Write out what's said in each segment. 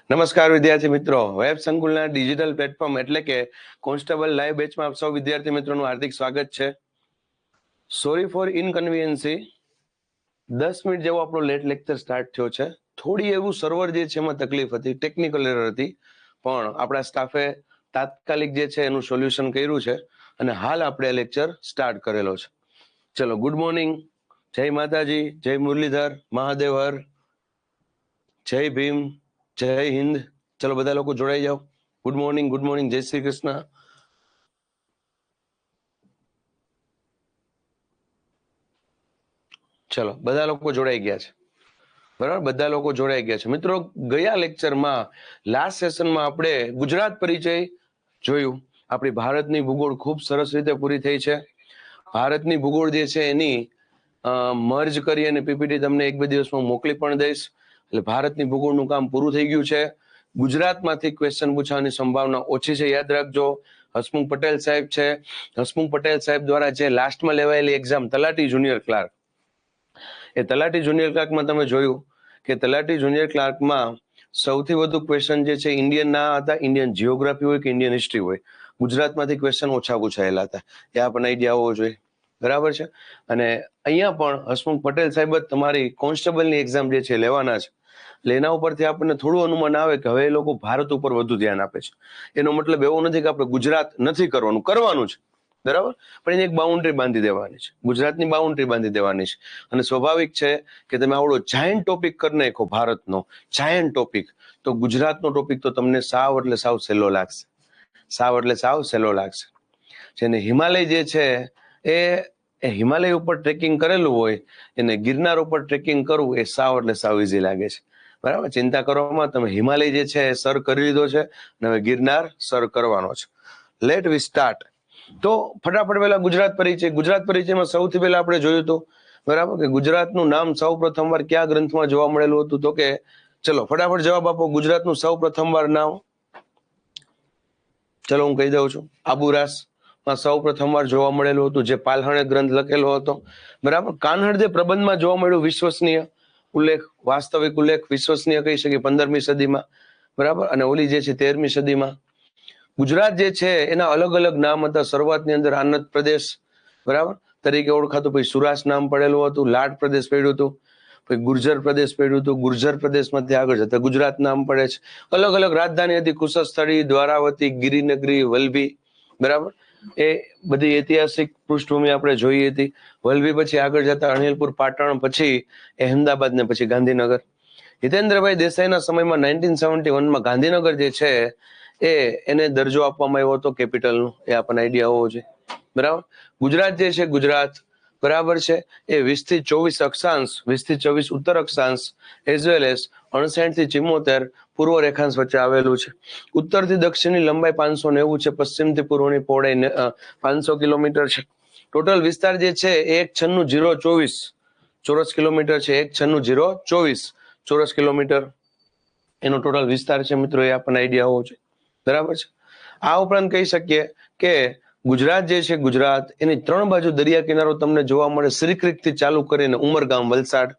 નમસ્કાર વિદ્યાર્થી મિત્રો, વેબ સંકુલના ડિજિટલ પ્લેટફોર્મ એટલે કે કોન્સ્ટેબલ લાઈવ બેચમાં આપ સૌ વિદ્યાર્થી મિત્રોનું હાર્દિક સ્વાગત છે. Sorry for ઇનકન્વીનિયન્સી. 10 મિનિટ જેવો આપણો લેટ લેક્ચર સ્ટાર્ટ થયો છે. થોડી એવું સર્વર જે છે એમાં તકલીફ હતી, ટેકનિકલ એરર હતી, પણ આપણા સ્ટાફે તાત્કાલિક જે છે એનું સોલ્યુશન કર્યું છે અને હાલ આપણે લેક્ચર સ્ટાર્ટ કરેલો છે. ચલો, ગુડ મોર્નિંગ, જય માતાજી, જય મુરલીધર, મહાદેવ હર, જય ભીમ, જય હિન્દ. ચલો બધા લોકો જોડાઈ જાઓ. ગુડ મોર્નિંગ, જય શ્રી કૃષ્ણ. ચલો બધા લોકો જોડાઈ ગયા છે, બરાબર? બધા લોકો જોડાઈ ગયા છે. મિત્રો, ગયા લેક્ચરમાં લાસ્ટ સેશનમાં આપણે ગુજરાત પરિચય જોયું. આપણી ભારતની ભૂગોળ ખૂબ સરસ રીતે પૂરી થઈ છે. ભારતની ભૂગોળ જે છે એની મર્જ કરી અને પીપીટી તમને 1-2 દિવસમાં મોકલી પણ દઈશ. એટલે ભારતની ભૂગોળનું કામ પૂરું થઈ ગયું છે. ગુજરાતમાંથી ક્વેશ્ચન પૂછવાની સંભાવના ઓછી છે, યાદ રાખજો. હસમુખ પટેલ સાહેબ છે, હસમુખ પટેલ સાહેબ દ્વારા જે લાસ્ટમાં લેવાયેલી એક્ઝામ તલાટી જુનિયર ક્લાર્ક, એ તલાટી જુનિયર ક્લાર્કમાં તમે જોયું કે તલાટી જુનિયર ક્લાર્કમાં સૌથી વધુ ક્વેશ્ચન જે છે ઇન્ડિયન ના હતા. ઇન્ડિયન જીઓગ્રાફી હોય કે ઇન્ડિયન હિસ્ટ્રી હોય, ગુજરાતમાંથી ક્વેશ્ચન ઓછા પૂછાયેલા હતા. એ આપણને આઈડિયા હોવો જોઈએ, બરાબર છે. અને અહીંયા પણ હસમુખ પટેલ સાહેબ જ તમારી કોન્સ્ટેબલની એક્ઝામ જે છે લેવાના છે. એટલે એના ઉપરથી આપણને થોડું અનુમાન આવે કે હવે એ લોકો ભારત ઉપર વધુ ધ્યાન આપે છે. એનો મતલબ એવો નથી કે આપણે ગુજરાત નથી કરવાનું, કરવાનું છે, બરાબર, પણ એની એક બાઉન્ડ્રી બાંધી દેવાની છે, ગુજરાતની બાઉન્ડ્રી બાંધી દેવાની છે. અને સ્વાભાવિક છે કે તમે આવડો જાયન્ટ ટોપિક કરી નાખો, ભારતનો જાયન્ટ ટોપિક, તો ગુજરાતનો ટોપિક તો તમને સાવ એટલે સાવ સહેલો લાગશે, સાવ એટલે સાવ સહેલો લાગશે. જેને હિમાલય જે છે એ હિમાલય ઉપર ટ્રેકિંગ કરેલું હોય, એને ગિરનાર ઉપર ટ્રેકિંગ કરવું એ સાવ એટલે સાવ ઇઝી લાગે છે, બરાબર. ચિંતા કરવામાં, તમે હિમાલય જે છે એ સર કરી લીધો છે અને હવે ગિરનાર સર કરવાનો છે. Let we start. તો ફટાફટ પહેલા ગુજરાત પરિચય. ગુજરાત પરિચયમાં સૌથી પહેલા આપણે જોયું હતું, બરાબર, કે ગુજરાતનું નામ સૌ પ્રથમવાર કયા ગ્રંથમાં જોવા મળેલું હતું? તો કે ચલો ફટાફટ જવાબ આપો. ગુજરાતનું સૌ પ્રથમવાર નામ, ચલો હું કહી દઉં છું. આબુરાસમાં સૌ પ્રથમવાર જોવા મળેલું હતું, જે પાલહણે ગ્રંથ લખેલો હતો, બરાબર. કાન્હડ જે પ્રબંધમાં જોવા મળ્યું, વિશ્વસનીય ઉલ્લેખ, વાસ્તવિક ઉલ્લેખ, વિશ્વસનીય કહી શકીએ, 15મી સદીમાં, બરાબર. અને ઓલી જે છે 13મી સદીમાં. ગુજરાત જે છે એના અલગ અલગ નામ હતા. શરૂઆતની અંદર આનંદ પ્રદેશ, બરાબર, તરીકે ઓળખાતું, પછી સુરાશ નામ પડેલું હતું, લાટ પ્રદેશ પડ્યું હતું, પછી ગુર્જર પ્રદેશ પડ્યું હતું, ગુર્જર પ્રદેશમાંથી આગળ જતા ગુજરાત નામ પડે છે. અલગ અલગ રાજધાની હતી, કુશસ્થળી, દ્વારાવતી, ગિરિનગરી, વલભી, બરાબર. એ બધી ઐતિહાસિક પૃષ્ઠભૂમિ આપણે જોઈ હતી. વલભી પછી આગળ જતા અણહિલપુર, પાટણ, પછી અહેમદાબાદ ને પછી ગાંધીનગર. હિતેન્દ્રભાઈ દેસાઈના સમયમાં 1971માં ગાંધીનગર જે છે એને દરજ્જો આપવામાં આવ્યો હતો કેપિટલનો, એ આપણને આઈડિયા હોવો જોઈએ, બરાબર. ગુજરાત જે છે, ગુજરાત, બરાબર છે, એ 20 થી 24 અક્ષાંશ, 20 થી 24 ઉત્તર અક્ષાંશ, એઝ વેલ એઝ 59 થી 74 પૂર્વ રેખાંશ વચ્ચે આવેલું છે. ઉત્તરથી દક્ષિણની લંબાઈ 590 છે, પશ્ચિમથી પૂર્વની પહોળાઈ 500 કિલોમીટર છે. ટોટલ વિસ્તાર જે છે એ 196,024 ચોરસ કિલોમીટર છે. 196,024 ચોરસ કિલોમીટર એનો ટોટલ વિસ્તાર છે મિત્રો, એ આપણને આઈડિયા હોવો જોઈએ, બરાબર છે. આ ઉપરાંત કહી શકીએ કે ગુજરાત જે છે, ગુજરાત, એની 3 બાજુ દરિયા કિનારો તમને જોવા મળે. શ્રીક્રીક થી ચાલુ કરીને ઉમરગામ, વલસાડ,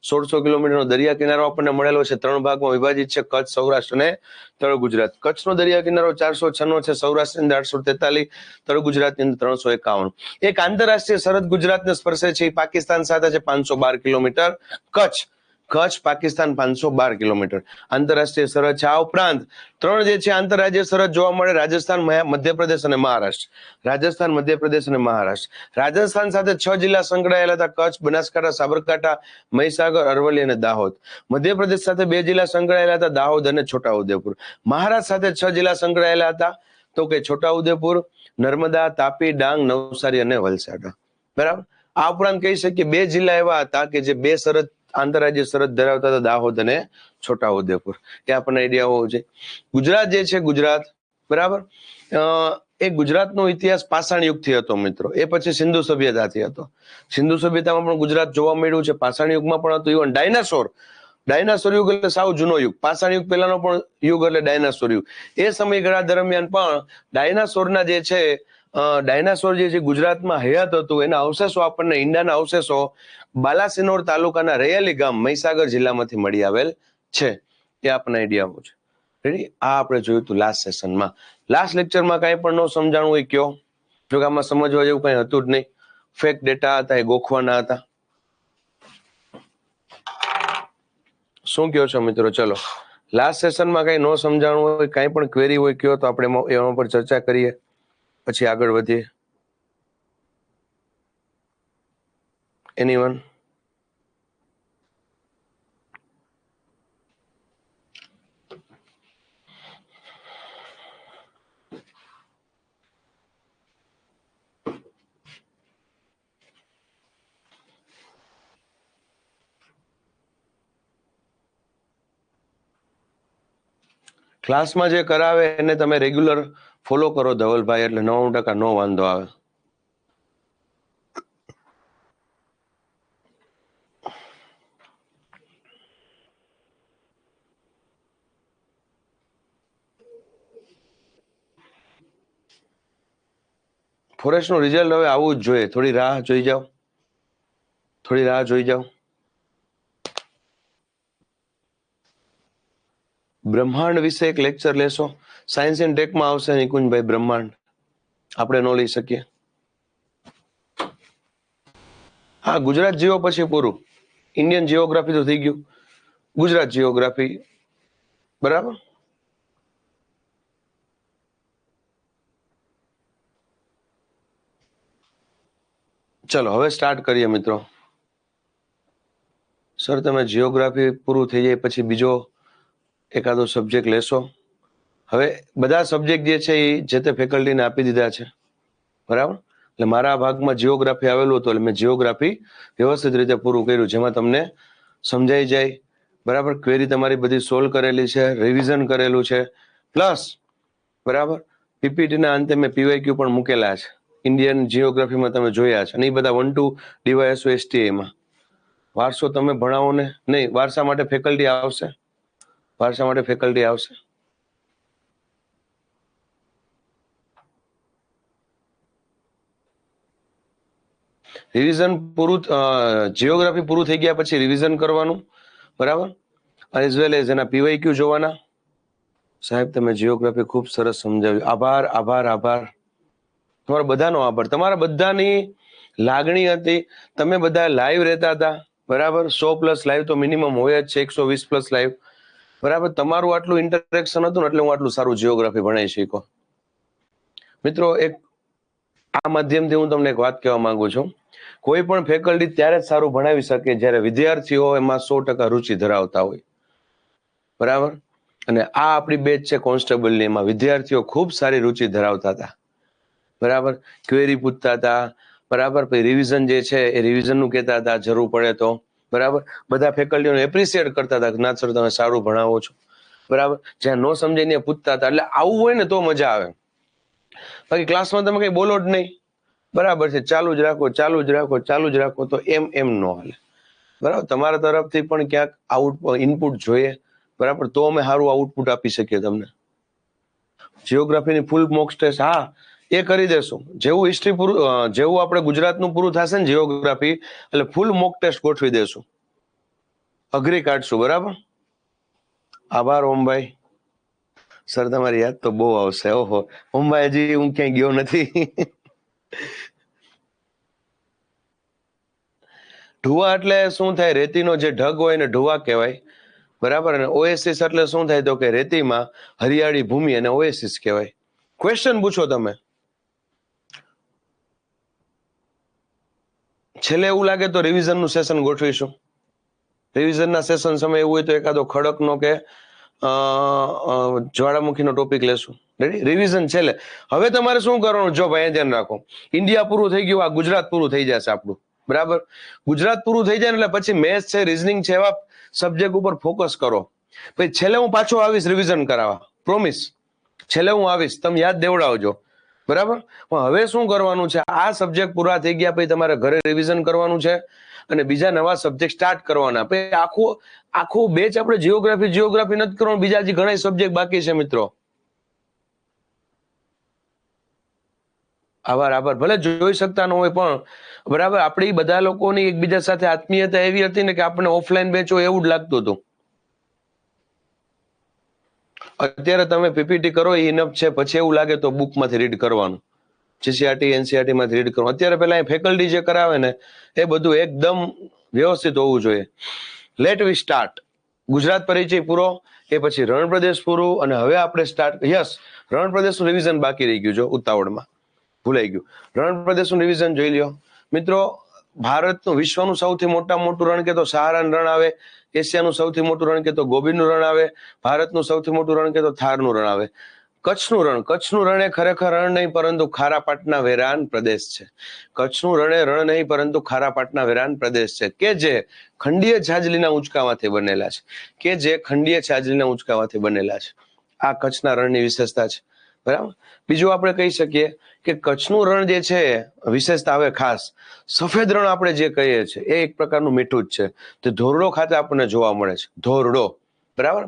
1600 કિલોમીટરનો દરિયા કિનારો આપણને મળેલો છે. 3 ભાગમાં વિભાજિત છે, કચ્છ, સૌરાષ્ટ્ર અને તળ ગુજરાત. કચ્છનો દરિયા કિનારો 496 છે, સૌરાષ્ટ્રની અંદર 843, તળ ગુજરાતની અંદર 351. એક આંતરરાષ્ટ્રીય સરહદ ગુજરાતને સ્પર્શે છે, પાકિસ્તાન સાથે છે, 512 કિલોમીટર. કચ્છ પાકિસ્તાન 512 કિલોમીટર આંતરરાષ્ટ્રીય સરહદ છે. આ ઉપરાંત 3 જે છે આંતરરાજ્ય સરહદ જોવા મળે, રાજસ્થાન, મધ્યપ્રદેશ અને મહારાષ્ટ્ર. રાજસ્થાન, મધ્યપ્રદેશ અને મહારાષ્ટ્ર. રાજસ્થાન સાથે 6 જિલ્લા સંકળાયેલા હતા, કચ્છ, બનાસકાંઠા, સાબરકાંઠા, મહીસાગર, અરવલ્લી અને દાહોદ. મધ્યપ્રદેશ સાથે 2 જિલ્લા સંકળાયેલા હતા, દાહોદ અને છોટાઉદેપુર. મહારાષ્ટ્ર સાથે 6 જિલ્લા સંકળાયેલા હતા, તો કે છોટાઉદેપુર, નર્મદા, તાપી, ડાંગ, નવસારી અને વલસાડ, બરાબર. આ ઉપરાંત કહી શકીએ 2 જિલ્લા એવા હતા કે જે 2 સરહદ, આંતરરાજ્ય સરહદ ધરાવતા હતા, દાહોદ અને છોટાઉદેપુર. એ આપણને આઈડિયા હોવો જોઈએ. ગુજરાત જે છે, ગુજરાત, બરાબર, એ ગુજરાતનો ઇતિહાસ પાષાણ યુગથી હતો મિત્રો. એ પછી સિંધુ સભ્યતાથી હતો. સિંધુ સભ્યતામાં પણ ગુજરાત જોવા મળ્યું છે, પાષાણ યુગમાં પણ હતું. ઇવન ડાયનાસોર યુગ એટલે સાવ જૂનો યુગ, પાષાણ યુગ પહેલાનો પણ યુગ એટલે ડાયનાસોર યુગ. એ સમયગાળા દરમિયાન પણ ડાયનાસોરના જે છે, ડાયનાસોર જે છે ગુજરાતમાં હયાત હતું. એના અવશેષો આપણને, ઈંડાના અવશેષો બાલાસિનોર તાલુકાના રૈયાલી ગામ, મહીસાગર જિલ્લામાંથી મળી આવેલ છે. એ આપણને આઈડિયા હોવો છે, રેડી? આ આપણે જોયું હતું લાસ્ટ સેશનમાં. લાસ્ટ લેક્ચરમાં કાંઈ પણ ન સમજાણું હોય કયો, જો કે આમાં સમજવા જેવું કઈ હતું જ નહીં. ફેક ડેટા હતા, એ ગોખવાના હતા. શું કહો છો મિત્રો? ચલો, લાસ્ટ સેશનમાં કઈ ન સમજાણું હોય, કાંઈ પણ ક્વેરી હોય કયો, તો આપણે એના પર ચર્ચા કરીએ, પછી આગળ વધીએ. એનીવન? ક્લાસમાં જે કરાવે એને તમે રેગ્યુલર ફોલો કરો ધવલભાઈ, એટલે 99% નો વાંધો આવે. ફોરેસ્ટ નું રિઝલ્ટ હવે આવવું જ જોઈએ. થોડી રાહ જોઈ જાઓ, થોડી રાહ જોઈ જાઓ. બ્રહ્માંડ વિશે એક લેક્ચર લેશો, સાયન્સ એન્ડ ટેકમાં આવશે નિકુંજભાઈ. બ્રહ્માંડ આપણે ન લઈ શકીએ. હા, ગુજરાત જીઓ પછી પૂરું. ઇન્ડિયન જીઓગ્રાફી તો થઈ ગયું, ગુજરાત જીઓગ્રાફી. બરાબર? ચલો હવે સ્ટાર્ટ કરીએ મિત્રો. સર તમે જીઓગ્રાફી પૂરું થઈ જાય પછી બીજો એકાદો સબ્જેક્ટ લેશો. હવે બધા સબ્જેક્ટ જે છે એ જે તે ફેકલ્ટીને આપી દીધા છે, બરાબર? એટલે મારા ભાગમાં જીઓગ્રાફી આવેલું હતું, એટલે મેં જીઓગ્રાફી વ્યવસ્થિત રીતે પૂરું કર્યું, જેમાં તમને સમજાઈ જાય, બરાબર? ક્વેરી તમારી બધી સોલ્વ કરેલી છે, રિવિઝન કરેલું છે, પ્લસ બરાબર પીપીટીના અંતે મેં પીવાયક્યુ પણ મૂકેલા છે. ઇન્ડિયન જીઓગ્રાફીમાં તમે જોયા છે, અને એ બધા 1-2 ડીવાયએસઓ એસટીએમાં. વારસો તમે ભણાવો ને નહીં, વારસા માટે ફેકલ્ટી આવશે, વારસા માટે ફેકલ્ટી આવશે. રિવિઝન પૂરું, જીઓગ્રાફી પૂરું થઈ ગયા પછી રિવિઝન કરવાનું, બરાબર? એઝ વેલ એઝ એના પીવાયક્યુ જોવાના. સાહેબ તમે જીઓગ્રાફી ખૂબ સરસ સમજાવ્યું, આભાર આભાર આભાર. તમારા બધાનો આભાર. તમારા બધાની લાગણી હતી, તમે બધા લાઈવ રહેતા હતા, બરાબર? 100+ લાઈવ તો મિનિમમ હોય જ છે, 120+ લાઈવ, બરાબર? તમારું આટલું ઇન્ટરેક્શન હતું ને એટલે હું આટલું સારું જીઓગ્રાફી ભણાવી શક્યો. મિત્રો એક આ માધ્યમથી હું તમને એક વાત કહેવા માંગુ છું. કોઈ પણ ફેકલ્ટી ત્યારે જ સારું ભણાવી શકે જ્યારે વિદ્યાર્થીઓ એમાં 100% રુચિ ધરાવતા હોય, બરાબર? અને આ આપણી બેચ છે કોન્સ્ટેબલની, એમાં વિદ્યાર્થીઓ ખૂબ સારી રુચિ ધરાવતા હતા, બરાબર? ક્વેરી પૂછતા હતા, બરાબર? પછી રિવિઝન જે છે એ રિવિઝનનું કહેતા હતા જરૂર પડે તો, બરાબર? બધા ફેકલ્ટીઓને એપ્રિશિએટ કરતા હતા કે ના સર તમે સારું ભણાવો છો, બરાબર? જ્યાં નો સમજાય ને પૂછતા હતા. એટલે આવું હોય ને તો મજા આવે. બાકી ક્લાસમાં તમે કઈ બોલો જ નહીં, બરાબર છે, ચાલુ જ રાખો ચાલુ જ રાખો ચાલુ જ રાખો, તો એમ નો હાલે, બરાબર? તમારા તરફથી પણ ક્યાંક ઇનપુટ જોઈએ, બરાબર? તો અમે સારું આઉટપુટ આપી શકીએ તમને. જીઓગ્રાફીની ફૂલ મોક ટેસ્ટ, હા એ કરી દેશું. જેવું હિસ્ટ્રી પૂરું, જેવું આપણે ગુજરાતનું પૂરું થશે ને જીઓગ્રાફી, એટલે ફૂલ મોક ટેસ્ટ ગોઠવી દેશું, અઘરી કાઢશું, બરાબર? આભાર ઓમભાઈ. સર તમારી યાદ તો બહુ આવશે. ઓહો ઓમભાઈ, હજી હું ક્યાંય ગયો નથી. ઢુવા એટલે શું થાય? રેતીનો જે ઢગ હોય ને ઢુવા કહેવાય, બરાબર? અને ઓએસિસ એટલે શું થાય? તો કે રેતીમાં હરિયાળી ભૂમિ, અને ઓએસિસ કહેવાય. ક્વેશ્ચન પૂછો તમે. છેલ્લે એવું લાગે તો રિવિઝનનું સેશન ગોઠવીશું. રિવિઝનના સેશન સમય એવું હોય તો એકાદો ખડકનો કે જ્વાળામુખીનો ટોપિક લેશું. રેડી? રિવિઝન છેલ્લે. હવે તમારે શું કરવાનું? જો ભાઈ ધ્યાન રાખો, ઇન્ડિયા પૂરું થઈ ગયું, આ ગુજરાત પૂરું થઈ જશે આપણું, બરાબર? ગુજરાત પૂરું થઈ જાય ને એટલે પછી મેથ્સ છે, રીઝનિંગ છે, એવા સબ્જેક્ટ ઉપર ફોકસ કરો. પછી છેલ્લે હું પાછો આવીશ રિવિઝન કરાવવા, પ્રોમિસ. છેલ્લે હું આવીશ, તમે યાદ દેવડાવજો, બરાબર? પણ હવે શું કરવાનું છે? આ સબ્જેક્ટ પૂરા થઈ ગયા પછી તમારે ઘરે રિવિઝન કરવાનું છે, અને બીજા નવા સબ્જેક્ટ સ્ટાર્ટ કરવાના. પછી આખું બેચ આપણે જીઓગ્રાફી નથી કરવાનું, બીજા હજી ઘણા સબ્જેક્ટ બાકી છે મિત્રો. આભાર. ભલે જોઈ શકતા ન હોય પણ, બરાબર, આપણી બધા લોકોની એકબીજા સાથે આત્મીયતા એવી હતી ને કે આપણને ઓફલાઈન બેચ હોય એવું જ લાગતું હતું. અત્યારે તમે પીપીટી કરો એ ઇનફ છે, પછી એવું લાગે તો બુકમાંથી રીડ કરવાનું, જીસીઆરટી એનસીઆરટી માંથી રીડ કરવાનું. અત્યારે પેલા ફેકલ્ટી જે કરાવે ને એ બધું એકદમ વ્યવસ્થિત હોવું જોઈએ. Late we start. ગુજરાત પરિચય પૂરો, એ પછી રણ પ્રદેશ પૂરું, અને હવે આપણે સ્ટાર્ટ. યસ, રણ પ્રદેશનું રિવિઝન બાકી રહી ગયું, જો ઉતાવળમાં ભૂલાઈ ગયું. રણ પ્રદેશનું રિવિઝન જોઈ લ્યો મિત્રો. ભારતનું વિશ્વનું સૌથી મોટું રણ કે તો સહારાનું રણ આવે, એશિયાનું સૌથી મોટું રણ કે તો ગોબીનું રણ આવે, ભારતનું સૌથી મોટું રણ કે તો થારનું રણ આવે. કચ્છનું રણ એ ખરેખર રણ નહીં પરંતુ ખારાપાટના વેરાન પ્રદેશ છે. કચ્છનું રણ એ રણ નહીં પરંતુ ખારાપાટના વેરાન પ્રદેશ છે, કે જે ખંડીય છાજલીના ઊંચકામાંથી બનેલા છે. આ કચ્છના રણની વિશેષતા છે, બરાબર. બીજું આપણે કહી શકીએ કે કચ્છનું રણ જે છે વિશેષતા આવે ખાસ સફેદ રણ આપણે જે કહીએ છીએ એ એક પ્રકારનું મીઠું જ છે. તે ધોરડો ખાતે આપણને જોવા મળે છે. ધોરડો, બરાબર,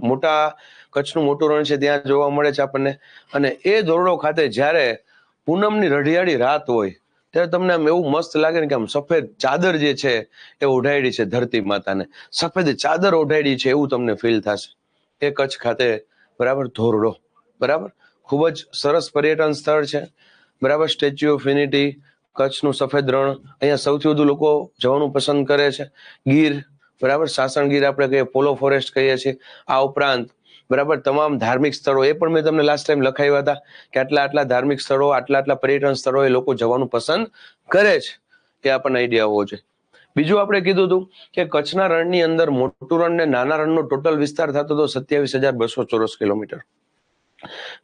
કચ્છનું મોટું રણ છે ત્યાં જોવા મળે છે આપણને. અને એ ધોરડો ખાતે જ્યારે પૂનમની રઢિયાળી રાત હોય ત્યારે તમને આમ એવું મસ્ત લાગે ને કે આમ સફેદ ચાદર જે છે એ ઓઢાડી છે ધરતી માતાને, સફેદ ચાદર ઓઢાડી છે એવું તમને ફીલ થશે. એ કચ્છ ખાતે, બરાબર, ધોરડો, બરાબર, ખૂબ જ સરસ પર્યટન સ્થળ છે, બરાબર. સ્ટેચ્યુ ઓફ યુનિટી, કચ્છનું સફેદ રણ, અહીંયા સૌથી વધુ લોકો જવાનું પસંદ કરે છે. ગીર, બરાબર, સાસણ ગીર આપણે કહીએ, પોલો ફોરેસ્ટ કહીએ છીએ. આ ઉપરાંત, બરાબર, તમામ ધાર્મિક સ્થળો એ પણ મેં તમને લાસ્ટ ટાઈમ લખાવ્યા હતા કે આટલા ધાર્મિક સ્થળો, આટલા પર્યટન સ્થળો એ લોકો જવાનું પસંદ કરે છે, એ આપણને આઈડિયા હોવો જોઈએ. બીજું આપણે કીધું હતું કે કચ્છના રણની અંદર મોટું રણ ને નાના રણનો ટોટલ વિસ્તાર થતો હતો 27,200 ચોરસ કિલોમીટર.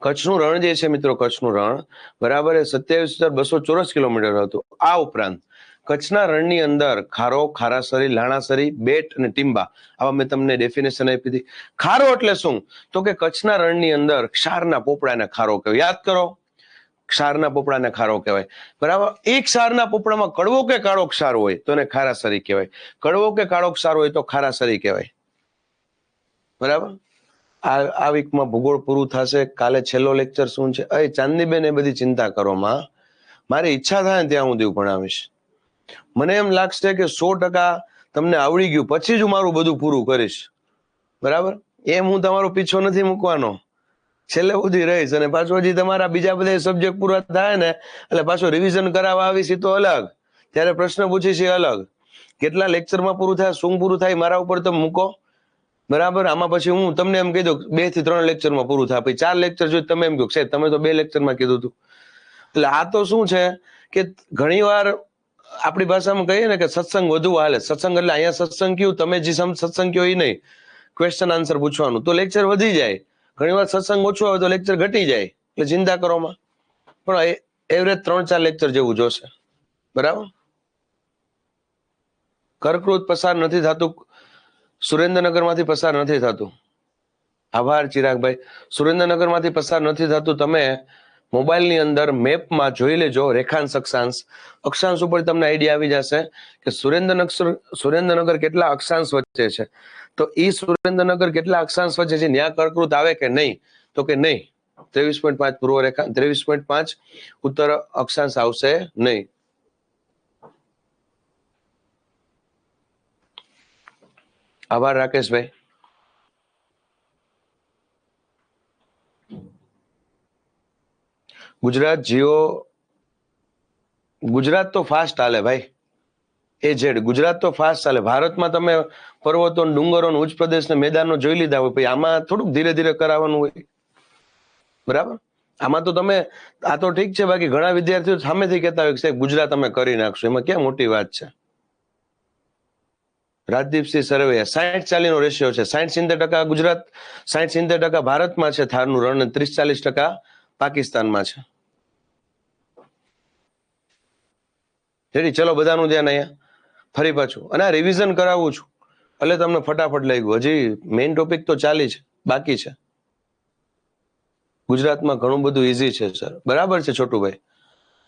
કચ્છનું રણ જે છે મિત્રો, કચ્છનું રણ, બરાબર, એ 27,200 ચોરસ કિલોમીટર હતું. આ ઉપરાંત કચ્છના રણની અંદર ખારો, ખારાસરી, લાણાસરી, બેટ અને ટીંબા, આવા મેં તમને ડેફિનેશન આપી હતી. ખારો એટલે શું? તો કે કચ્છના રણની અંદર ક્ષારના પોપડાને ખારો કહેવાય. યાદ કરો, ક્ષારના પોપડાને ખારો કહેવાય, બરાબર. એક ક્ષારના પોપડામાં કડવો કે કાળો ક્ષાર હોય તો એને ખારાસરી કહેવાય, કડવો કે કાળો ક્ષાર હોય તો ખારાસરી કહેવાય, બરાબર. આ વીકમાં ભૂગોળ પૂરું થશે. કાલે છેલ્લો લેક્ચર શું છે? ચાંદનીબેન, એ બધી ચિંતા કરો માં, મારી ઈચ્છા થાય ને ત્યાં સુધી ભણાવીશ. મને એમ લાગશે કે 100% તમને આવડી ગયું પછી જ હું મારું બધું પૂરું કરીશ, બરાબર. એમ હું તમારો પીછો નથી મૂકવાનો, છેલ્લે સુધી રહીશ. અને પાછું હજી તમારા બીજા બધા સબ્જેક્ટ પૂરા થાય ને એટલે પાછું રિવિઝન કરાવવા આવીશ તો અલગ, ત્યારે પ્રશ્ન પૂછીશ એ અલગ. કેટલા લેક્ચરમાં પૂરું થાય, શું પૂરું થાય, મારા ઉપર તમે મૂકો, બરાબર. આમાં પછી હું તમને એમ કહી દઉં 2 થી 3 લેક્ચરમાં પૂરું થાય, પછી 4 લેક્ચર જોઈએ તમે એમ કહો સાહેબ તમે તો 2 લેક્ચરમાં કીધું હતું. એટલે આ તો શું છે કે ઘણી વાર આપણી ભાષામાં કહીએ ને કે સત્સંગ વધુ હાલે. સત્સંગ એટલે અહીંયા સત્સંગ કયું, તમે જે સત્સંગ કયો એ નહીં, ક્વેશ્ચન આન્સર પૂછવાનું, તો લેક્ચર વધી જાય. ઘણી વાર સત્સંગ ઓછું આવે તો લેક્ચર ઘટી જાય, એટલે ચિંતા કરોમાં. પણ એવરેજ 3-4 લેક્ચર જેવું જોશે, બરાબર. કર્કવૃત પસાર નથી થતું, સુરેન્દ્રનગરમાંથી પસાર નથી થતું. આભાર ચિરાગભાઈ. સુરેન્દ્રનગરમાંથી પસાર નથી થતું. તમે મોબાઈલની અંદર મેપમાં જોઈ લેજો રેખાંશ અક્ષાંશ. અક્ષાંશ ઉપર તમને આઈડિયા આવી જશે કે સુરેન્દ્રનગર કેટલા અક્ષાંશ વચ્ચે છે. તો ઈ સુરેન્દ્રનગર કેટલા અક્ષાંશ વચ્ચે છે, ન્યા કર્કવૃત આવે કે નહીં? તો કે નહીં. 23.5 પૂર્વ રેખા, 23.5 ઉત્તર અક્ષાંશ આવશે નહીં. આભાર રાકેશભાઈ. ગુજરાત તો ફાસ્ટ હાલે ભાઈ, ગુજરાત તો ફાસ્ટ ચાલે. ભારતમાં તમે પર્વતો, ડુંગરો, ઉચ્ચ પ્રદેશ ને મેદાનો જોઈ લીધા હોય, પછી આમાં થોડુંક ધીરે ધીરે કરાવવાનું હોય, બરાબર. આમાં તો તમે આ તો ઠીક છે, બાકી ઘણા વિદ્યાર્થીઓ સામેથી કહેતા હોય કે સાહેબ ગુજરાત અમે કરી નાખશું, એમાં ક્યાં મોટી વાત છે. રાજદીપસિંહ સરવૈયા, 60-40 નો રેશિયો છે. 60-70% ગુજરાત, 60-70% ભારતમાં છે થારનું રણ, 30-40% પાકિસ્તાનમાં છે. રેડી, ચલો બધાનું ધ્યાન અહીંયા ફરી પાછું. અને આ રિવિઝન કરાવું છું એટલે તમને ફટાફટ લઈ ગયું. હજી મેઇન ટોપિક તો ચાલી છે, બાકી છે. ગુજરાતમાં ઘણું બધું ઈઝી છે સર, બરાબર છે છોટુભાઈ,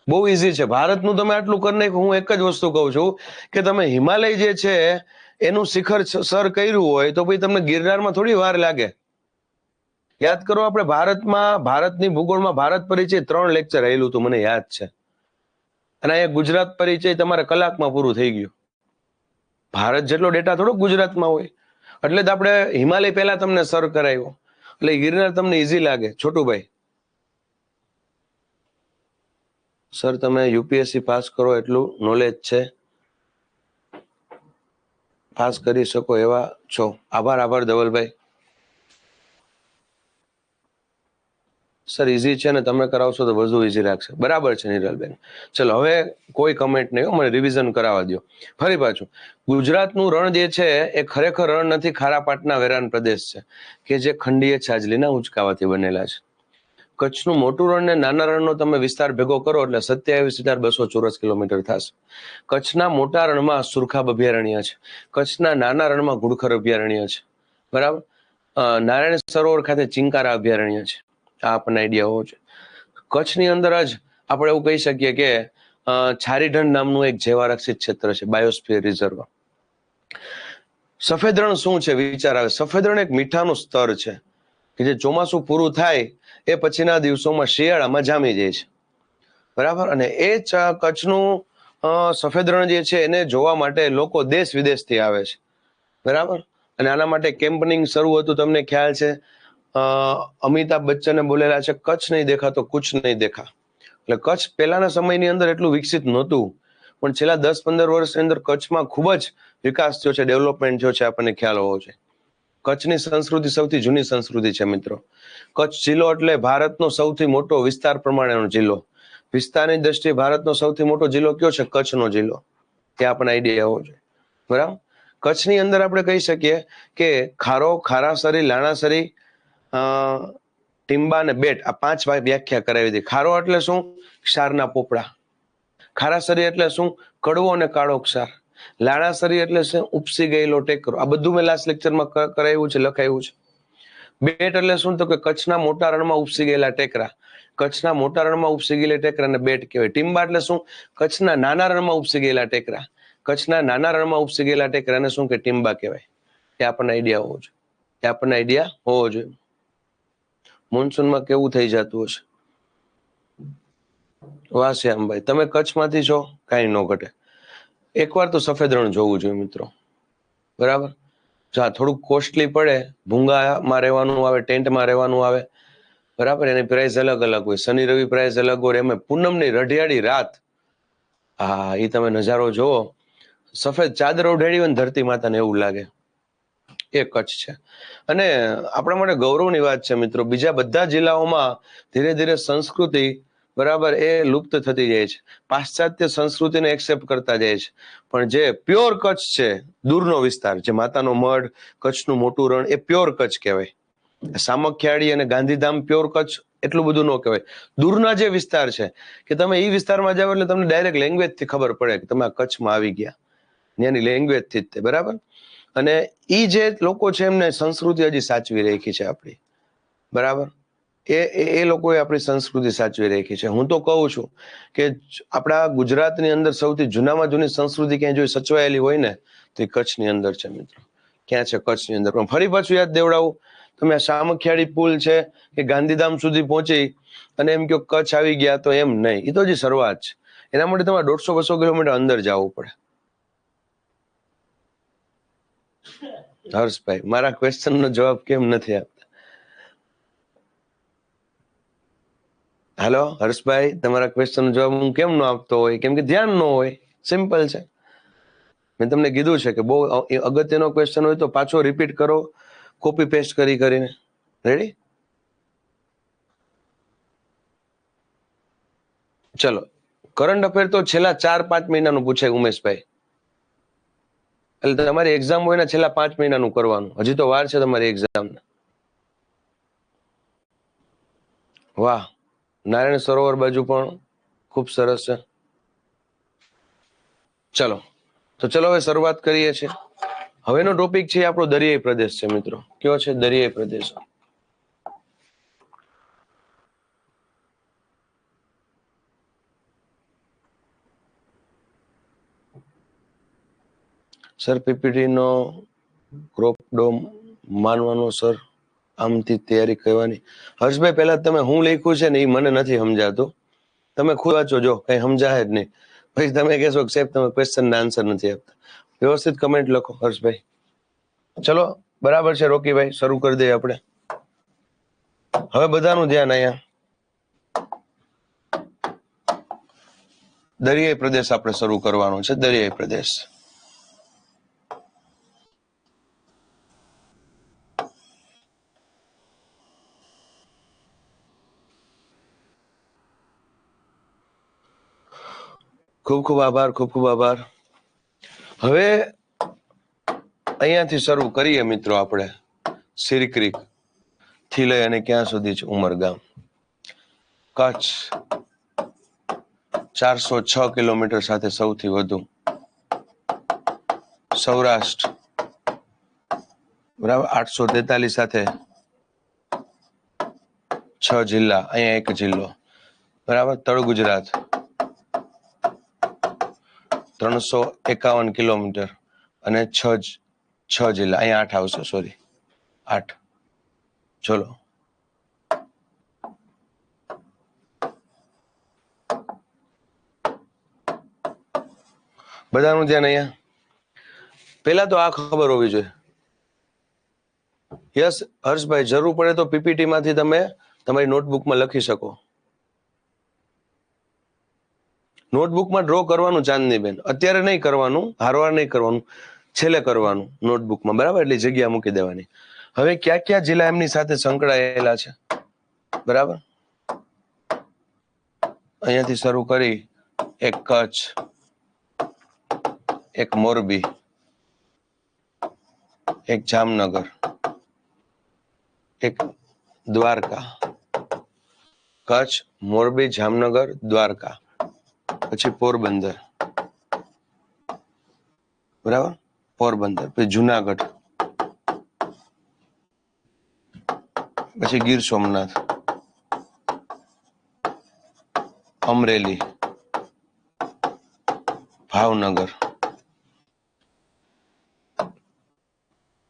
બહુ ઈઝી છે. ભારતનું તમે આટલું કરી નાખ્યું. હું એક જ વસ્તુ કહું છું કે તમે હિમાલય જે છે એનું શિખર સર કર્યું હોય તો પછી તમને ગિરનારમાં થોડી વાર લાગે. યાદ કરો, આપણે ભારતની ભૂગોળમાં ભારત પરિચય 3 લેક્ચર આવેલું હતું, મને યાદ છે. અને અહીંયા ગુજરાત પરિચય તમારે કલાકમાં પૂરું થઈ ગયું. ભારત જેટલો ડેટા થોડો ગુજરાતમાં હોય, એટલે જ આપણે હિમાલય પહેલા તમને સર કરાવ્યો. એટલે ગિરનાર તમને ઈઝી લાગે છોટુભાઈ? સર તમે યુપીએસસી પાસ કરો એટલું નોલેજ છે, પાસ કરી શકો એવા છો. આભાર આભાર ધવલભાઈ. સર ઈઝી છે ને તમે કરાવશો તો વધુ ઈઝી લાગશે. બરાબર છે નિરલબેન. ચલો હવે કોઈ કમેન્ટ નહીં, મને રિવિઝન કરાવવા દો ફરી પાછું. ગુજરાતનું રણ જે છે એ ખરેખર રણ નથી, ખારાપાટના વેરાન પ્રદેશ છે કે જે ખંડીય છાજલીના ઉંચકાવાથી બનેલા છે. કચ્છનું મોટું રણ ને નાના રણનો તમે વિસ્તાર ભેગો કરો એટલે 27,200 ચોરસ કિલોમીટર થશે. કચ્છના મોટા રણમાં સુરખાબ અભયારણ્ય છે, કચ્છના નાના રણમાં ઘુડખર અભયારણ્ય છે, બરાબર. નારાયણ સરોવર ખાતે ચિંકારા અભયારણ્ય છે. આ આપણને આઈડિયા હોવો છે. કચ્છની અંદર જ આપણે એવું કહી શકીએ કે છારીઢંઢ નામનું એક જૈવારક્ષિત ક્ષેત્ર છે, બાયોસ્ફિયર રિઝર્વ. સફેદ રણ શું છે વિચાર આવે. સફેદ રણ એક મીઠાનું સ્તર છે કે જે ચોમાસું પૂરું થાય એ પછીના દિવસોમાં શિયાળામાં જામી જાય છે, બરાબર. અને એ કચ્છનું સફેદ રણ જે છે એને જોવા માટે લોકો દેશ વિદેશથી આવે છે, બરાબર. અને આના માટે કેમ્પનિંગ શરૂ હતું, તમને ખ્યાલ છે. અમિતાભ બચ્ચને બોલેલા છે, કચ્છ નહીં દેખા તો કુછ નહીં દેખા. એટલે કચ્છ પહેલાના સમયની અંદર એટલું વિકસિત નહોતું, પણ છેલ્લા 10-15 વર્ષની અંદર કચ્છમાં ખૂબ જ વિકાસ થયો છે, ડેવલપમેન્ટ થયો છે, આપણને ખ્યાલ હોવો છે. કચ્છની સંસ્કૃતિ સૌથી જૂની સંસ્કૃતિ છે મિત્રો. કચ્છ જિલ્લો એટલે ભારતનો સૌથી મોટો વિસ્તાર પ્રમાણેનો જિલ્લો. વિસ્તારની દ્રષ્ટિએ ભારતનો સૌથી મોટો જિલ્લો કયો છે? કચ્છનો જિલ્લો. તે આપણને આઈડિયા હોવો જોઈએ, બરાબર. કચ્છની અંદર આપણે કહી શકીએ કે ખારો, ખારાસરી, લાણાસરી, ટીંબા અને બેટ, આ 5 વ્યાખ્યા કરાવી હતી. ખારો એટલે શું? ક્ષારના પોપડા. ખારાસરી એટલે શું? કડવો અને કાળો ક્ષાર. લાણાસરી એટલે શું? ઉપસી ગયેલો ટેકરો. આ બધું મેં લાસ્ટ લેક્ચરમાં કરાવ્યું છે, લખાયું છે. બેટ એટલે શું? તો કે કચ્છના મોટા રણમાં ઉપસી ગયેલા ટેકરા. કચ્છના મોટા રણમાં ઉપસી ગયેલા ટેકરાને બેટ કહેવાય. ટીંબા એટલે શું? કચ્છના નાના રણમાં ઉપસી ગયેલા ટેકરા. કચ્છના નાના રણમાં ઉપસી ગયેલા ટેકરાને શું કે ટીંબા કહેવાય. એ આપણને આઈડિયા હોવો જોઈએ, એ આપણને આઈડિયા હોવો જોઈએ. મોન્સૂનમાં કેવું થઈ જતું હશે? વાહ શ્યામભાઈ, તમે કચ્છમાંથી છો, કાંઈ ન ઘટે. એકવાર તો સફેદ રણ જોવું જોઈએ મિત્રો, બરાબર. જા થોડુંક કોસ્ટલી પડે, ભૂંગામાં રહેવાનું આવે, ટેન્ટમાં રહેવાનું આવે, બરાબર. એની પ્રાઇસ અલગ અલગ હોય, શનિ રવિ પ્રાઇસ અલગ હોય. એમાં પૂનમની રઢિયાળી રાત, હા એ તમે નજારો જોવો, સફેદ ચાદર ઓઢેડી હોય ને ધરતી માતાને એવું લાગે. એ કચ્છ છે. અને આપણા માટે ગૌરવની વાત છે મિત્રો. બીજા બધા જિલ્લાઓમાં ધીરે ધીરે સંસ્કૃતિ, બરાબર, એ લુપ્ત થતી જાય છે, પાશ્ચાત્ય સંસ્કૃતિને એક્સેપ્ટ કરતા જાય છે. પણ જે પ્યોર કચ્છ છે, દૂરનો વિસ્તાર, જે માતાનો મઢ, કચ્છનું મોટું રણ, એ પ્યોર કચ્છ કહેવાય. સામખિયાળી અને ગાંધીધામ પ્યોર કચ્છ એટલું બધું ન કહેવાય. દૂરના જે વિસ્તાર છે કે તમે એ વિસ્તારમાં જાવ એટલે તમને ડાયરેક્ટ લેંગ્વેજથી ખબર પડે કે તમે આ કચ્છમાં આવી ગયા, ત્યાંની લેંગ્વેજથી જ તે, બરાબર. અને એ જે લોકો છે એમને સંસ્કૃતિ હજી સાચવી રાખી છે આપણી, બરાબર. એ લોકોએ આપણી સંસ્કૃતિ સાચવી રાખી છે. હું તો કહું છું કે આપણા ગુજરાતની અંદર સૌથી જૂનામાં જૂની સંસ્કૃતિ ક્યાંય જો સચવાયેલી હોય ને તો એ કચ્છની અંદર છે મિત્રો. ક્યાં છે? કચ્છની અંદર. પણ ફરી પાછું યાદ દેવડાવું, તમે આ સામખિયાળી પુલ છે કે ગાંધીધામ સુધી પહોંચી અને એમ કહો કચ્છ આવી ગયા, તો એમ નહીં. એ તો હજી શરૂઆત છે. એના માટે તમારે 150-200 કિલોમીટર અંદર જવું પડે. હર્ષભાઈ, મારા ક્વેશ્ચનનો જવાબ કેમ નથી આપતા? હાલો હર્ષભાઈ, તમારા ક્વેશ્ચનનો જવાબ હું કેમ ન આપતો હોય? કેમ કે ધ્યાન ન હોય. સિમ્પલ છે. મેં તમને કીધું છે કે બહુ અગત્યનો ક્વેશ્ચન હોય તો પાછો રિપીટ કરો, કોપી પેસ્ટ કરીને. રેડી? ચલો, કરંટ અફેર તો છેલ્લા 4-5 મહિનાનું પૂછે ઉમેશભાઈ. એટલે તમારી એક્ઝામ હોય ને છેલ્લા 5 મહિનાનું કરવાનું. હજી તો વાર છે તમારી એક્ઝામ. વાહ, નારાયણ સરોવર બાજુ પણ ખૂબ સરસ છે. ચલો તો ચલો હવે શરૂઆત કરીએ છીએ. હવેનો ટોપિક છે આપણો દરિયાઈ પ્રદેશ છે મિત્રો. કયો છે? દરિયાઈ પ્રદેશ. સર પીપીટી નો ક્રોપ ડોમ માનવાનો સર, આમથી તૈયારી કરવાની. હર્ષભાઈ, પહેલા તમે હું લખ્યું છે ને એ મને નથી સમજાતું. તમે ખુદ વાંચો, જો કઈ સમજાય જ નહીં. પછી તમે કહેશો કે સાહેબ તમે ક્વેશ્ચન ના આન્સર નથી આપતા. વ્યવસ્થિત કમેન્ટ લખો હર્ષભાઈ. ચલો બરાબર છે રોકીભાઈ, શરૂ કરી દઈએ આપણે. હવે બધાનું ધ્યાન અહીંયા દરિયાઈ પ્રદેશ આપણે શરૂ કરવાનો છે. દરિયાઈ પ્રદેશ ખૂબ ખૂબ આભાર, ખૂબ ખૂબ આભાર. હવે અહીંયાથી શરૂ કરીએ મિત્રો આપણે સિરક્રીક થી લઈ અને ક્યાં સુધી છે ઉમરગામ. કચ્છ 406 કિલોમીટર સાથે સૌથી વધુ. સૌરાષ્ટ્ર બરાબર 843 સાથે 6 જિલ્લા, અહીંયા એક જિલ્લો બરાબર. તળ ગુજરાત 351 કિલોમીટર અને 6 જિલ્લા, અહીંયા 8 આવશે, સોરી 8. ચલો બધાનું ધ્યાન અહીંયા. પેલા તો આ ખબર હોવી જોઈએ. યસ હર્ષભાઈ, જરૂર પડે તો પીપીટી માંથી તમે તમારી નોટબુકમાં લખી શકો. નોટબુકમાં ડ્રો કરવાનું ચાંદનીબેન, અત્યારે નહીં કરવાનું, હારવાર નહીં કરવાનું, છેલ્લે કરવાનું નોટબુકમાં, બરાબર? એટલી જગ્યા મૂકી દેવાની. હવે ક્યાં ક્યાં જિલ્લા એમની સાથે સંકળાયેલા છે, બરાબર? અહીંયાથી શરૂ કરી એક કચ્છ, એક મોરબી, એક જામનગર, એક દ્વારકા. કચ્છ, મોરબી, જામનગર, દ્વારકા, પછી પોરબંદર, બરાબર? પોરબંદર, પછી જુનાગઢ, પછી ગીર સોમનાથ, અમરેલી, ભાવનગર.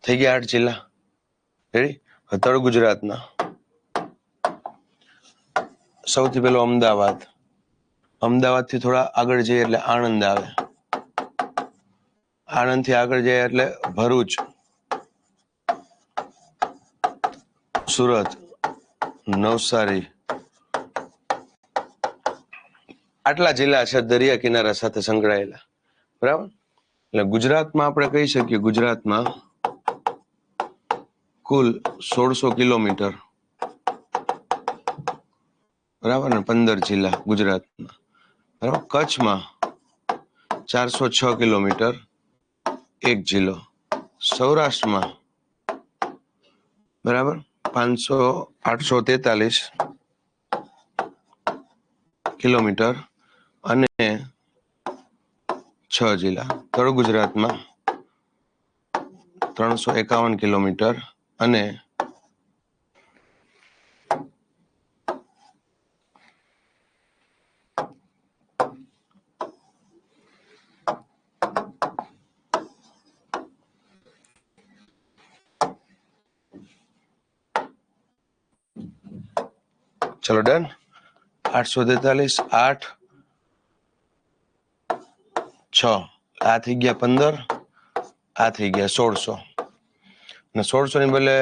થઈ ગયા 8 જિલ્લા. રેડી? તળ ગુજરાતના સૌથી પહેલો અમદાવાદ. અમદાવાદ થી થોડા આગળ જઈએ એટલે આણંદ આવે. આણંદ થી આગળ જઈએ એટલે ભરૂચ, સુરત, નવસારી. આટલા જિલ્લા છે દરિયા કિનારા સાથે સંકળાયેલા, બરાબર? એટલે ગુજરાતમાં આપણે કહી શકીએ, ગુજરાતમાં કુલ 1600 કિલોમીટર, બરાબર ને? 15 જિલ્લા ગુજરાતમાં, બરાબર? કચ્છમાં 406 કિલોમીટર, એક જિલ્લો. સૌરાષ્ટ્રમાં બરાબર 843 કિલોમીટર અને 6 જિલ્લા. તળ ગુજરાતમાં 351 કિલોમીટર અને ચલો ડન. 843, 8, 6, આ થઈ ગયા 15, આ થઈ ગયા 1600. અને 1600 ની બદલે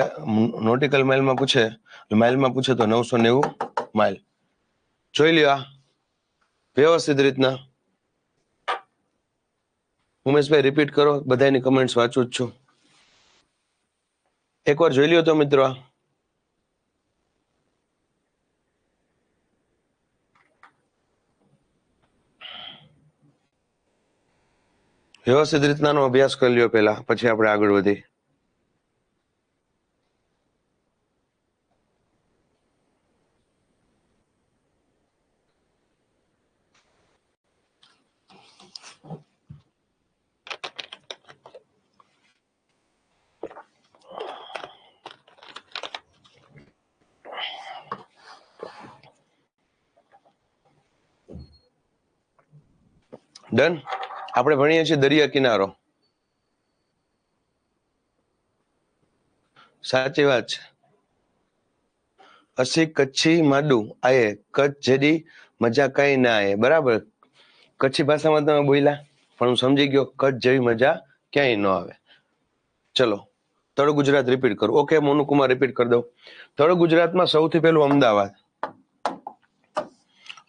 નોટિકલ માઇલમાં પૂછે, માઇલમાં પૂછે તો 990 માઇલ. જોઈ લ્યો આ વ્યવસ્થિત રીતના. ઉમેશભાઈ રિપીટ કરો, બધાની કમેન્ટ્સ વાંચું જ છું. એકવાર જોઈ લ્યો તો મિત્રો. વ્યવસ્થિત રીતનાનો અભ્યાસ કરી લ્યો પહેલા, પછી આપણે આગળ વધી. ડન. આપણે ભણીએ છીએ દરિયા કિનારો. સાચી વાત છે. અસી કચ્છી માડું આયે, કચ્છ જેડી મજા કઈ ના આયે. બરાબર? કચ્છી ભાષામાં તમે બોલ્યા, પણ હું સમજી ગયો કચ્છ જેવી મજા ક્યાંય ન આવે. ચલો તળ ગુજરાત રિપીટ કરું. ઓકે મોનુકુમાર રિપીટ કરી દઉં. તળ ગુજરાતમાં સૌથી પહેલું અમદાવાદ.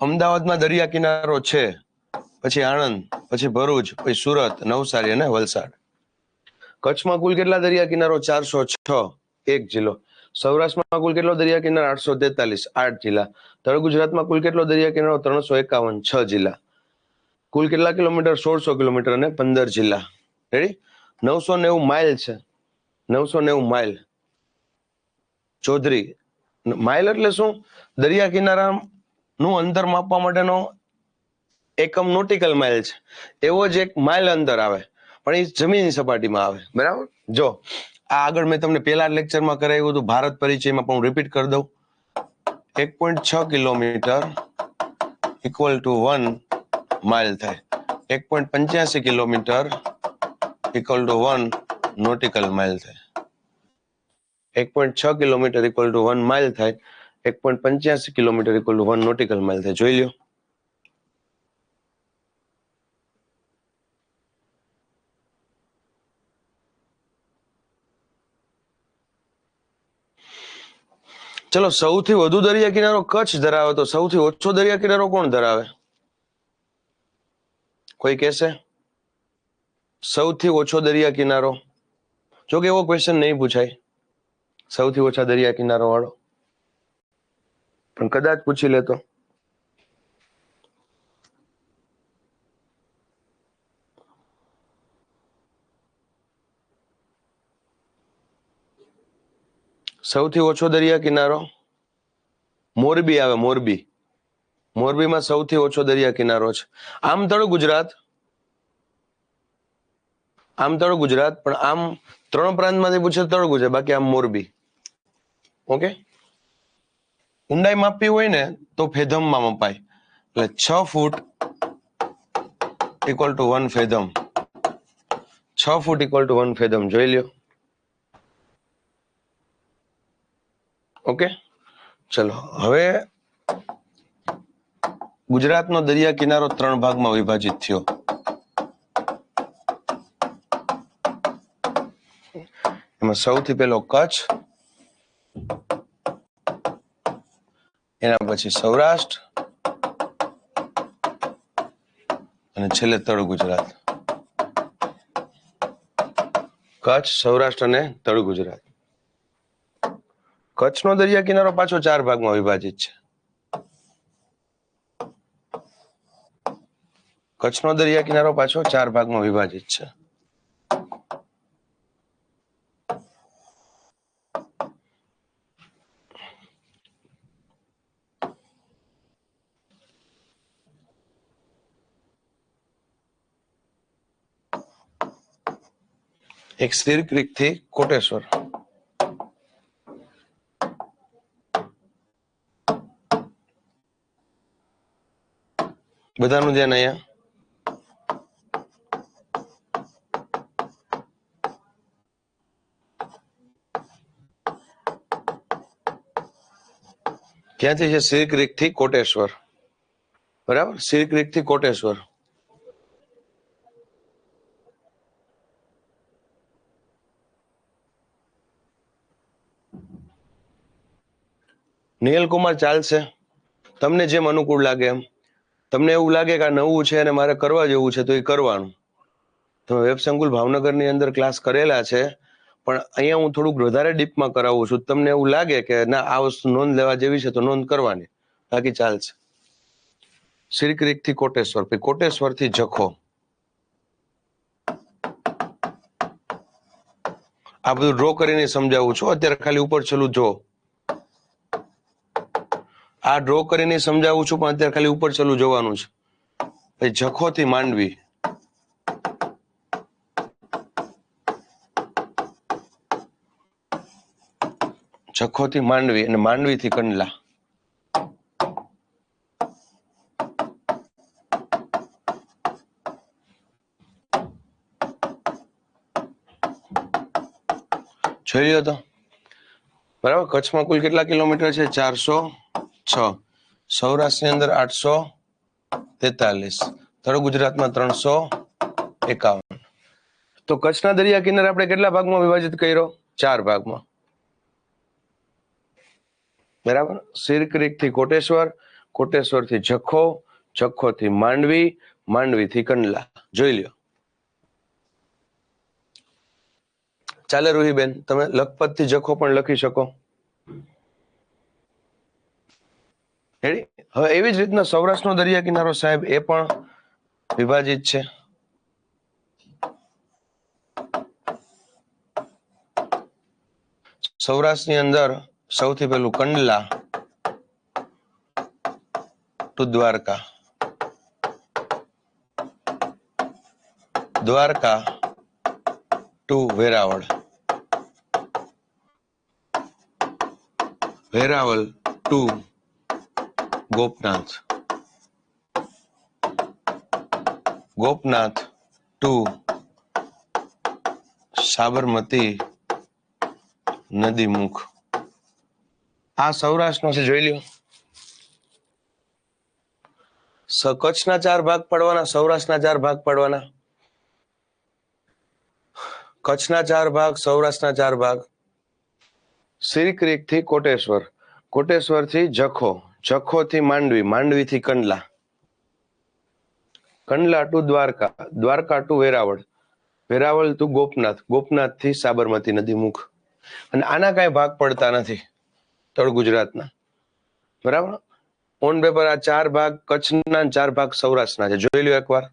અમદાવાદમાં દરિયા કિનારો છે, પછી આણંદ, પછી ભરૂચ, પછી સુરત, નવસારી અને વલસાડ. કચ્છમાં કુલ કેટલા દરિયા કિનારો? 406, 1 જિલ્લો. સૌરાષ્ટ્રમાં કુલ કેટલો દરિયા કિનારો? 843, 8 જિલ્લા. તળ ગુજરાતમાં કુલ કેટલો દરિયા કિનારો? 351, 6 જિલ્લા. કુલ કેટલા કિલોમીટર? 1600 કિલોમીટર અને 15 જિલ્લા. રેડી? 990 માઇલ છે. 990 માઇલ. ચૌધરી માઇલ એટલે શું? દરિયા કિનારાનું અંતર માપવા માટેનો એકમ નોટિકલ માઇલ છે. એવો જ એક માઇલ અંતર આવે, પણ એ જમીનની સપાટીમાં આવે. બરાબર? જો આ આગળ મેં તમને પેલા લેક્ચરમાં કરાવ્યું હતું ભારત પરિચયમાં, પણ હું રિપીટ કરી દઉં. 1.6 કિલોમીટર ઇક્વલ ટુ 1 માઇલ થાય. 1.85 kilometre equal to 1 nautical mile થાય. 1.6 કિલોમીટર ઇક્વલ ટુ 1 માઇલ થાય. 1.85 kilometre equal to 1 nautical mile થાય. જોઈ લ્યો. ચલો, સૌથી વધુ દરિયા કિનારો કચ્છ ધરાવે, તો સૌથી ઓછો દરિયા કિનારો કોણ ધરાવે? કોઈ કહેશે? સૌથી ઓછો દરિયા કિનારો. જો કે એવો ક્વેશ્ચન નહીં પૂછાય સૌથી ઓછા દરિયા કિનારો વાળો, પણ કદાચ પૂછી લેતો. સૌથી ઓછો દરિયા કિનારો મોરબી આવે. મોરબી. મોરબીમાં સૌથી ઓછો દરિયા કિનારો છે. આમ તળ ગુજરાત, પણ આમ 3 પ્રાંતમાંથી પૂછે તળ ગુજરાત, બાકી આમ મોરબી. ઓકે. ઊંડાઈ માપવી હોય ને તો ફેધમમાં મપાય. એટલે 6 foot equal to 1 fathom. 6 foot equal to 1 fathom. જોઈ લ્યો. ઓકે, ચલો. હવે ગુજરાતનો દરિયા કિનારો 3 ભાગમાં વિભાજિત થયો. એમાં સૌથી પહેલો કચ્છ, એના પછી સૌરાષ્ટ્ર અને છેલ્લે તળ ગુજરાત. કચ્છ, સૌરાષ્ટ્ર અને તળ ગુજરાત. કચ્છનો દરિયા કિનારો પાછો 4 ભાગમાં વિભાજિત છે. કચ્છનો દરિયા કિનારો પાછો 4 ભાગમાં વિભાજિત છે. એક સ્ટીર ક્રીક થી કોટેશ્વર. બધાનું ધ્યાન અહીંયા. ક્યાંથી છે? સ્ટીર ક્રીક થી કોટેશ્વર. બરાબર? સ્ટીર ક્રીક થી કોટેશ્વર. નિયલકુમાર ચાલશે, તમને જેમ અનુકૂળ લાગે એમ. તમને એવું લાગે કે આ નવું છે અને મારે કરવા જેવું છે તો એ કરવાનું. તમે વેબ સંકુલ ભાવનગરની અંદર ક્લાસ કરેલા છે, પણ અહીંયા હું થોડુંક વધારે ડીપમાં કરાવું છું. તમને એવું લાગે કે ના આ વસ્તુ નોંધ લેવા જેવી છે તો નોંધ કરવાની, બાકી ચાલશે. શ્રી ક્રીક થી કોટેશ્વર, પછી કોટેશ્વર થી જખો. આ બધું ડ્રો કરીને સમજાવું છું. અત્યારે ખાલી ઉપર છેલ્લું જો. આ ડ્રો કરીને સમજાવું છું, પણ અત્યારે ખાલી ઉપર છેલ્લું જોવાનું છે. પછી જખો થી માંડવી. જખો થી માંડવી અને માંડવી થી કંડલા. જોઈ લો તો. બરાબર? કચ્છમાં કુલ કેટલા કિલોમીટર છે? 406. સૌરાષ્ટ્રની અંદર 843. તળ ગુજરાતમાં 351. તો કચ્છના દરિયા કિનારે આપણે કેટલા ભાગમાં વિભાજિત કર્યો? 4 ભાગમાં. બરાબર. સિરક્રીક થી કોટેશ્વર, કોટેશ્વર થી જખો, જખો થી માંડવી, માંડવી થી કંડલા. જોઈ લ્યો. ચાલે રૂહીબેન, તમે લખપત થી જખો પણ લખી શકો. હવે એવી જ રીતના સૌરાષ્ટ્રનો દરિયા કિનારો સાહેબ એ પણ વિભાજિત છે. સૌરાષ્ટ્રની અંદર સૌથી પહેલું Kandla to Dwarka, Dwarka to Veraval, Veraval to Gopnath, Gopnath to Sabarmati નદી મુખ. આ સૌરાષ્ટ્રનો છે, જોઈ લ્યો. કચ્છના 4 ભાગ પડવાના, સૌરાષ્ટ્રના 4 ભાગ પડવાના. કચ્છના 4 ભાગ, સૌરાષ્ટ્રના 4 ભાગ. સિરક્રીક થી કોટેશ્વર, કોટેશ્વર થી જખો, જખો થી માંડવી, માંડવી થી Kandla, Kandla to Dwarka, Dwarka to Veraval, Veraval to Gopnath, Gopnath થી સાબરમતી નદી મુખ. અને આના કઈ ભાગ પડતા નથી તળ ગુજરાતના. બરાબર. ઓન પેપર આ 4 ભાગ કચ્છના, 4 ભાગ સૌરાષ્ટ્રના છે. જોઈ લ્યો એકવાર.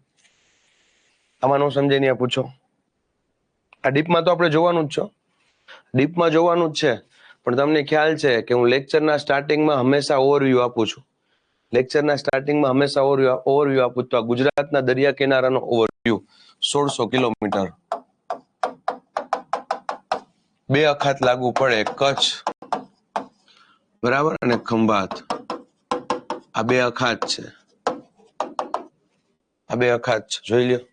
આમાં નો સમજે ને પૂછો. આ ડીપમાં તો આપણે જોવાનું જ છે, ડીપમાં જોવાનું જ છે. પણ તમને ખ્યાલ છે કે હું લેક્ચરના સ્ટાર્ટિંગમાં હંમેશા ઓવરવ્યુ આપું છું. લેક્ચરના સ્ટાર્ટિંગમાં હંમેશા ઓવરવ્યુ આપું. તો આ ગુજરાતના દરિયા કિનારાનો ઓવરવ્યુ. 1600 કિલોમીટર, 2 અખાત લાગુ પડે, કચ્છ બરાબર અને ખંભાત. આ 2 અખાત છે, આ 2 અખાત છે. જોઈ લ્યો.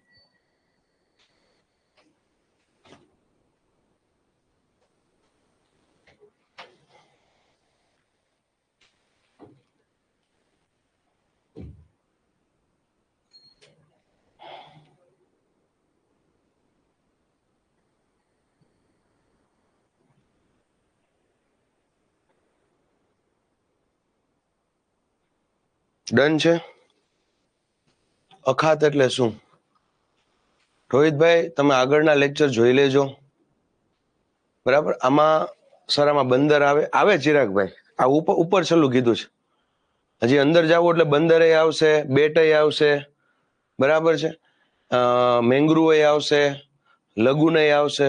ડન છે. અખાત એટલે શું? રોહિતભાઈ તમે આગળના લેક્ચર જોઈ લેજો. બરાબર. આમાં સર આમાં બંદર આવે ચિરાગભાઈ. આ ઉપર છેલ્લું કીધું છે. હજી અંદર જાવ એટલે બંદરે આવશે, બેટય આવશે. બરાબર છે. મેંગ્રુય આવશે, લગુનય આવશે.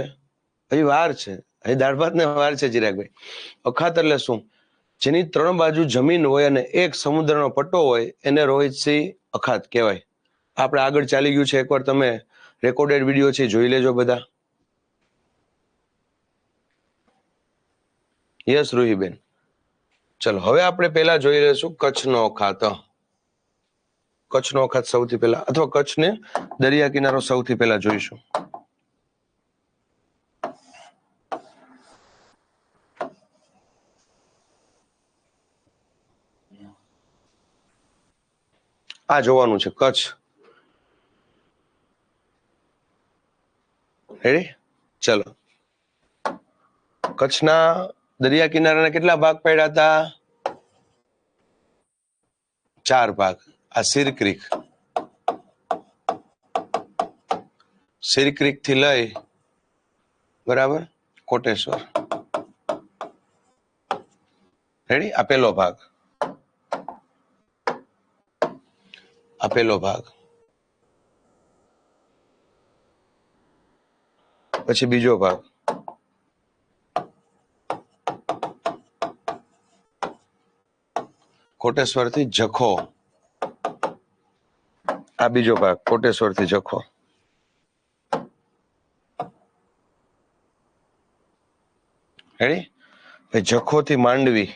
હજી વાર છે, હજી દાળ ભાત ને વાર છે ચિરાગભાઈ. અખાત એટલે શું? જેની 3 બાજુ જમીન હોય અને એક સમુદ્રનો પટ્ટો હોય એને રોહિતસિંહ અખાત કહેવાય. આપણે આગળ ચાલી ગયું છે, એકવાર તમે રેકોર્ડેડ વિડીયો છે જોઈ લેજો બધા. યસ રૂહીબેન. ચલો હવે આપણે પહેલા જોઈ લઈશું કચ્છનો અખાત. કચ્છનો અખાત સૌથી પહેલા, અથવા કચ્છને દરિયા કિનારો સૌથી પહેલા જોઈશું. આ જોવાનું છે કચ્છ. રેડી? ચલો. કચ્છના દરિયા કિનારાના કેટલા ભાગ પડ્યા હતા? 4 ભાગ. આ સિરક્રીક, સિરક્રીક થી લઈ બરાબર કોટેશ્વર. રેડી? આ પહેલો ભાગ, આ પહેલો ભાગ. પછી બીજો ભાગ, કોટેશ્વર થી જખો. આ બીજો ભાગ, કોટેશ્વર થી જખો. રેડી? જખો થી માંડવી,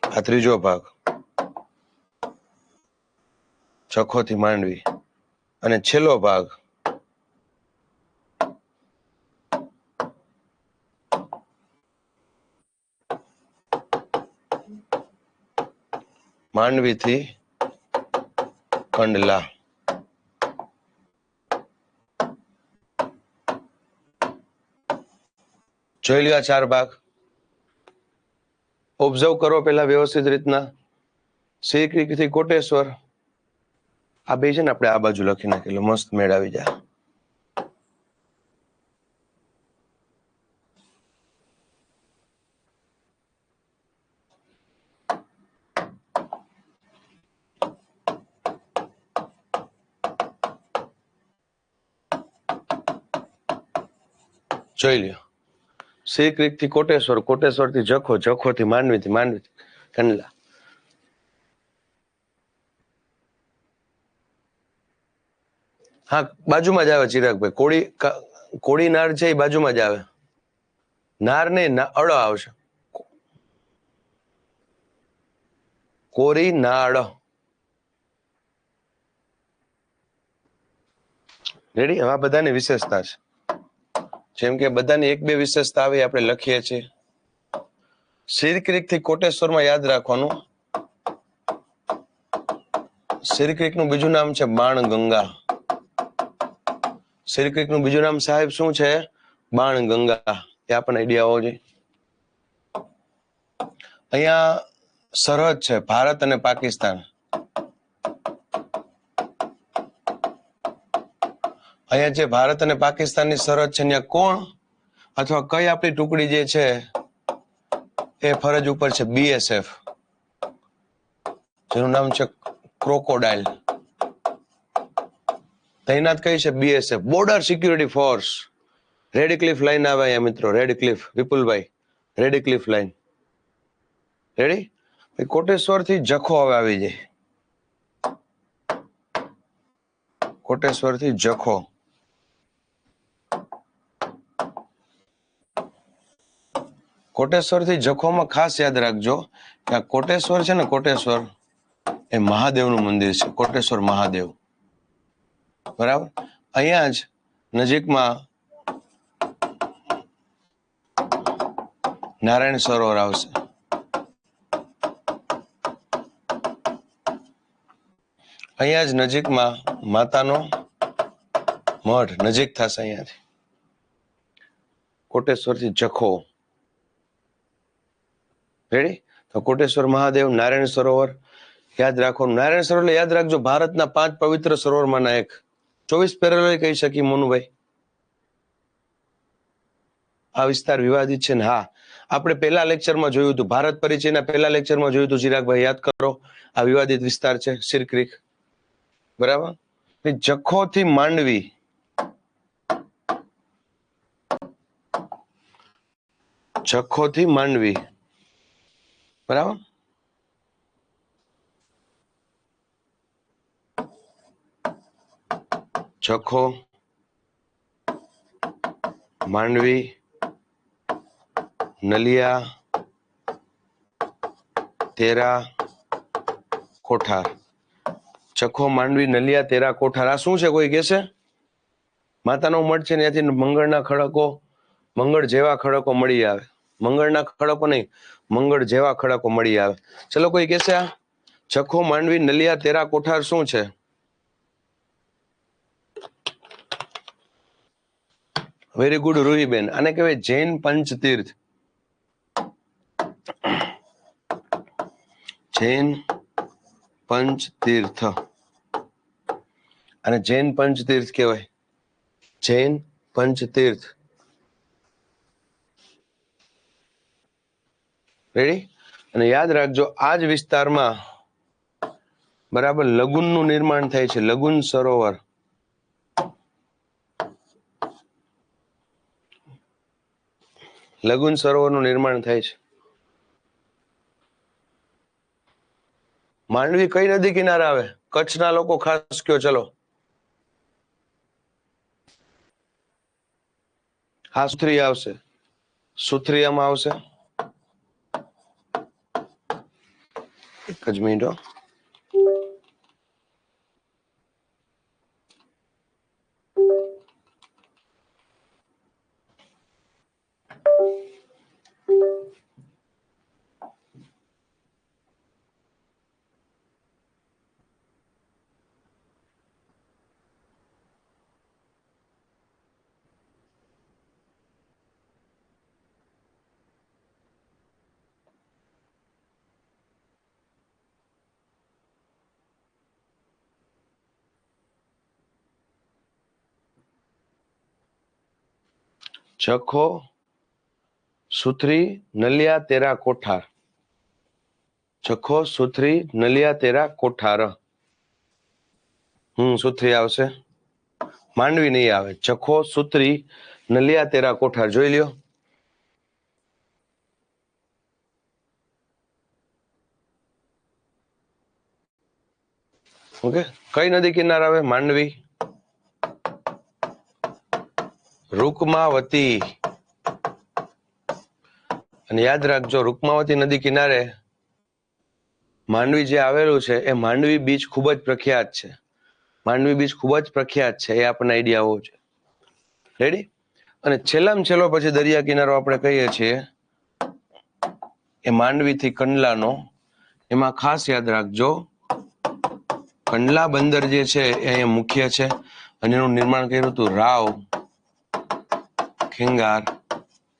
આ ત્રીજો ભાગ, જખો થી માંડવી. અને છેલ્લો ભાગ માંડવીથી કંડલા. જોઈ લ્યો 4 ભાગ. ઓબ્ઝર્વ કરો પેલા વ્યવસ્થિત રીતના. શ્રી ક્રિક થી કોટેશ્વર, આ બે છે ને આપણે આ બાજુ લખી નાખેલું, મસ્ત મેળ આવી જાય. જોઈ લ્યો, શ્રી ક્રિક થી કોટેશ્વર, કોટેશ્વર થી જખો, જખો થી માંડવી, માંડવી કંડલા. હા, બાજુમાં જ આવે ચિરાગભાઈ. કોળી નાર છે એ બાજુમાં જ આવે. નાર નહીં, અડો આવશે. કોરી નાળ. રેડી? હવે બધાની વિશેષતા છે. જેમ કે બધાની 1-2 વિશેષતા આવી આપણે લખીએ છીએ. શ્રી ક્રિક થી કોટેશ્વરમાં યાદ રાખવાનું, શ્રી ક્રિક નું બીજું નામ છે બાણગંગા. શ્રી ક્રિક નું બીજું નામ સાહેબ શું છે? બાણગંગા. એ આપણને આઈડિયા હોવો જોઈએ. અહીંયા સરહદ છે ભારત અને પાકિસ્તાન. અહીંયા જે ભારત અને પાકિસ્તાનની સરહદ છે ત્યાં કોણ અથવા કઈ આપણી ટુકડી જે છે એ ફરજ ઉપર છે? BSF, જેનું નામ છે ક્રોકોડાઇલ. તૈનાત કઈ છે? BSF, border security force. Red cliff line આવે અહીંયા મિત્રો, red cliff. Vipulbhai, red cliff line. Ready? Koteshwar થી જખો હવે આવી જાય. કોટેશ્વર થી જખો. કોટેશ્વર થી જખોમાં ખાસ યાદ રાખજો કે આ કોટેશ્વર છે ને, કોટેશ્વર એ મહાદેવનું મંદિર છે. કોટેશ્વર મહાદેવ. બરાબર? અહીંયા જ નજીકમાં નારાયણ સરોવર આવશે. અહીંયા જ નજીકમાં માતાનો મઢ નજીક થશે અહીંયાથી. કોટેશ્વર થી જખો. રેડી? તો કોટેશ્વર મહાદેવ, નારાયણ સરોવર યાદ રાખવાનું. નારાયણ સરોવર યાદ રાખજો, ભારતના 5 પવિત્ર સરોવરમાંના એક. 24 પેરેલલ કહી શકીએ મોનુભાઈ. આ વિસ્તાર વિવાદિત છે ને? હા, આપણે પહેલા લેક્ચરમાં જોયું હતું, ભારત પરિચયના પહેલા લેક્ચરમાં જોયું હતું. ચિરાગભાઈ યાદ કરો, આ વિવાદિત વિસ્તાર છે શ્રી ક્રિક. બરાબર? જખો થી માંડવી, જખો થી માંડવી. બરાબર? જખો, માંડવી, નલિયા, તેરા, કોઠાર. જખો, માંડવી, નલિયા, તેરા, કોઠાર. આ શું છે કોઈ કહેશે? માતાનો મઠ છે ને, ત્યાંથી મંગળના ખડકો, મંગળ જેવા ખડકો મળી આવે. મંગળના ખડકો નહીં, મંગળ જેવા ખડકો મળી આવે. ચલો કોઈ કહેશે આ? જખો, માંડવી, નલિયા, તેરા, કોઠાર શું છે? Very good Ruhiben. આને કહેવાય જૈન પંચતીર્થ. જૈન પંચતીર્થ. અને જૈન પંચતીર્થ કહેવાય. જૈન પંચતીર્થ. રેડી? અને યાદ રાખજો, આ જ વિસ્તારમાં બરાબર લગુનનું નિર્માણ થાય છે. લગુન સરોવર. લગુન સરોવરનું નિર્માણ થાય છે. માંડવી કઈ નદી કિનારે આવે? કચ્છના લોકો ખાસ કયો. ચલો, હા, સુથરી આવશે. સુથરીયામાં આવશે. એક જ મિનિટ. જખો સુથરી નલિયા તેરા કોઠાર. જખો સુથરી નલિયા તેરા કોઠાર. સુથરી આવશે, માંડવી નહીં આવે. જખો સુથરી નલિયા તેરા કોઠાર જોઈ લ્યો. ઓકે, કઈ નદી કિનારે આવે? માંડવી. રૂકમાવતી. અને યાદ રાખજો, રૂકમાવતી નદી કિનારે માંડવી જે આવેલું છે એ માંડવી બીચ ખૂબ જ પ્રખ્યાત છે. માંડવી બીચ ખૂબ જ પ્રખ્યાત છે, એ આપણને આઈડિયા હોવો છે. રેડી? અને છેલ્લામાં છેલ્લો પછી દરિયા કિનારો આપણે કહીએ છીએ એ માંડવી થી કંડલાનો. એમાં ખાસ યાદ રાખજો, કંડલા બંદર જે છે એ અહીંયા મુખ્ય છે અને એનું નિર્માણ કર્યું હતું રાવ ખેંગાર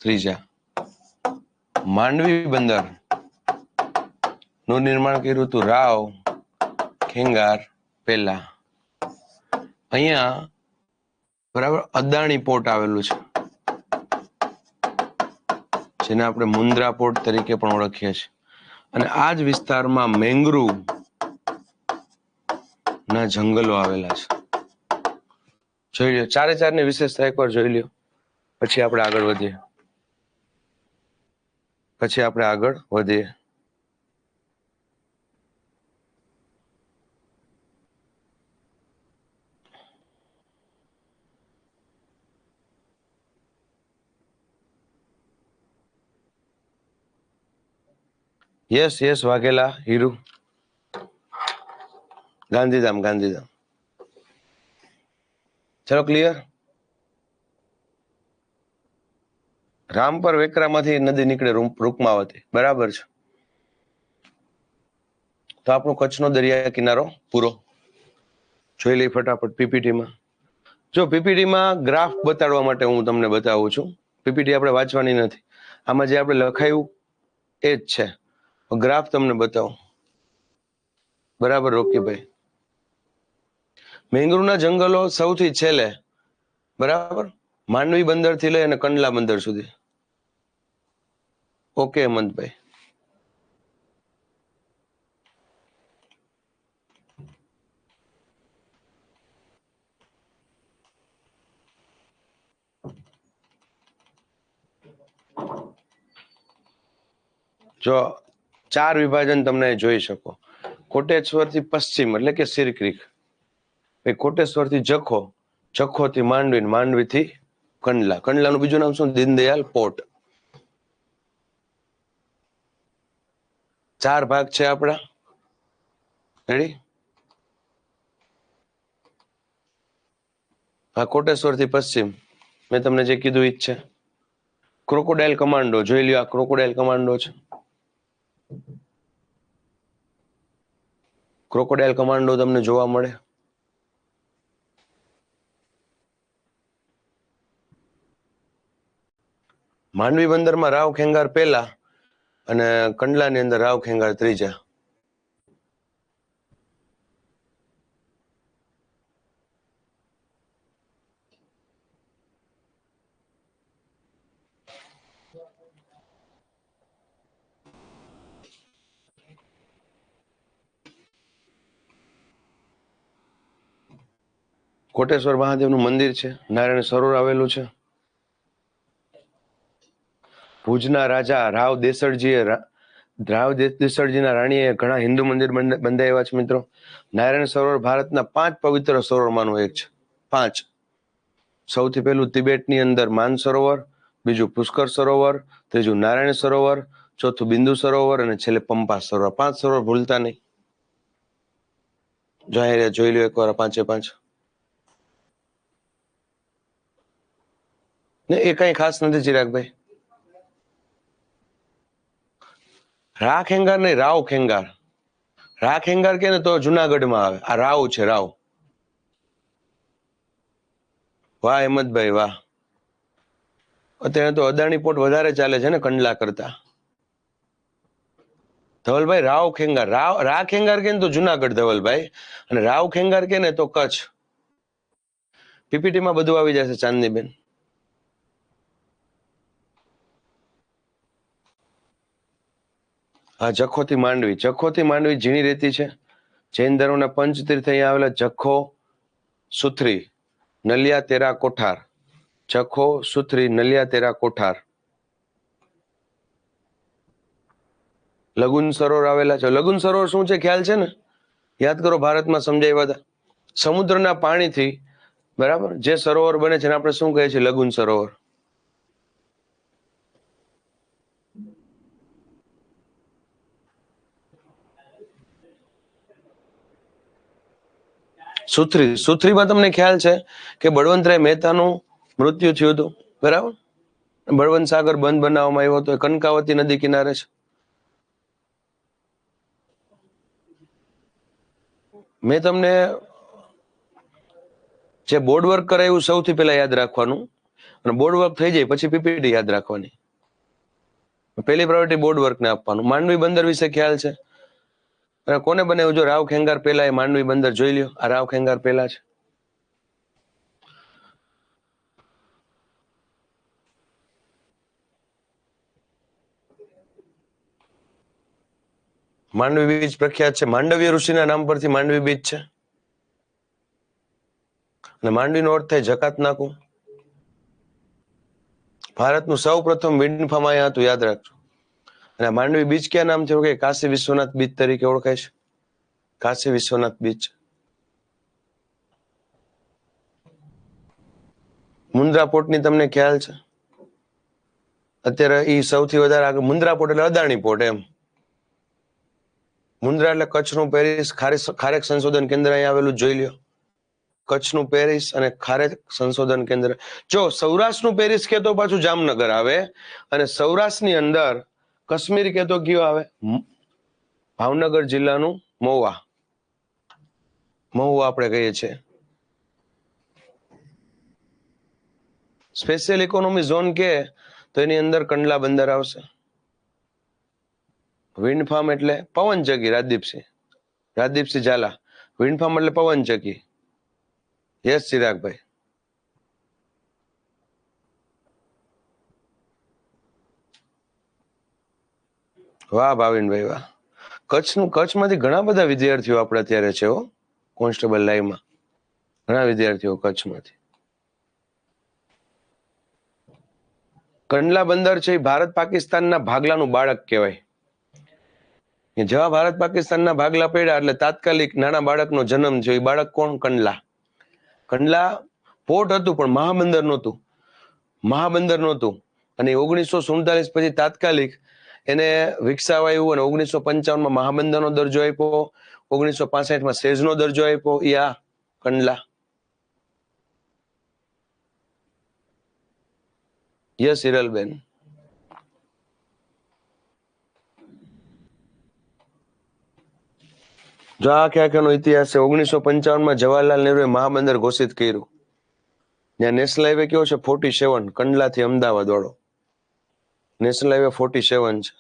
ત્રીજા. માંડવી બંદર નું નિર્માણ કર્યું હતું રાવ ખેંગાર પહેલા. અહીંયા બરાબર અદાણી પોર્ટ આવેલું છે, જેને આપણે મુન્દ્રા પોર્ટ તરીકે પણ ઓળખીએ છીએ. અને આ જ વિસ્તારમાં મેંગ્રુવ ના જંગલો આવેલા છે. જોઈ લ્યો, ચારે ચારની વિશેષતા એકવાર જોઈ લ્યો, પછી આપણે આગળ વધીએ. યસ વાઘેલા હીરુ. ગાંધીધામ. ચલો ક્લિયર. રામપર વેકરામાંથી નદી નીકળે રૂકમાવતી, બરાબર છે. તો આપણો કચ્છનો દરિયા કિનારો પૂરો. જોઈ લઈ ફટાફટ પીપીટીમાં. જો પીપીટીમાં ગ્રાફ બતાડવા માટે હું તમને બતાવું છું. પીપીટી આપણે વાંચવાની નથી, આમાં જે આપણે લખાયું એ જ છે. ગ્રાફ તમને બતાવો. બરાબર રોકીભાઈ. મેંગ્રુવના જંગલો સૌથી છેલ્લે, બરાબર, માંડવી બંદર થી લઈ અને કંડલા બંદર સુધી. ઓકે હેમંતભાઈ. જો 4 વિભાજન તમને જોઈ શકો. કોટેશ્વર થી પશ્ચિમ એટલે કે સિર ક્રીક, કોટેશ્વર થી જખો, જખો થી માંડવી, માંડવી થી કંડલા. કંડલાનું બીજું નામ શું? દીનદયાલ પોર્ટ. 4 ભાગ છે આપણા. રેડી? આ કોટેશ્વર થી પશ્ચિમ મેં તમને જે કીધું ઈ જ છે. ક્રોકોડાઇલ કમાન્ડો જોઈ લ્યો, આ ક્રોકોડાઇલ કમાન્ડો છે. ક્રોકોડાઇલ કમાન્ડો તમને જોવા મળે. માંડવી બંદરમાં રાવ ખેંગાર પહેલા અને કંડલાની અંદર રાવ ખેંગાર ત્રીજા. કોટેશ્વર મહાદેવનું મંદિર છે, નારાયણ સરોવર આવેલું છે. ભુજના રાજા રાવ દેસળજીના રાણીએ ઘણા હિન્દુ મંદિર બંધાવ્યા છે મિત્રો. નારાયણ સરોવર ભારતના 5 પવિત્ર સરોવરમાંનું એક છે. 5. સૌથી પહેલું તિબેટની અંદર માન સરોવર, બીજું પુષ્કર સરોવર, ત્રીજું નારાયણ સરોવર, ચોથું બિંદુ સરોવર અને છેલ્લે પંપા સરોવર. 5 સરોવર ભૂલતા નહીં. જોઈ લો એકવાર 5 ને. એ કઈ ખાસ નથી ચિરાગભાઈ. રા ખેંગાર નહીં, રાવ ખેંગાર. રા ખેંગાર કે ને તો જુનાગઢમાં આવે. આ રાવ છે, રાવ. વાહ હેમંતભાઈ વાહ. અત્યારે તો અદાણી પોર્ટ વધારે ચાલે છે ને કંડલા કરતા. ધવલભાઈ રાવ ખેંગાર, રા ખેંગાર કે ને તો જુનાગઢ ધવલભાઈ, અને રાવ ખેંગાર કે ને તો કચ્છ. પીપીટી માં બધું આવી જશે ચાંદનીબેન. હા, જખોથી માંડવી. જખોથી માંડવી ઝીણી રેતી છે. જૈન ધર્મના પંચતીર્થ અહીંયા આવેલા જખો, સુથરી, નલિયા, તેરા, કોઠાર. જખો, સુથરી, નલિયા, તેરા, કોઠાર. લગુન સરોવર આવેલા છે. લગુન સરોવર શું છે ખ્યાલ છે ને? યાદ કરો, ભારતમાં સમજાવ્યા હતા. સમુદ્રના પાણીથી બરાબર જે સરોવર બને છે આપણે શું કહીએ છીએ? લગુન સરોવર. સુથરી. સુથરીમાં તમને ખ્યાલ છે કે બળવંતરાય મહેતાનું મૃત્યુ થયું હતું, બરાબર? બળવંત સાગર બંધ બનાવવામાં આવ્યો હતો, કનકાવતી નદી કિનારે છે. મેં તમને જે બોર્ડ વર્ક કરાયું સૌથી પહેલા યાદ રાખવાનું, અને બોર્ડ વર્ક થઈ જાય પછી પીપીટી યાદ રાખવાની. પહેલી પ્રાયોરિટી બોર્ડ વર્કને આપવાનું. માંડવી બંદર વિશે ખ્યાલ છે? અને કોને બનાવ્યું? જો રાવ ખેંગાર પહેલા એ માંડવી બંદર જોઈ લ્યો. આ રાવ ખેંગાર પહેલા છે. માંડવી બીચ પ્રખ્યાત છે. માંડવ્ય ઋષિના નામ પરથી માંડવી બીચ છે. અને માંડવીનો અર્થ થાય જકાત નાકું. ભારતનું સૌ પ્રથમ વિન્ડ ફાર્મ અહીંયા હતું, યાદ રાખજો. અને માંડવી બીચ ક્યાં નામથી ઓળખાય? કાશી વિશ્વનાથ બીચ તરીકે ઓળખાય છે. કાશી વિશ્વનાથ બીચ. મુન્દ્રા પોર્ટની તમને ખ્યાલ છે? અત્યારે ઈ સૌથી વધારે આગળ. મુન્દ્રા પોર્ટ એટલે અદાણી પોર્ટ એમ. મુન્દ્રા એટલે કચ્છનું પેરિસ. ખારેક સંશોધન કેન્દ્ર અહીંયા આવેલું જોઈ લ્યો. કચ્છનું પેરિસ અને ખારેક સંશોધન કેન્દ્ર. જો સૌરાષ્ટ્રનું પેરિસ કે તો પાછું જામનગર આવે, અને સૌરાષ્ટ્રની અંદર કાશ્મીર કે તો કયો આવે? ભાવનગર જિલ્લાનું મહુવા. મહુવા આપણે કહીએ છીએ. સ્પેશિયલ ઇકોનોમી ઝોન કે તો એની અંદર કંડલા બંદર આવશે. વિન્ડ ફાર્મ એટલે પવનચક્કી. રાજદીપસિંહ ઝાલા. વિન્ડ ફાર્મ એટલે પવનચક્કી. યસ ચિરાગભાઈ. વાહ ભાવિનભાઈ વાહ. કચ્છમાંથી ઘણા બધા વિદ્યાર્થીઓ આપણે અત્યારે છે હો, કોન્સ્ટેબલ લાઈવમાં. ઘણા વિદ્યાર્થીઓ કચ્છમાંથી. કંડલા બંદર છે એ ભારત પાકિસ્તાનના ભાગલાનું બાળક કહેવાય. જેવા ભારત પાકિસ્તાનના ભાગલા પડ્યા એટલે તાત્કાલિક નાના બાળકનો જન્મ થયો. એ બાળક કોણ? કંડલા. કંડલા પોર્ટ હતું પણ મહાબંદર નહોતું. અને 1947 પછી તાત્કાલિક એને વિકસાવાયું અને 1955માં મહાબંદરનો દરજ્જો આપ્યો. 1965માં સેજનો દરજ્જો આપ્યો. યા કંડલા. યસ હિરલબેન. જો આ ક્યાંનો ઇતિહાસ છે. 1955માં જવાહરલાલ નહેરુએ મહાબંદર ઘોષિત કર્યું. ત્યાં નેશનલ હાઈવે કયો છે? 47. કંડલાથી અમદાવાદ વાળો નેશનલ હાઈવે 47 છે.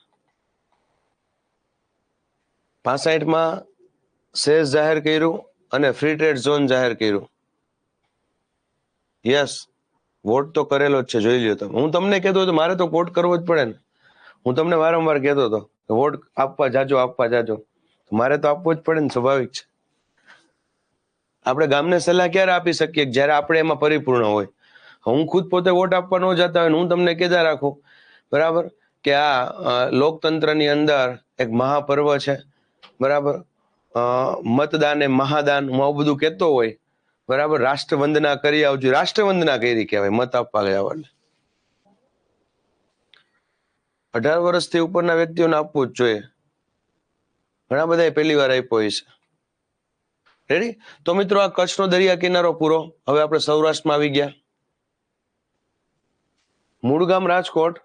65માં સેઝ જાહેર કર્યું અને ફ્રી ટ્રેડ ઝોન જાહેર કર્યું. યસ, વોટ તો કરેલો જ છે, જોઈ લ્યો તમે. હું તમને કહેતો હતો મારે તો વોટ કરવો જ પડે ને. હું તમને વારંવાર કહેતો હતો વોટ આપવા જાજો. મારે તો આપવો જ પડે ને, સ્વાભાવિક છે. આપણે ગામને સલાહ ક્યારે આપી શકીએ? જ્યારે આપણે એમાં પરિપૂર્ણ હોય. હું ખુદ પોતે વોટ આપવા ન જતા હોય, હું તમને કહેતા રાખું બરાબર કે આ લોકતંત્રની અંદર એક મહાપર્વ છે, બરાબર. મતદાન એ મહાદાન. હું આવું બધું કહેતો હોય, બરાબર. રાષ્ટ્રવંદના કરી આવજો. રાષ્ટ્રવંદના કરી કહેવાય મત આપવા ગયા એટલે. 18 વર્ષથી ઉપરના વ્યક્તિઓને આપવું જ જોઈએ. ઘણા બધા પહેલી વાર આપ્યો હોય છે. રેડી? તો મિત્રો, આ કચ્છનો દરિયા કિનારો પૂરો. હવે આપણે સૌરાષ્ટ્રમાં આવી ગયા. મૂળ ગામ રાજકોટ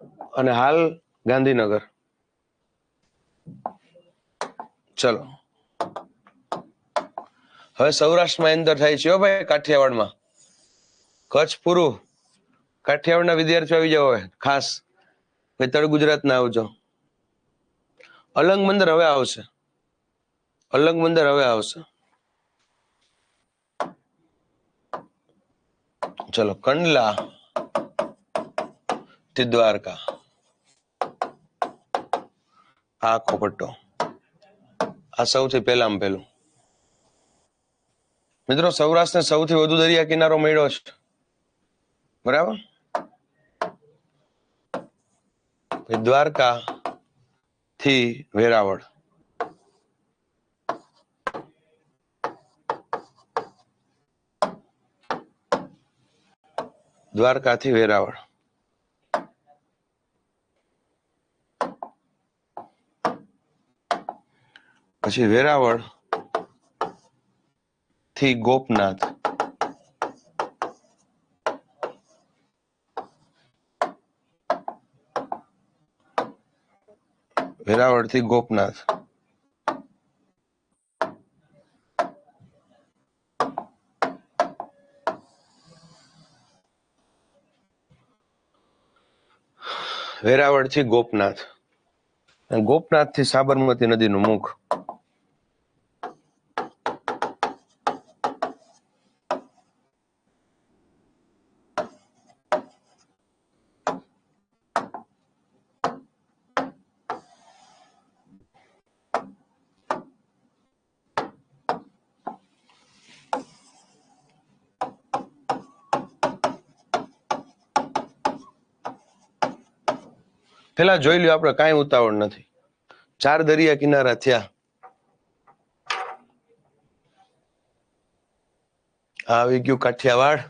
અને હાલ ગાંધીનગર. ચલો હવે સૌરાષ્ટ્રમાં એન્ટર થાય છે ભાઈ, કાઠિયાવાડમાં. કચ્છ પૂરું. કાઠિયાવાડના વિદ્યાર્થીઓ આવી જાવ હવે ખાસ. તળ ગુજરાત ના આવજો. અલંગ બંદર હવે આવશે. ચલો, કંડલા થી દ્વારકા. આ આખો પટ્ટો, આ સૌથી પહેલામાં પહેલું. મિત્રો, સૌરાષ્ટ્રને સૌથી વધુ દરિયા કિનારો મળ્યો છે, બરાબર. દ્વારકા થી વેરાવળ, દ્વારકાથી વેરાવળ. પછી વેરાવળ થી ગોપનાથ, વેરાવળ થી ગોપનાથ. વેરાવળ થી ગોપનાથ, ગોપનાથ થી સાબરમતી નદીનું મુખ. પેલા જોઈ લ્યો, આપણે કાંઈ ઉતાવળ નથી. 4 દરિયા કિનારા થયા. આવી ગયું કાઠિયાવાડ.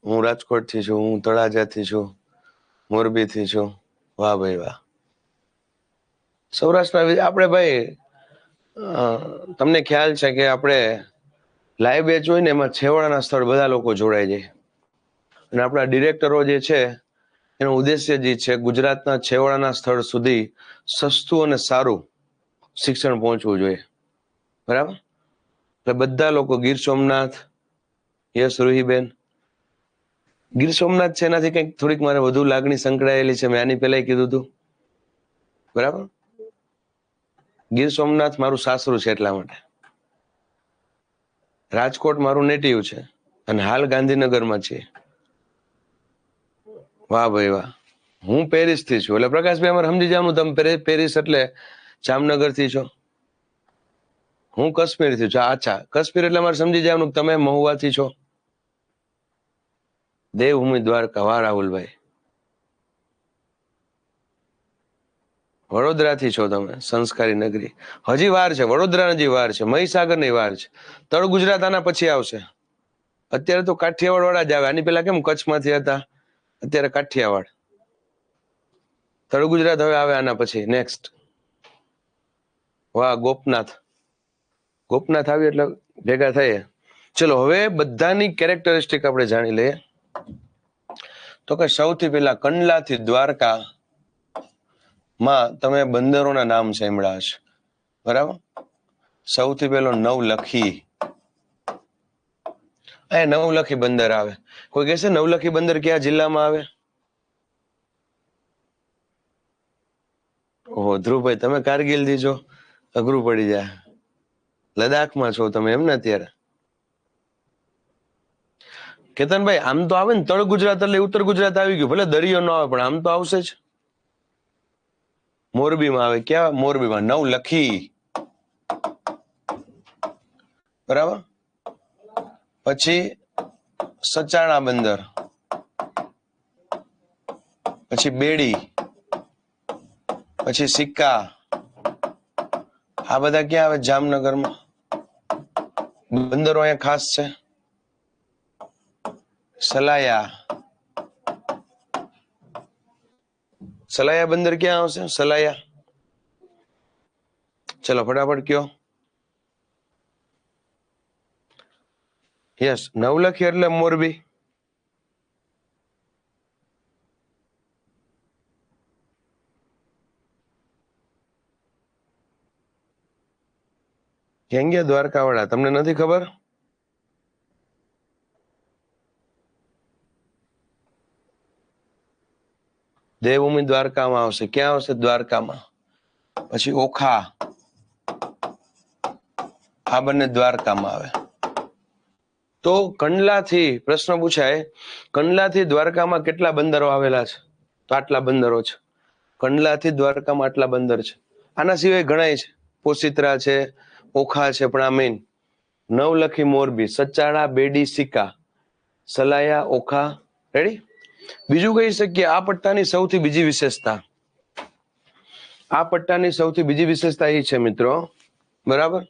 હું રાજકોટ થી છું, હું તળાજા થી છું, મોરબી થી છું. વાહ ભાઈ વાહ. સૌરાષ્ટ્રના આપણે ભાઈ, તમને ખ્યાલ છે કે આપણે લાઈવ બેચ હોય ને એમાં છેવાડાના સ્થળ બધા લોકો જોડાય જાય. અને આપણા ડિરેક્ટરો જે છે એનો ઉદ્દેશ્ય જે છે ગુજરાતના છેવાડાના સ્થળ સુધી સસ્તું અને સારું શિક્ષણ પહોંચવું જોઈએ, બરાબર. એટલે બધા લોકો ગીર સોમનાથ, યસ રૂહીબેન, ગીર સોમનાથ છે એનાથી કંઈક થોડીક મારે વધુ લાગણી સંકળાયેલી છે. મેં આની પહેલા કીધું હતું, બરાબર. ગીર સોમનાથ મારું સાસરું છે એટલા માટે. રાજકોટ મારું નેટિવ છે અને હાલ ગાંધીનગરમાં છે. વાહ ભાઈ વાહ. હું પેરિસ થી છું, એટલે પ્રકાશભાઈ અમારે સમજી જવાનું, તમે પેરિસ એટલે જામનગર થી છો. હું કાશ્મીર થી છું. અચ્છા, કાશ્મીર એટલે મારે સમજી જવાનું તમે મહુવા થી છો. દેવભૂમિ દ્વારકા. વાહ રાહુલભાઈ. વડોદરા થી છો તમે, સંસ્કારી નગરી. હજી વાર છે, વડોદરા હજી વાર છે, મહીસાગર ની વાર છે. તળ ગુજરાત આના પછી આવશે. અત્યારે તો કાઠિયાવાડ વાળા જ આવે. આની પેલા કેમ કચ્છમાંથી હતા, અત્યારે કાઠિયાવાડ. તળ ગુજરાત હવે આવે આના પછી, નેક્સ્ટ. વાહ, ગોપનાથ. ગોપનાથ આવી એટલે ભેગા થઈએ. ચલો, હવે બધાની કેરેક્ટરિસ્ટિક આપણે જાણી લઈએ. તો કે સૌથી પહેલા કંડલા થી દ્વારકા માં તમે બંદરોના નામ સાંભળ્યા હશે, બરાબર. સૌથી પહેલો નવલખી. એ નવલખી બંદર આવે. કોઈ કહેશે નવલખી બંદર કયા જિલ્લામાં આવે? ઓહો, ધ્રુવભાઈ તમે કારગિલ થી છો, અઘરું પડી જાય. લદ્દાખમાં છો તમે એમ ને અત્યારે? કેતનભાઈ, આમ તો આવે ને, તળ ગુજરાત એટલે ઉત્તર ગુજરાત આવી ગયું. ભલે દરિયો ન આવે પણ આમ તો આવશે જ. મોરબીમાં આવે. ક્યાં? મોરબીમાં નવલખી, બરાબર. પછી સચાણા બંદર, પછી બેડી, પછી સિક્કા. આ બધા ક્યાં આવે? જામનગરમાં. બંદરો અહીંયા ખાસ છે. સલાયા. સલાયા બંદર ક્યાં આવશે? સલાયા. ચલો ફટાફટ કયો. યસ, નવલખી એટલે મોરબી. ક્યાં ગયા દ્વારકા વાળા? તમને નથી ખબર? દેવભૂમિ દ્વારકામાં આવશે. ક્યાં આવશે? દ્વારકામાં. પછી ઓખા, આ બંને દ્વારકામાં આવે. તો કંડલાથી પ્રશ્ન પૂછાય, કંડલાથી દ્વારકામાં કેટલા બંદરો આવેલા છે? તો આટલા બંદરો છે. કંડલાથી દ્વારકામાં આટલા બંદર છે. આના સિવાય ઘણા છે, પોશિત્રા છે, ઓખા છે, પણ આ મેઇન નવલખી મોરબી, સચાડા, બેડી, સિક્કા, સલાયા, ઓખા. રેડી? બીજું કહી શકીએ આ પટ્ટાની સૌથી બીજી વિશેષતા, આ પટ્ટાની સૌથી બીજી વિશેષતા એ છે મિત્રો, બરાબર,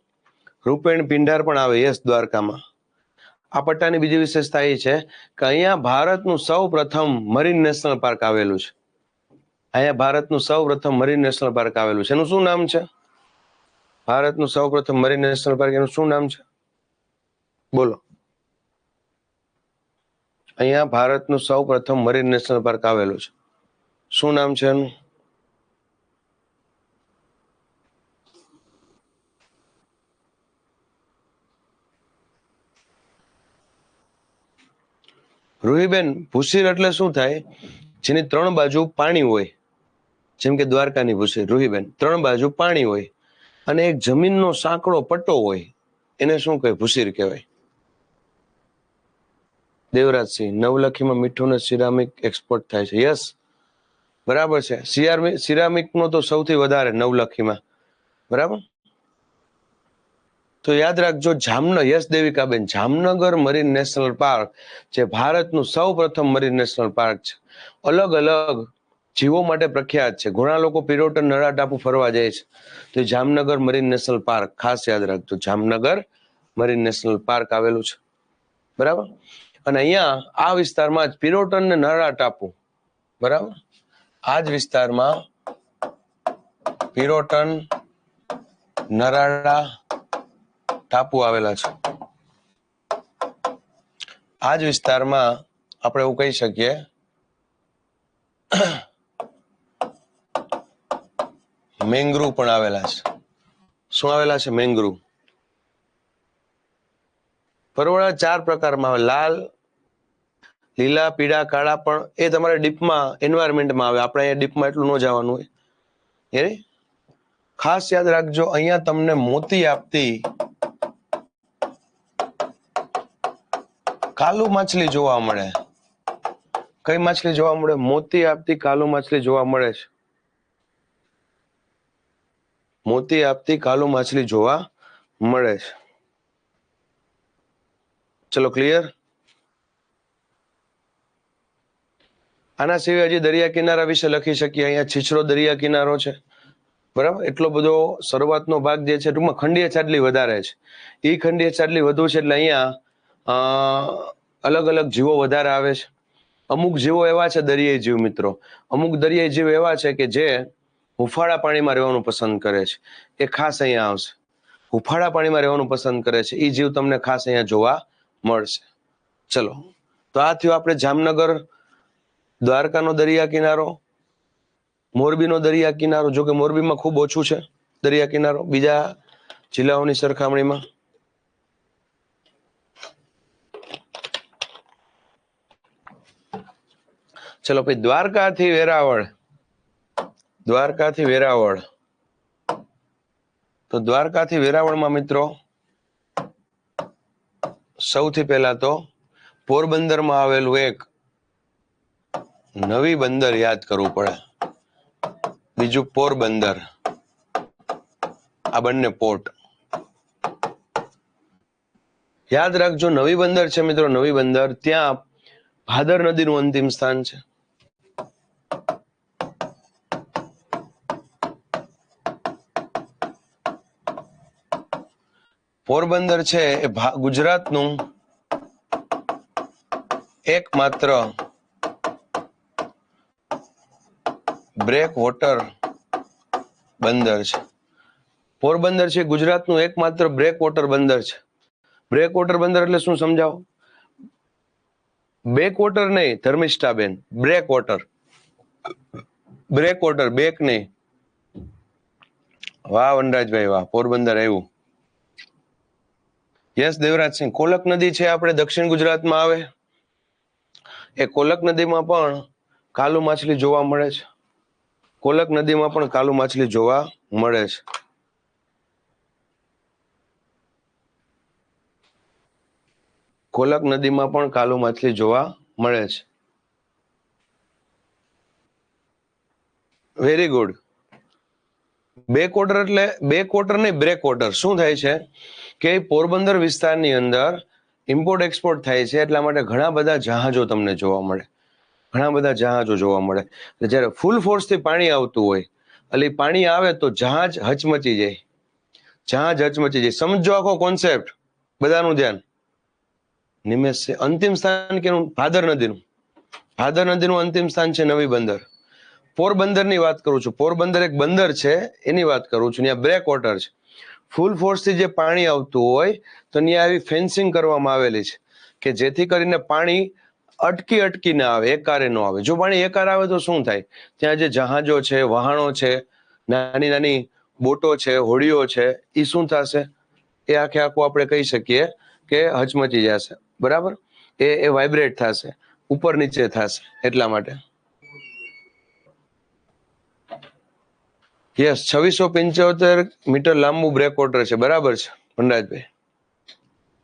રૂપેણ પિંડાર પણ આવે, યસ, દ્વારકામાં. આ પટ્ટાની બીજી વિશેષતા એ છે કે અહીંયા ભારતનું સૌ પ્રથમ મરીન નેશનલ પાર્ક આવેલું છે. અહીંયા ભારતનું સૌ પ્રથમ મરીન નેશનલ પાર્ક આવેલું છે. એનું શું નામ છે? ભારતનું સૌ પ્રથમ મરીન નેશનલ પાર્ક, એનું શું નામ છે? બોલો. અહીંયા ભારતનું સૌ પ્રથમ મરીન નેશનલ પાર્ક આવેલું છે. શું નામ છે એનું? રૂહીબેન, ભૂસીર એટલે શું થાય? જેની 3 બાજુ પાણી હોય, જેમ કે દ્વારકાની ભૂસીર. રૂહીબેન, 3 બાજુ પાણી હોય અને એક જમીનનો સાંકડો પટ્ટો હોય, એને શું કહે? ભૂસીર કહેવાય. દેવરાજસિંહ, નવલખીમાં મીઠું ને સિરામિક એક્સપોર્ટ થાય છે. યસ, બરાબર છે. સિરામિક નો તો સૌથી વધારે નવલખીમાં, બરાબર. તો યાદ રાખજો, yes Devikaben, Jamnagar marine national park જે ભારતનું સૌ પ્રથમ મરીન નેશનલ પાર્ક છે. અલગ અલગ જીવો માટે પ્રખ્યાત છે. ઘણા લોકો પિરોટન, નરા ટાપુ ફરવા જાય છે, તો જામનગર મરીન નેશનલ પાર્ક ખાસ યાદ રાખજો. જામનગર મરીન નેશનલ પાર્ક આવેલું છે, બરાબર. અને અહીંયા આ વિસ્તારમાં જ પિરોટન ને નરા ટાપુ, બરાબર, આ જ વિસ્તારમાં પિરોટન, નરાળા ટાપુ આવેલા છે. આ જ વિસ્તારમાં આપણે એવું કહી શકીએ મેંગ્રુવ પણ આવેલા છે. શું આવેલા છે? મેંગ્રુવ. પરવળા 4 પ્રકારમાં આવે, લાલ, લીલા, પીળા, કાળા, પણ એ તમારે ડીપમાં એન્વાયરમેન્ટમાં આવે. આપણે અહીંયા ડીપમાં એટલું ન જવાનું હોય. એ ખાસ યાદ રાખજો, અહીંયા તમને મોતી આપતી કાલુ માછલી જોવા મળે. કઈ માછલી જોવા મળે? મોતી આપતી કાલુ માછલી જોવા મળે છે. મોતી આપતી કાલુ માછલી જોવા મળે છે. ચલો, ક્લિયર? આના સિવાય હજી દરિયા કિનારા વિશે લખી શકીએ. અહીંયા છીછરો દરિયા કિનારો છે, બરાબર. એટલો બધો શરૂઆતનો ભાગ જે છે, ટૂંકમાં ખંડીય ચાદલી વધારે છે. એ ખંડીય ચાદલી વધુ છે એટલે અહીંયા અલગ અલગ જીવો વધારે આવે છે. અમુક જીવો એવા છે, દરિયાઈ જીવ મિત્રો, અમુક દરિયાઈ જીવ એવા છે કે જે હુંફાળા પાણીમાં રહેવાનું પસંદ કરે છે. એ ખાસ અહીંયા આવશે. હુંફાળા પાણીમાં રહેવાનું પસંદ કરે છે, એ જીવ તમને ખાસ અહીંયા જોવા મળશે. ચલો, તો આ થયું આપણે જામનગર, દ્વારકાનો દરિયા કિનારો, મોરબીનો દરિયા કિનારો. જો કે મોરબીમાં ખૂબ ઓછું છે દરિયા કિનારો બીજા જિલ્લાઓની સરખામણીમાં. ચલો ભાઈ, દ્વારકાથી વેરાવળ. દ્વારકાથી વેરાવળ. તો દ્વારકાથી વેરાવળમાં મિત્રો સૌથી પહેલા તો પોરબંદરમાં આવેલું એક નવી બંદર યાદ કરવું પડે. બીજું પોરબંદર, આ બંને પોર્ટ યાદ રાખજો. નવી બંદર છે મિત્રો, નવી બંદર, ત્યાં ભાદર નદીનું અંતિમ સ્થાન છે. પોરબંદર છે એ ગુજરાતનું એકમાત્ર બ્રેક વોટર બંદર છે. પોરબંદર છે ગુજરાતનું એકમાત્ર બ્રેક વોટર બંદર છે. બ્રેક વોટર બંદર એટલે શું સમજાવો? બેક વોટર નહીં Dharmishthaben, breakwater. Breakwater, back નહીં. વાહ વનરાજભાઈ વાહ, પોરબંદર આવ્યું. યસ દેવરાજસિંહ, કોલક નદી છે આપણે દક્ષિણ ગુજરાતમાં આવે. એ કોલક નદીમાં પણ કાલુ માછલી જોવા મળે છે. કોલક નદીમાં પણ કાલુ માછલી જોવા મળે છે. કોલક નદીમાં પણ કાલુ માછલી જોવા મળે છે. Very good. બેક વોટર એટલે બેક વોટર નહીં, બ્રેક વોટર. શું થાય છે કે પોરબંદર વિસ્તારની અંદર ઇમ્પોર્ટ એક્સપોર્ટ થાય છે, એટલા માટે ઘણા બધા જહાજો તમને જોવા મળે, ઘણા બધા જહાજો જોવા મળે. જ્યારે ફૂલ ફોર્સથી પાણી આવતું હોય, એટલે પાણી આવે તો જહાજ હચમચી જાય, જહાજ હચમચી જાય. સમજો આખો કોન્સેપ્ટ, બધાનું ધ્યાન. નિમેશ છે અંતિમ સ્થાન કેનું? ભાદર નદીનું. ભાદર નદીનું અંતિમ સ્થાન છે નવી બંદર. પોરબંદરની વાત કરું છું, પોરબંદર એક બંદર છે એની વાત કરું છું. ત્યાં બ્રેક વોટર છે. ફૂલ ફોર્સથી જે પાણી આવતું હોય તો ત્યાં આવી ફેન્સિંગ કરવામાં આવેલી છે કે જેથી કરીને પાણી અટકી ના આવે, એકારે ન આવે. જો પાણી એકાર આવે તો શું થાય? ત્યાં જે જહાજો છે, વહાણો છે, નાની નાની બોટો છે, હોડીઓ છે, એ શું થશે? એ આખે આખું આપણે કહી શકીએ કે હચમચી જશે. બરાબર? એ વાઇબ્રેટ થશે, ઉપર નીચે થશે. એટલા માટે યસ, 2675 મીટર લાંબુ બ્રેક વોટર છે. બરાબર છે વનરાજભાઈ?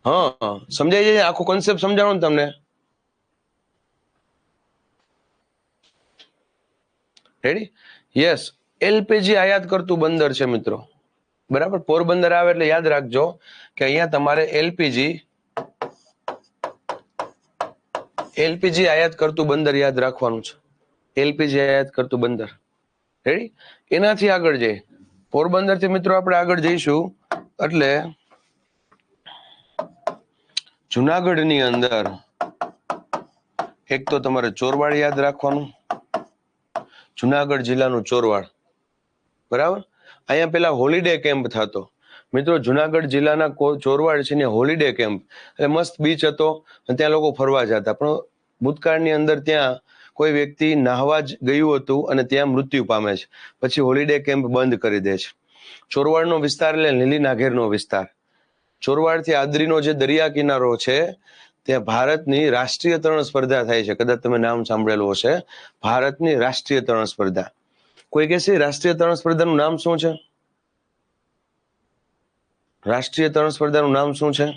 હા, સમજાઈ જાય? આખો કોન્સેપ્ટ સમજાવો ને તમને? રેડી? યસ, એલપીજી આયાત કરતું બંદર છે મિત્રો. બરાબર? પોરબંદર આવે એટલે યાદ રાખજો કે અહીંયા તમારે એલપીજી આયાત કરતું બંદર યાદ રાખવાનું છે. એલપીજી આયાત કરતું બંદર. રેડી? એનાથી આગળ જઈએ. પોરબંદર થી મિત્રો આપણે આગળ જઈશું એટલે જુનાગઢની અંદર એક તો તમારે ચોરવાડ યાદ રાખવાનું, જુનાગઢ જિલ્લાનું ચોરવાડ. બરાબર? અહીંયા પેલા હોલિડે કેમ્પ થતો. મિત્રો જુનાગઢ જિલ્લાના ચોરવાડ છે ને હોલિડે કેમ્પ, એટલે મસ્ત બીચ હતો અને ત્યાં લોકો ફરવા જતા. પણ ભૂતકાળની અંદર ત્યાં કોઈ વ્યક્તિ નાહવા જ ગયું હતું અને ત્યાં મૃત્યુ પામે છે. પછી હોલિડે કેમ્પ બંધ કરી દે છે. ચોરવાડનો વિસ્તાર એટલે લીલી નાઘેરનો વિસ્તાર. ચોરવાડથી આદરીનો જે દરિયા કિનારો છે ત્યાં ભારતની રાષ્ટ્રીય તરણ સ્પર્ધા થાય છે. કદાચ તમે નામ સાંભળેલું હશે, ભારતની રાષ્ટ્રીય તરણ સ્પર્ધા. કોઈ કહેશે રાષ્ટ્રીય તરણ સ્પર્ધાનું નામ શું છે? રાષ્ટ્રીય તરણ સ્પર્ધાનું નામ શું છે?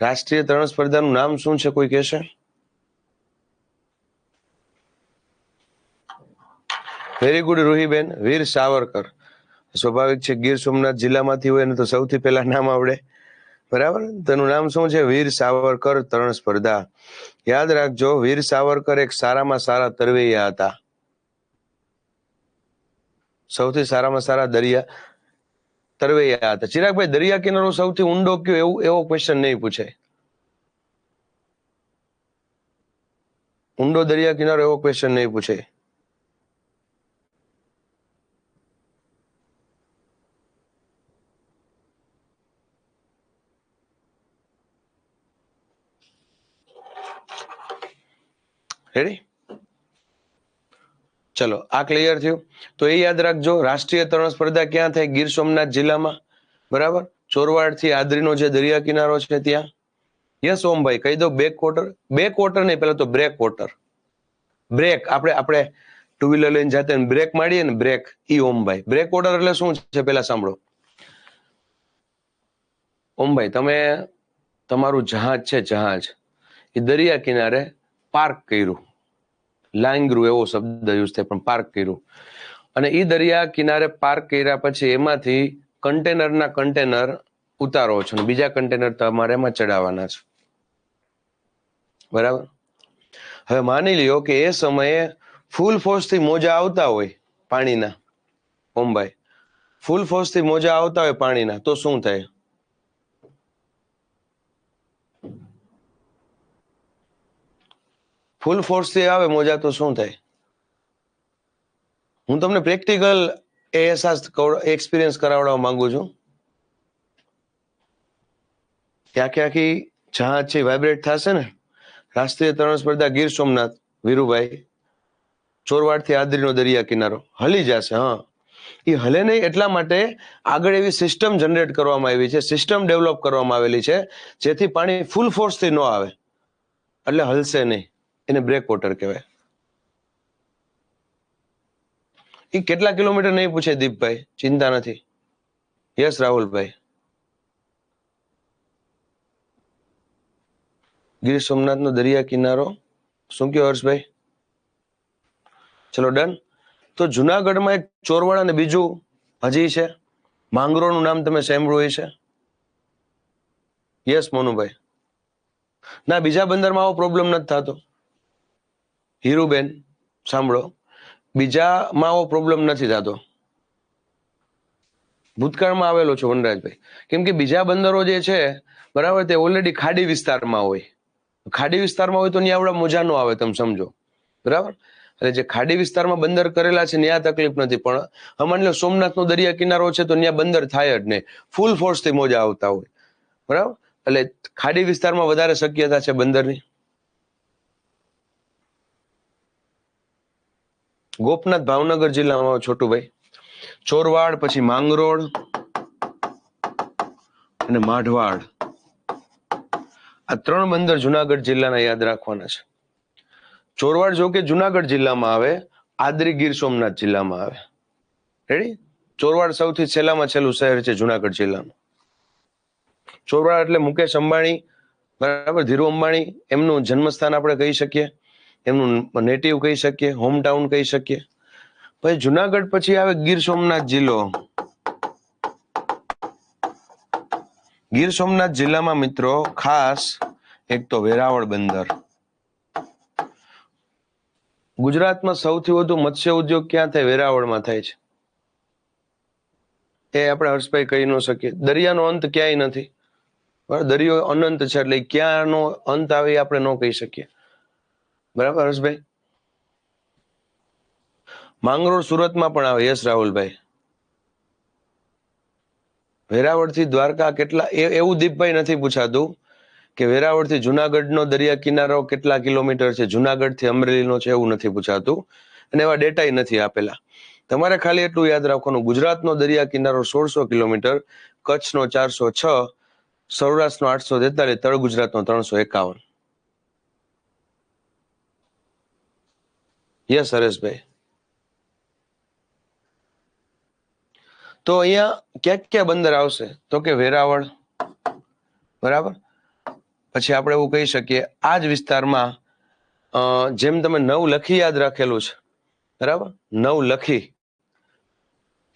રાષ્ટ્રીય તરણ સ્પર્ધાનું નામ શું છે? કોઈ કહેશે? Very good Ruhiben. વીર સાવરકર. સ્વાભાવિક છે, ગીર સોમનાથ જિલ્લામાંથી હોય ને તો સૌથી પહેલા નામ આવડે. બરાબર? તેનું નામ શું છે? વીર સાવરકર તરણ સ્પર્ધા. યાદ રાખજો, વીર સાવરકર એક સારામાં સારા તરવૈયા હતા. સૌથી સારામાં સારા તરવૈયા હતા. ચિરાગભાઈ, દરિયા કિનારો સૌથી ઊંડો કયો? એવો ક્વેશ્ચન નહીં પૂછે. ઊંડો દરિયા કિનારો એવો ક્વેશ્ચન નહીં પૂછે. રેડી? ચલો, આ ક્લિયર થયું. તો એ યાદ રાખજો, રાષ્ટ્રીય તરણ સ્પર્ધા ક્યાં થાય? ગીર સોમનાથ જિલ્લામાં. બરાબર? ચોરવાડ થી આદરીનો જે દરિયા કિનારો છે ત્યાં. યસ ઓમભાઈ, કહી દો. Back water. બેક વોટર નહીં, પેલા તો બ્રેક વોટર. બ્રેક આપણે ટુ વ્હીલર લઈને જાતે બ્રેક મારીએ ને, બ્રેક. ઈ ઓમભાઈ, બ્રેક વોટર એટલે શું છે પેલા સાંભળો. ઓમભાઈ, તમે તમારું જહાજ છે, જહાજ એ દરિયા કિનારે પાર્ક કર્યું. લાંગરું એવો શબ્દ યુઝ થાય, પણ પાર્ક કર્યું. અને એ દરિયા કિનારે પાર્ક કર્યા પછી એમાંથી કન્ટેનર ઉતારો છો, બીજા કન્ટેનર તમારે એમાં ચડાવવાના છે. બરાબર? હવે માની લ્યો કે એ સમયે ફૂલ ફોર્સ થી મોજા આવતા હોય પાણીના. ઓમભાઈ, ફૂલ ફોર્સ થી મોજા આવતા હોય પાણીના, તો શું થાય? ફૂલ ફોર્સ થી આવે મોજા તો શું થાય? હું તમને પ્રેક્ટિકલ અહેસાસ એક્સપિરિયન્સ કરાવડાવવા માંગુ છું. કે આખી જહાજ છે વાઇબ્રેટ થશે ને. રાષ્ટ્રીય તરણ સ્પર્ધા ગીર સોમનાથ, વીરુભાઈ, ચોરવાડ થી આદરીનો દરિયા કિનારો હલી જશે. હા, એ હલે નહીં એટલા માટે આગળ એવી સિસ્ટમ જનરેટ કરવામાં આવી છે, સિસ્ટમ ડેવલપ કરવામાં આવેલી છે, જેથી પાણી ફૂલ ફોર્સ થી ન આવે, એટલે હલશે નહીં. એને બ્રેક વોટર કહેવાય. એ કેટલા કિલોમીટર નહીં પૂછે દીપભાઈ, ચિંતા નથી. યસ રાહુલભાઈ. ગીર સોમનાથનો દરિયા કિનારો શું કયો હર્ષભાઈ? ચલો ડન. તો જુનાગઢમાં એક ચોરવાડ અને બીજું હજી છે, માંગરોળનું નામ તમે સાંભળ્યું છે? યસ મોનુભાઈ. ના, બીજા બંદરમાં આવો પ્રોબ્લેમ નથી થતો. હીરુબેન સાંભળો, બીજામાં આવો પ્રોબ્લેમ નથી થતો. ભૂતકાળમાં આવેલો છે વનરાજભાઈ. કેમ કે બીજા બંદરો જે છે બરાબર, તે ઓલરેડી ખાડી વિસ્તારમાં હોય. ખાડી વિસ્તારમાં હોય તો ત્યાં આવડા મજા ન આવે, તમે સમજો. બરાબર. એટલે જે ખાડી વિસ્તારમાં બંદર કરેલા છે ત્યાં તકલીફ નથી, પણ માની લો સોમનાથનો દરિયા કિનારો છે તો ત્યાં બંદર થાય જ નહીં, ફૂલ ફોર્સથી મોજા આવતા હોય. બરાબર. એટલે ખાડી વિસ્તારમાં વધારે શક્યતા છે બંદરની. ગોપનાથ ભાવનગર જિલ્લામાં છોટુભાઈ. ચોરવાડ, પછી માંગરોળ અને માઢવાડ, આ 3 બંદર જુનાગઢ જિલ્લાના યાદ રાખવાના છે. ચોરવાડ જો કે જુનાગઢ જિલ્લામાં આવે, આદરી ગીર સોમનાથ જિલ્લામાં આવે. રેડી? ચોરવાડ સૌથી છેલ્લામાં છેલ્લું શહેર છે જુનાગઢ જિલ્લાનું. ચોરવાડ એટલે મુકેશ અંબાણી, બરાબર, ધીરુ અંબાણી, એમનું જન્મસ્થાન આપણે કહી શકીએ, એમનું નેટિવ કહી શકીએ, હોમ ટાઉન કહી શકીએ. પછી જુનાગઢ પછી આવે ગીર સોમનાથ જિલ્લો. ગીર સોમનાથ જિલ્લામાં મિત્રો ખાસ એક તો વેરાવળ બંદર. ગુજરાતમાં સૌથી વધુ મત્સ્ય ઉદ્યોગ ક્યાં થાય? વેરાવળમાં થાય છે. એ આપણે હર્ષભાઈ કહી ન શકીએ. દરિયાનો અંત ક્યાંય નથી, બરાબર, દરિયો અનંત છે, એટલે ક્યાંનો અંત આવે એ આપણે ન કહી શકીએ. બરાબર હર્ષભાઈ? માંગરોળ સુરતમાં પણ આવે. યસ રાહુલભાઈ. વેરાવળથી દ્વારકા કેટલા, એવું દીપભાઈ નથી પૂછાતું કે વેરાવળથી જુનાગઢનો દરિયા કિનારો કેટલા કિલોમીટર છે, જુનાગઢથી અમરેલીનો છે, એવું નથી પૂછાતું, અને એવા ડેટા નથી આપેલા. તમારે ખાલી એટલું યાદ રાખવાનું, ગુજરાતનો દરિયા કિનારો 1600 કિલોમીટર, કચ્છનો 406, સૌરાષ્ટ્રનો 843, તળ ગુજરાતનો 351. યસ હરેશભાઈ. તો અહીંયા ક્યાં બંદર આવશે? તો કે વેરાવળ, બરાબર. પછી આપણે એવું કહી શકીએ આ જ વિસ્તારમાં, જેમ તમે નવલખી યાદ રાખેલું છે, બરાબર, નવલખી,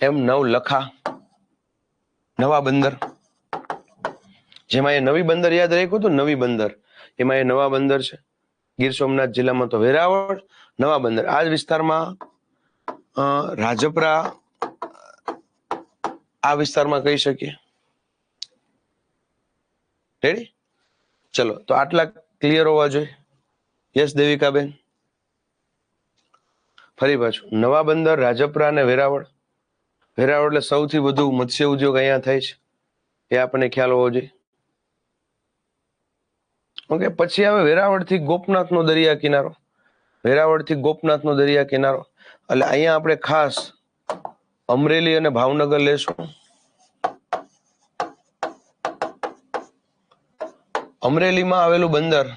એમ નવલખા નવા બંદર, જેમાં એ નવી બંદર યાદ રાખ્યું હતું, નવી બંદર, એમાં એ નવા બંદર છે. ગીર સોમનાથ જિલ્લામાં તો વેરાવળ, નવા બંદર. આ જ વિસ્તારમાં રાજપરા, આ વિસ્તારમાં કહી શકીએ. રેડી? ચલો, તો આટલા ક્લિયર હોવા જોઈએ. યસ દેવિકાબેન. ફરી પાછું નવા બંદર, રાજપરા અને વેરાવળ. વેરાવળ એટલે સૌથી વધુ મત્સ્ય ઉદ્યોગ અહીંયા થાય છે, એ આપણને ખ્યાલ હોવો જોઈએ. ઓકે. પછી આવે વેરાવળથી ગોપનાથનો દરિયા કિનારો. વેરાવળથી ગોપનાથનો દરિયા કિનારો, એટલે અહીંયા આપણે ખાસ અમરેલી અને ભાવનગર લેશું. અમરેલીમાં આવેલું બંદર,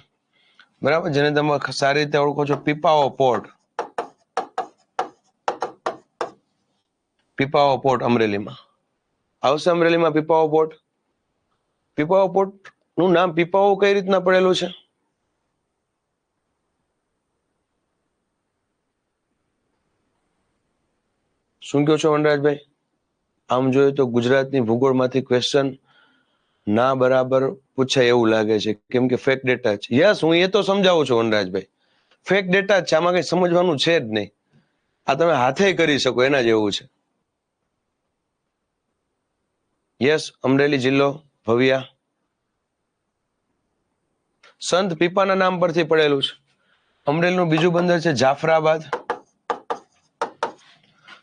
બરાબર, જેને તમે સારી રીતે ઓળખો છો, પીપાવો પોર્ટ. પીપાવો પોર્ટ અમરેલીમાં આવશે. અમરેલીમાં પીપાવો પોર્ટ. પીપાવો પોર્ટ નું નામ પીપાવો કઈ રીતના પડેલું છે? શું કહો છો વનરાજભાઈ? આમ જોઈએ તો ગુજરાતની ભૂગોળમાંથી ક્વેશ્ચન ના બરાબર પૂછાય એવું લાગે છે, કેમ કે ફેક ડેટા છે. યસ, હું એ તો સમજાવું છું વનરાજભાઈ, ફેક ડેટા છે, આમાં કઈ સમજવાનું છે જ નહીં. આ તમે હાથે કરી શકો એના જેવું છે. યસ, અમરેલી જિલ્લો, ભવિયા. સંત પીપાના નામ પરથી પડેલું છે. અમરેલીનું બીજું બંદર છે જાફરાબાદ.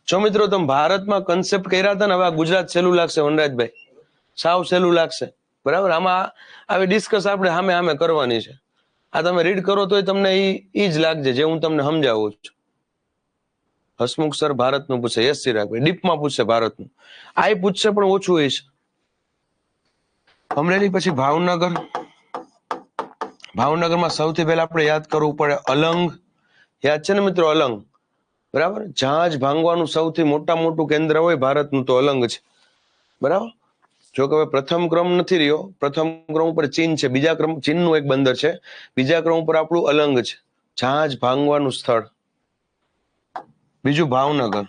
જો મિત્રો તમે ભારતમાં કન્સેપ્ટ કર્યા હતા ને, હવે ગુજરાત સહેલું લાગશે વનરાજભાઈ, સાવ સહેલું લાગશે. બરાબર. આમાં આવી ડિસ્કસ આપણે સામે કરવાની છે. આ તમે રીડ કરો તોય તમને ઈ જ લાગશે જે હું તમને સમજાવું છું. હસમુખ સર ભારતનું પૂછે. યસ ચિરાગભાઈ, ડીપમાં પૂછશે ભારતનું. આ પૂછશે પણ ઓછું હોય છે. અમરેલી પછી ભાવનગર. ભાવનગરમાં સૌથી પહેલા આપણે યાદ કરવું પડે અલંગ. યાદ છે ને મિત્રો? અલંગ, બરાબર. જહાજ ભાંગવાનું સૌથી મોટું કેન્દ્ર હોય ભારતનું તો અલંગ છે, બરાબર. જો કે હવે પ્રથમ ક્રમ નથી રહ્યો, પ્રથમ ક્રમ ઉપર ચીન છે, બીજા ક્રમ ચીનનું એક બંદર છે, બીજા ક્રમ ઉપર આપણું અલંગ છે. જહાજ ભાંગવાનું સ્થળ. બીજું ભાવનગર.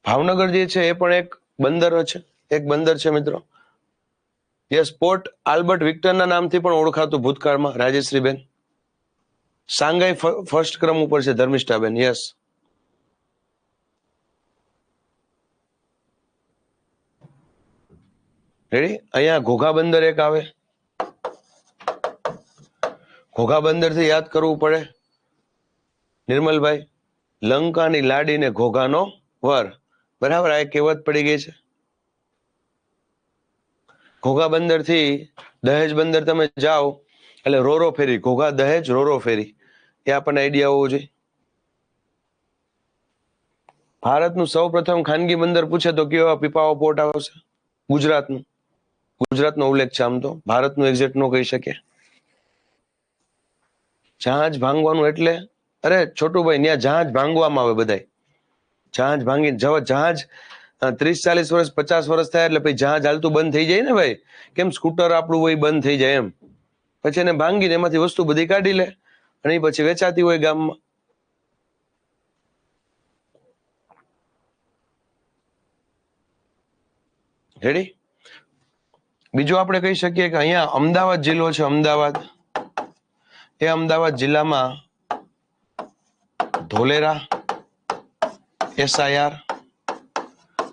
ભાવનગર જે છે એ પણ એક બંદર છે, એક બંદર છે મિત્રો. યસ, પોર્ટ આલ્બર્ટ વિક્ટરના નામથી પણ ઓળખાતું ભૂતકાળમાં, રાજેશ્રીબેન. શાંઘાઈ ફર્સ્ટ ક્રમ ઉપર છે ધર્મિષ્ઠાબેન. યસ. રેડી. અહીંયા ઘોઘા બંદર એક આવે. ઘોઘા બંદર થી યાદ કરવું પડે નિર્મલભાઈ, લંકાની લાડીને ઘોઘાનો વર. બરાબર, આ એક કહેવત પડી ગઈ છે. ઘોઘા બંદર થી દહેજ બંદર તમે જાઓ એટલે રોરો ફેરી, ઘોઘા દહેજ રોરો ફેરી, એ આપણને આઈડિયા હોવો જોઈએ. ભારતનું સૌ પ્રથમ ખાનગી બંદર પૂછે તો કયો પીપાવાવ પોર્ટ આવશે? ગુજરાતનું. ગુજરાતનો ઉલ્લેખ છે, આમ તો ભારતનું એક્ઝેક્ટ નો કહી શકે. જહાજ ભાંગવાનું એટલે, અરે છોટુભાઈ, ત્યાં જહાજ ભાંગવામાં આવે. બધાય જહાજ ભાંગી જહાજ 30-40 વર્ષ 50 વર્ષ થાય એટલે પછી જહાજ હાલતું બંધ થઈ જાય ને ભાઈ. કેમ સ્કૂટર આપણું હોય બંધ થઈ જાય એમ, પછી એને ભાંગીને એમાંથી વસ્તુ બધી કાઢી લે અને એ પછી વેચાતી હોય ગામમાં. રેડી. બીજું આપણે કહી શકીએ કે અહીંયા અમદાવાદ જિલ્લો છે, અમદાવાદ. એ અમદાવાદ જિલ્લામાં Dholera SIR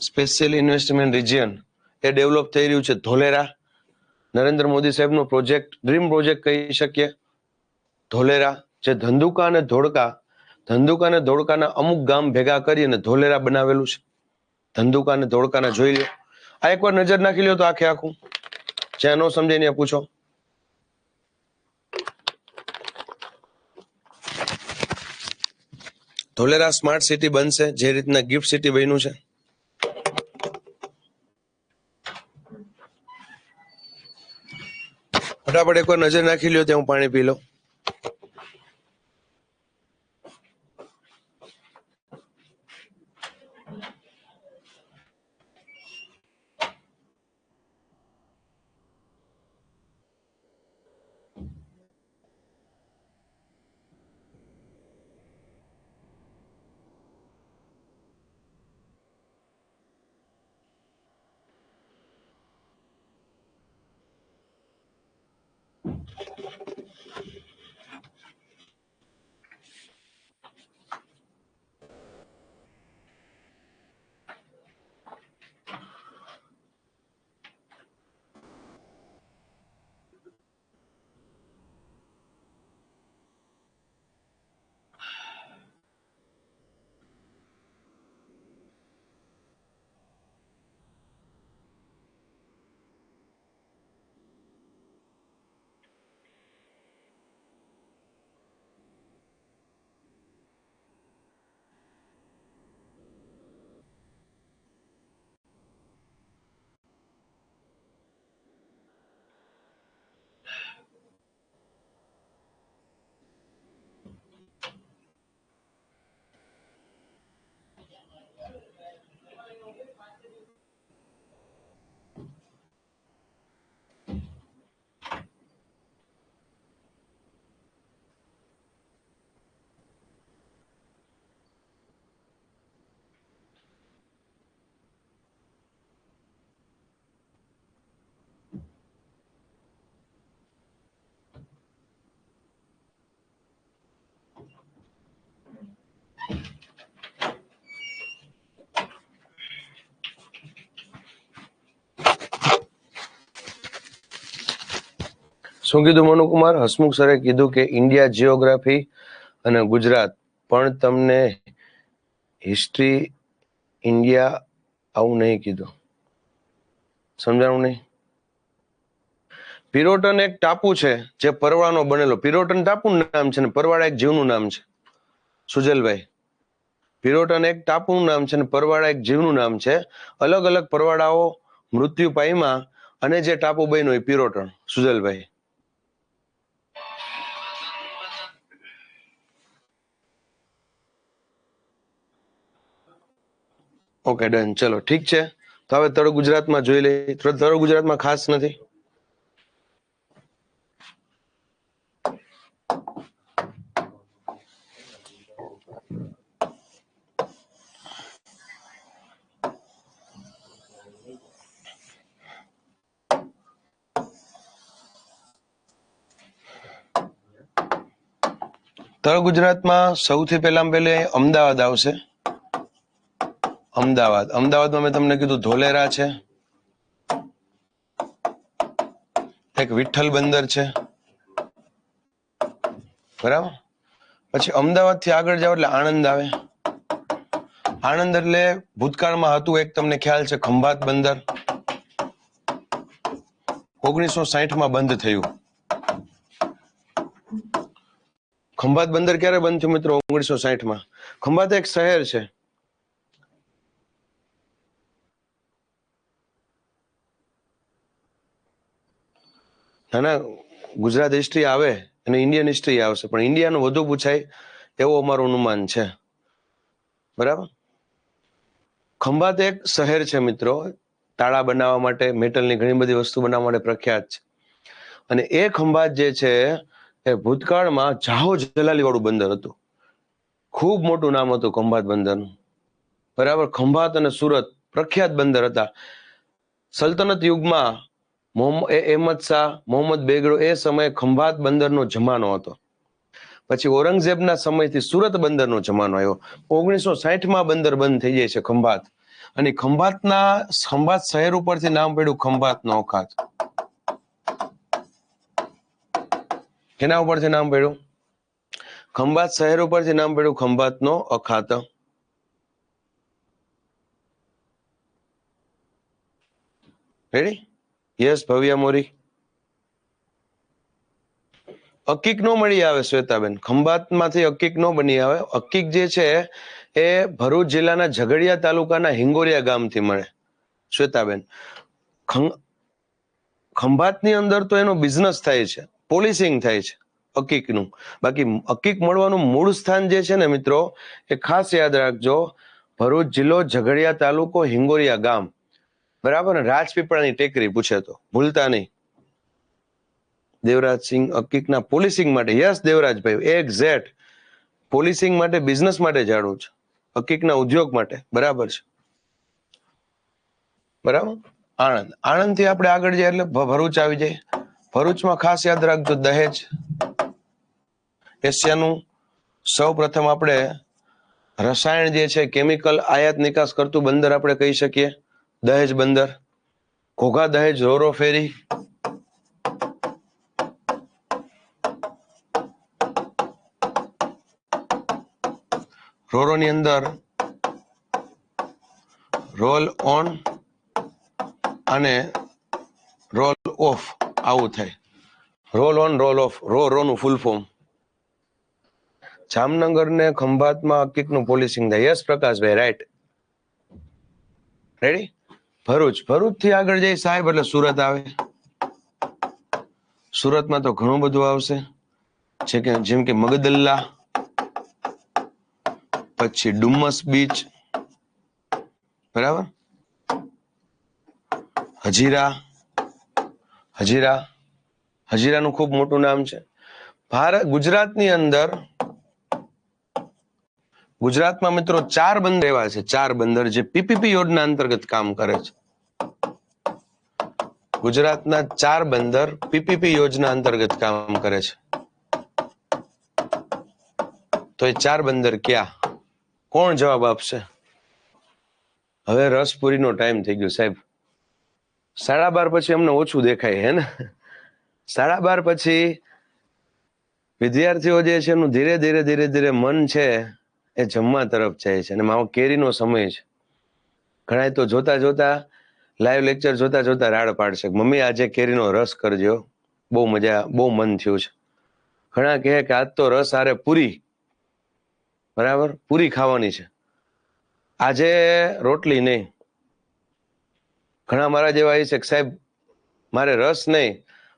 special investment region એ ડેવલપ થઈ રહ્યું છે. ધોલેરા નરેન્દ્ર મોદી સાહેબનો પ્રોજેક્ટ, ડ્રીમ પ્રોજેક્ટ કહી શકીએ ધોલેરા. જે ધંધુકા અને ધોળકાના અમુક ગામ ભેગા કરી અને ધોલેરા બનાવેલું છે. ધંધુકા અને ધોળકાના જોઈ લો. આ એકવાર નજર નાખી લો તો આખે આખું. જ્યાં નો સમજે ત્યાં પૂછો. ધોલેરા સ્માર્ટ સિટી બનશે, જે રીતના ગિફ્ટ સિટી બન્યું છે. ફટાફટ એકવાર નજર નાખી લ્યો ત્યાં હું પાણી પી લઉં. શું કીધું મનુકુમાર? હસમુખ સરે કીધું કે ઇન્ડિયા જીઓગ્રાફી અને ગુજરાત, પણ તમને હિસ્ટ્રી ઇન્ડિયા આવું નહીં કીધું. સમજાણું નહીં. પિરોટન એક ટાપુ છે જે પરવાળાનો બનેલો. પિરોટન ટાપુનું નામ છે ને પરવાળા એક જીવનું નામ છે. સુજલભાઈ, પિરોટન એક ટાપુનું નામ છે ને પરવાળા એક જીવનું નામ છે. અલગ અલગ પરવાળાઓ મૃત્યુ પામ્યા અને જે ટાપુ બન્યો એ પિરોટન. Sujalbhai, okay done. ચલો ઠીક છે. તો હવે તળ ગુજરાતમાં જોઈ લઈએ. તળ ગુજરાતમાં ખાસ નથી. તળ ગુજરાતમાં સૌથી પહેલામાં પહેલે અમદાવાદ આવશે. અમદાવાદમાં મેં તમને કીધું ધોલેરા છે, એક વિઠ્ઠલ બંદર છે, બરાબર. પછી અમદાવાદ થી આગળ જાવ એટલે આણંદ આવે. આણંદ એટલે ભૂતકાળમાં હતું એક, તમને ખ્યાલ છે, ખંભાત બંદર. 1960 બંધ થયું. ખંભાત બંદર ક્યારે બંધ થયું મિત્રો? 1960. ખંભાત એક શહેર છે. નાના ગુજરાત હિસ્ટ્રી આવે અને ઇન્ડિયન હિસ્ટ્રી આવશે, પણ ઇન્ડિયાનું વધુ પૂછાય એવું અમારું અનુમાન છે, બરાબર. ખંભાત એક શહેર છે મિત્રો, તાળા બનાવવા માટે, મેટલની ઘણી બધી વસ્તુ બનાવવા માટે પ્રખ્યાત છે. અને એ ખંભાત જે છે એ ભૂતકાળમાં જાહો જલાલી વાળું બંદર હતું. ખૂબ મોટું નામ હતું ખંભાત બંદરનું, બરાબર. ખંભાત અને સુરત પ્રખ્યાત બંદર હતા. સલ્તનત યુગમાં અહેમદ શાહ, મોહમ્મદ બેગડો, એ સમયે ખંભાત બંદરનો જમાનો હતો. પછી ઔરંગઝેબના સમયથી સુરત બંદરનો જમાનો આવ્યો. 1960 બંદર બંધ થઈ જાય છે ખંભાત. અને ખંભાત શહેર ઉપરથી નામ પડ્યું ખંભાતનો અખાત. કેના ઉપરથી નામ પડ્યું? ખંભાત શહેર ઉપરથી નામ પડ્યું ખંભાતનો અખાત. રેડી? યસ ભવ્યા મોરી. અકીક નો મળી આવે શ્વેતાબેન, ખંભાતમાંથી અકીક નો બની આવે. અકીક જે છે એ ભરૂચ જિલ્લાના ઝઘડિયા તાલુકાના હિંગોરિયા ગામથી મળે શ્વેતાબેન. ખંભાતની અંદર તો એનો બિઝનેસ થાય છે, પોલિસિંગ થાય છે અકીકનું. બાકી અકીક મળવાનું મૂળ સ્થાન જે છે ને મિત્રો, એ ખાસ યાદ રાખજો, ભરૂચ જિલ્લો, ઝઘડિયા તાલુકો, હિંગોરિયા ગામ, બરાબર ને. રાજપીપળાની ટેકરી પૂછે તો ભૂલતા નહીં. દેવરાજસિંહ અકીકના પોલિસિંગ માટે, યસ દેવરાજભાઈ, એક્ઝેક્ટ. પોલિસિંગ માટે, બિઝનેસ માટે જાણવું છે, અકીકના ઉદ્યોગ માટે, બરાબર છે, બરાબર. આણંદ થી આપણે આગળ જઈએ એટલે ભરૂચ આવી જાય. ભરૂચમાં ખાસ યાદ રાખજો દહેજ. એશિયાનું સૌ પ્રથમ આપણે રસાયણ જે છે, કેમિકલ આયાત નિકાસ કરતું બંદર આપણે કહી શકીએ દહેજ બંદર. ઘોઘા દહેજ રોરો ફેરી. રોરોની અંદર રોલ ઓન અને રોલ ઓફ આવું થાય. રોલ ઓન, રોલ ઓફ, રોનું ફૂલ ફોર્મ. જામનગર ને ખંભાતમાં અકીકનું પોલિસિંગ થાય. Yes Prakashbhai, right. Ready? Bharuch થી આગળ જઈ સાહેબ એટલે સુરત આવે. સુરતમાં તો ઘણું બધું આવશે, જેમ કે મગદલ્લા, પછી ડુમસ બીચ, બરાબર. હજીરાનું ખૂબ મોટું નામ છે. ગુજરાતમાં મિત્રો 4 બંદર એવા છે, 4 બંદર જે પીપીપી યોજના અંતર્ગત કામ કરે છે. ગુજરાતના 4 બંદર પીપીપી યોજના અંતર્ગત કામ કરે છે. તો એ 4 બંદર ક્યાં? કોણ જવાબ આપશે? હવે રસપુરીનો ટાઈમ થઈ ગયો સાહેબ. 12:30 પછી અમને ઓછું દેખાય, હે ને? 12:30 પછી વિદ્યાર્થીઓ જે છે એનું ધીરે ધીરે મન છે એ જમવા તરફ જાય છે. અને મારો કેરીનો સમય છે. ઘણા તો જોતા લાઈવ લેક્ચર જોતા રાડ પાડશે, મમ્મી આજે કેરીનો રસ કરજો, બહુ મન થયું છે. ઘણા કહે કે આજ તો રસ આરે પૂરી, બરાબર, પૂરી ખાવાની છે આજે, રોટલી નહીં. ઘણા મારા જેવા છે કે સાહેબ મારે રસ નહીં,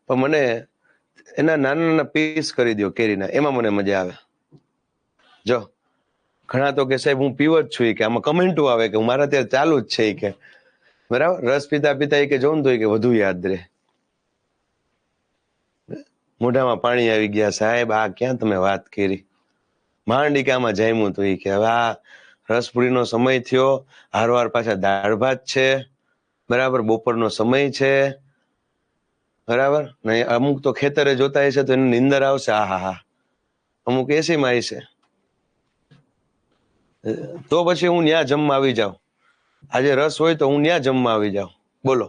પણ મને એના નાના પીસ કરી દો કેરીના, એમાં મને મજા આવે. જો ઘણા તો કે સાહેબ હું પીવ જ છું, કે આમાં કમેન્ટો આવે કે મારા ત્યાં ચાલુ જ છે, કે બરાબર. રસ પીતા કે જોઉં તો કે વધુ યાદ રહે. મોઢામાં પાણી આવી ગયા સાહેબ, આ ક્યાં તમે વાત કરી, માંડી કે આમાં જામ્યું તો કે હવે આ રસપુરીનો સમય થયો, હારવાર પાછા દાળ ભાત છે, બરાબર, બપોરનો સમય છે, બરાબર. ને અમુક તો ખેતરે જોતા હશે તો એને નીંદર આવશે. હા, અમુક એસી માં છે. તો પછી હું ન્યા જમવા આવી જાઉં. આજે રસ હોય તો હું ન્યા જમવા આવી જાઉં. બોલો.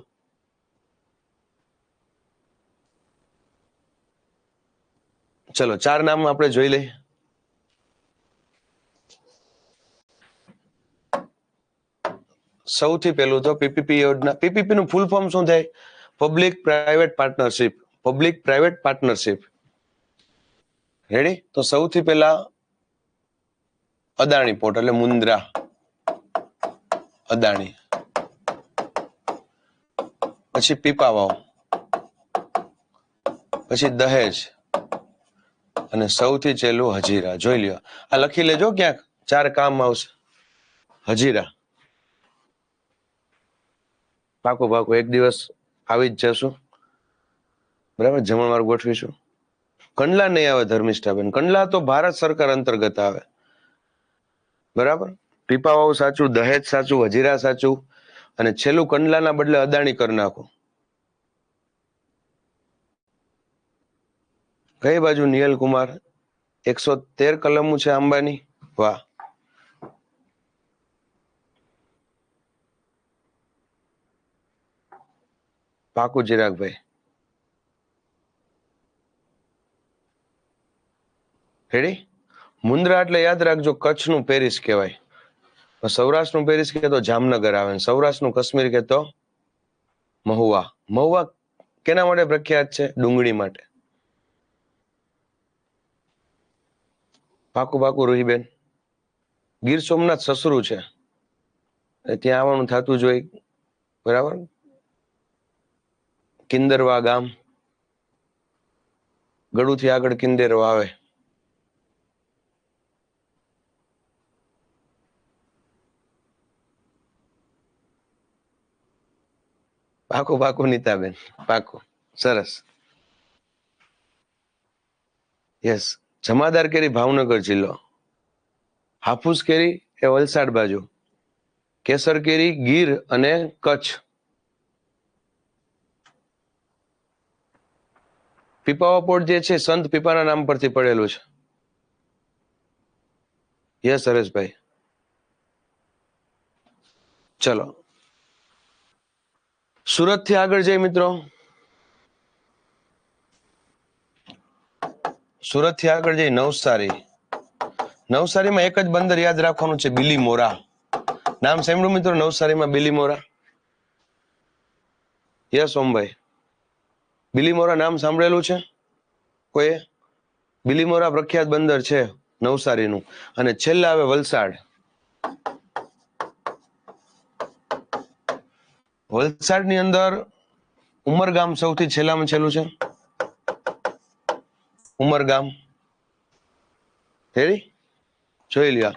ચલો 4 નામ આપણે જોઈ લઈએ. સૌથી પહેલું તો પીપીપી યોજના. પીપીપી નું ફૂલ ફોર્મ શું થાય? Public private partnership. Public private partnership. Ready? તો સૌથી પહેલા અદાણી પોર્ટ એટલે મુન્દ્રા. અદાણી. પછી પીપાવાવ, પછી દહેજ અને સૌથી છેલ્લું હજીરા. જોઈ લ્યો, આ લખી લેજો ક્યાંક, 4 કામ આવશે. હજીરા. પાકું એક દિવસ આવી જ જશું, બરાબર, જમણવાર ગોઠવીશું. કંડલા નહીં આવે ધર્મિષ્ઠાબેન, કંડલા તો ભારત સરકાર અંતર્ગત આવે, બરાબર. પીપાવાવ સાચું, દહેજ સાચું, હજીરા સાચું અને છેલ્લું કંડલાના બદલે અદાણી કરી નાખો. કઈ બાજુ? નિયલ કુમાર 113 કલમો છે અંબાની. વાહ. પાકું ચિરાગભાઈ. રેડી? મુન્દ્રા એટલે યાદ રાખજો કચ્છનું પેરિસ કહેવાય. સૌરાષ્ટ્રનું પેરિસ કે તો જામનગર આવે, સૌરાષ્ટ્રનું કાશ્મીર કે તો મહુવા. મહુવા કેના માટે પ્રખ્યાત છે? ડુંગળી માટે. પાકું રૂહીબેન. ગીર સોમનાથ સસરું છે, ત્યાં આવવાનું થતું જ હોય, બરાબર. કિંદરવા ગામ, ગળુથી આગળ કિંદેરવા આવે. પાકું નીતાબેન, પાકું. સરસ. યસ. જમાદાર કેરી ભાવનગર જિલ્લો. હાફૂસ કેરી એ વલસાડ બાજુ. કેસર કેરી ગીર અને કચ્છ. પીપાવા પોર્ટ જે છે સંત પીપાના નામ પરથી પડેલું છે. યસ હરેશભાઈ. ચલો સુરત થી આગળ જઈએ મિત્રો. સુરત થી આગળ જઈ નવસારી. નવસારીમાં એક જ બંદર યાદ રાખવાનું છે, બિલીમોરા. નામ સાંભળ્યું મિત્રો નવસારીમાં બિલીમોરા? યસ ઓમભાઈ, બિલીમોરા નામ સાંભળેલું છે કોઈ? બિલીમોરા પ્રખ્યાત બંદર છે નવસારીનું. અને છેલ્લા આવે વલસાડ. વલસાડની અંદર ઉમરગામ સૌથી છેલ્લામાં છેલ્લું છે. ઉમરગામ. રેડી? જોઈ લ્યો.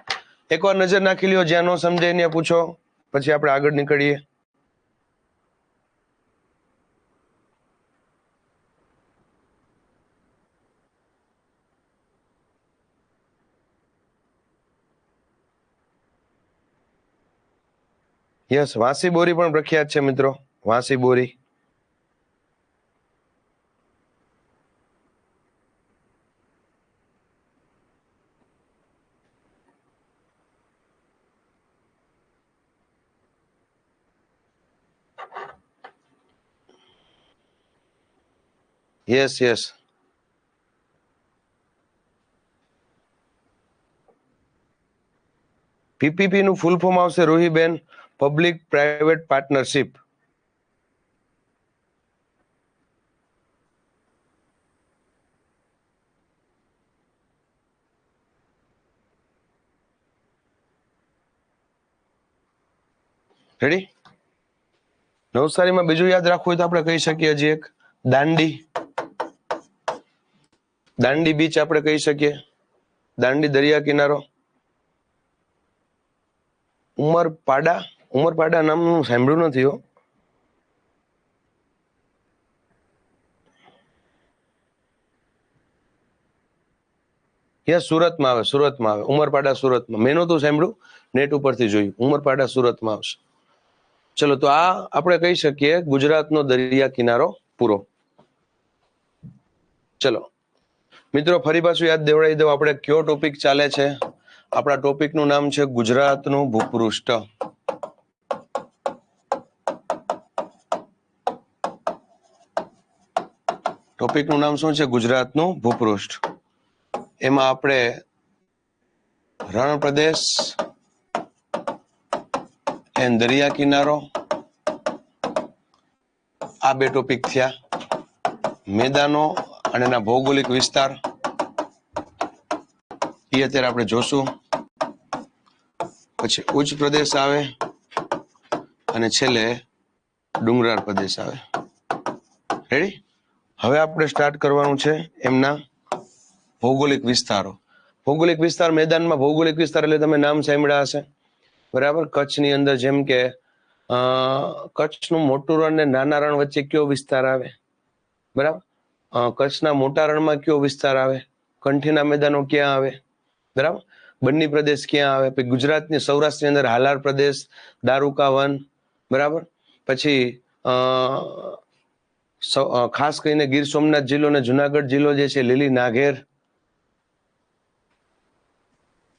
એકવાર નજર નાખી લ્યો, જ્યાં નો સમજાય ત્યાં પૂછો, પછી આપણે આગળ નીકળીએ. યસ, વાંસી બોરી પણ પ્રખ્યાત છે મિત્રો. વાંસી બોરી. યસ. પીપીપી નું ફૂલ ફોર્મ આવશે રોહીબેન, પબ્લિક પ્રાઇવેટ પાર્ટનરશિપ. રેડી? નવસારીમાં બીજું યાદ રાખવું હોય તો આપણે કહી શકીએ હજી એક, દાંડી. દાંડી બીચ આપણે કહી શકીએ, દાંડી દરિયા કિનારો. ઉમરપાડા નામનું સાંભળ્યું નથી હો. સુરતમાં આવે. ઉમરપાડા સુરતમાં. મેં નહોતું સાંભળ્યું, નેટ ઉપરથી જોયું. ઉમરપાડા સુરતમાં આવશે. ચલો, તો આ આપણે કહી શકીએ ગુજરાતનો દરિયા કિનારો પૂરો. ચલો, મિત્રો ફરી પાછું યાદ દેવડાવી દઉં, આપણે કયો ટોપિક ચાલે છે? આપણા ટોપિકનું નામ છે ગુજરાતનું ભૂપૃષ્ઠ. ટોપિકનું નામ શું છે? ગુજરાતનું ભૂપૃષ્ઠ. એમાં આપણે રણ પ્રદેશ એન્ડ દરિયા કિનારો આ બે ટોપિક થયા. મેદાનો અને એના ભૌગોલિક વિસ્તાર એ અત્યારે આપણે જોશું. પછી ઉચ્ચ પ્રદેશ આવે અને છેલ્લે ડુંગરાળ પ્રદેશ આવે. રેડી? હવે આપણે સ્ટાર્ટ કરવાનું છે એમના ભૌગોલિક વિસ્તારો. ભૌગોલિક વિસ્તાર, મેદાનમાં ભૌગોલિક વિસ્તાર એટલે તમે નામ સાંભળ્યા હશે, બરાબર. કચ્છની અંદર જેમ કે કચ્છનું મોટું રણ ને નાના રણ વચ્ચે કયો વિસ્તાર આવે? બરાબર. કચ્છના મોટા રણમાં કયો વિસ્તાર આવે? કંઠીના મેદાનો ક્યાં આવે? બરાબર. બન્ની પ્રદેશ ક્યાં આવે? પછી ગુજરાતની સૌરાષ્ટ્રની અંદર હાલાર પ્રદેશ, દારૂકા વન, બરાબર. પછી ખાસ કરીને ગીર સોમનાથ જિલ્લો અને જુનાગઢ જિલ્લો જે છે લીલી નાઘેર.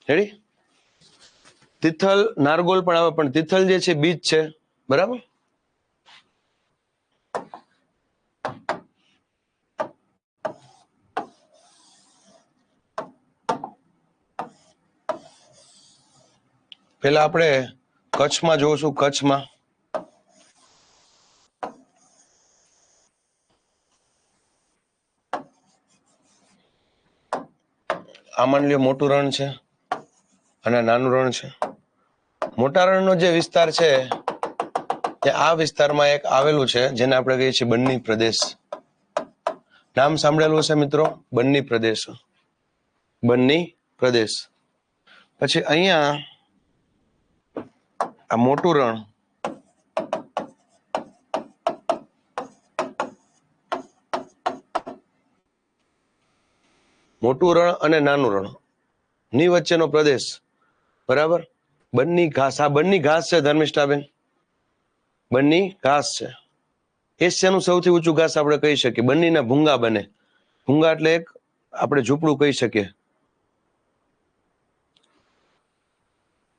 રેડી? તિથલ, નારગોલ પણ આવે, પણ તિથલ જે છે બીચ છે, બરાબર. પેલા આપણે કચ્છમાં જોઈશું. કચ્છમાં આ માની લ્યો મોટું રણ છે અને નાનું રણ છે. મોટા રણનો જે વિસ્તાર છે તે આ વિસ્તારમાં એક આવેલું છે જેને આપણે કહીએ છીએ બન્ની પ્રદેશ. નામ સાંભળેલું છે મિત્રો? બન્ની પ્રદેશ. બન્ની પ્રદેશ. પછી અહીંયા આ મોટું રણ, મોટું રણ અને નાનું રણ ની વચ્ચેનો પ્રદેશ, બરાબર. બન્ની ઘાસ. આ બન્ની ઘાસ છે ધર્મિષ્ઠાબેન, બન્ની ઘાસ છે. એશિયાનું સૌથી ઊંચું ઘાસ આપણે કહી શકીએ. બન્નીના ભૂંગા બને. ભૂંગા એટલે એક આપણે ઝૂંપડું કહી શકીએ.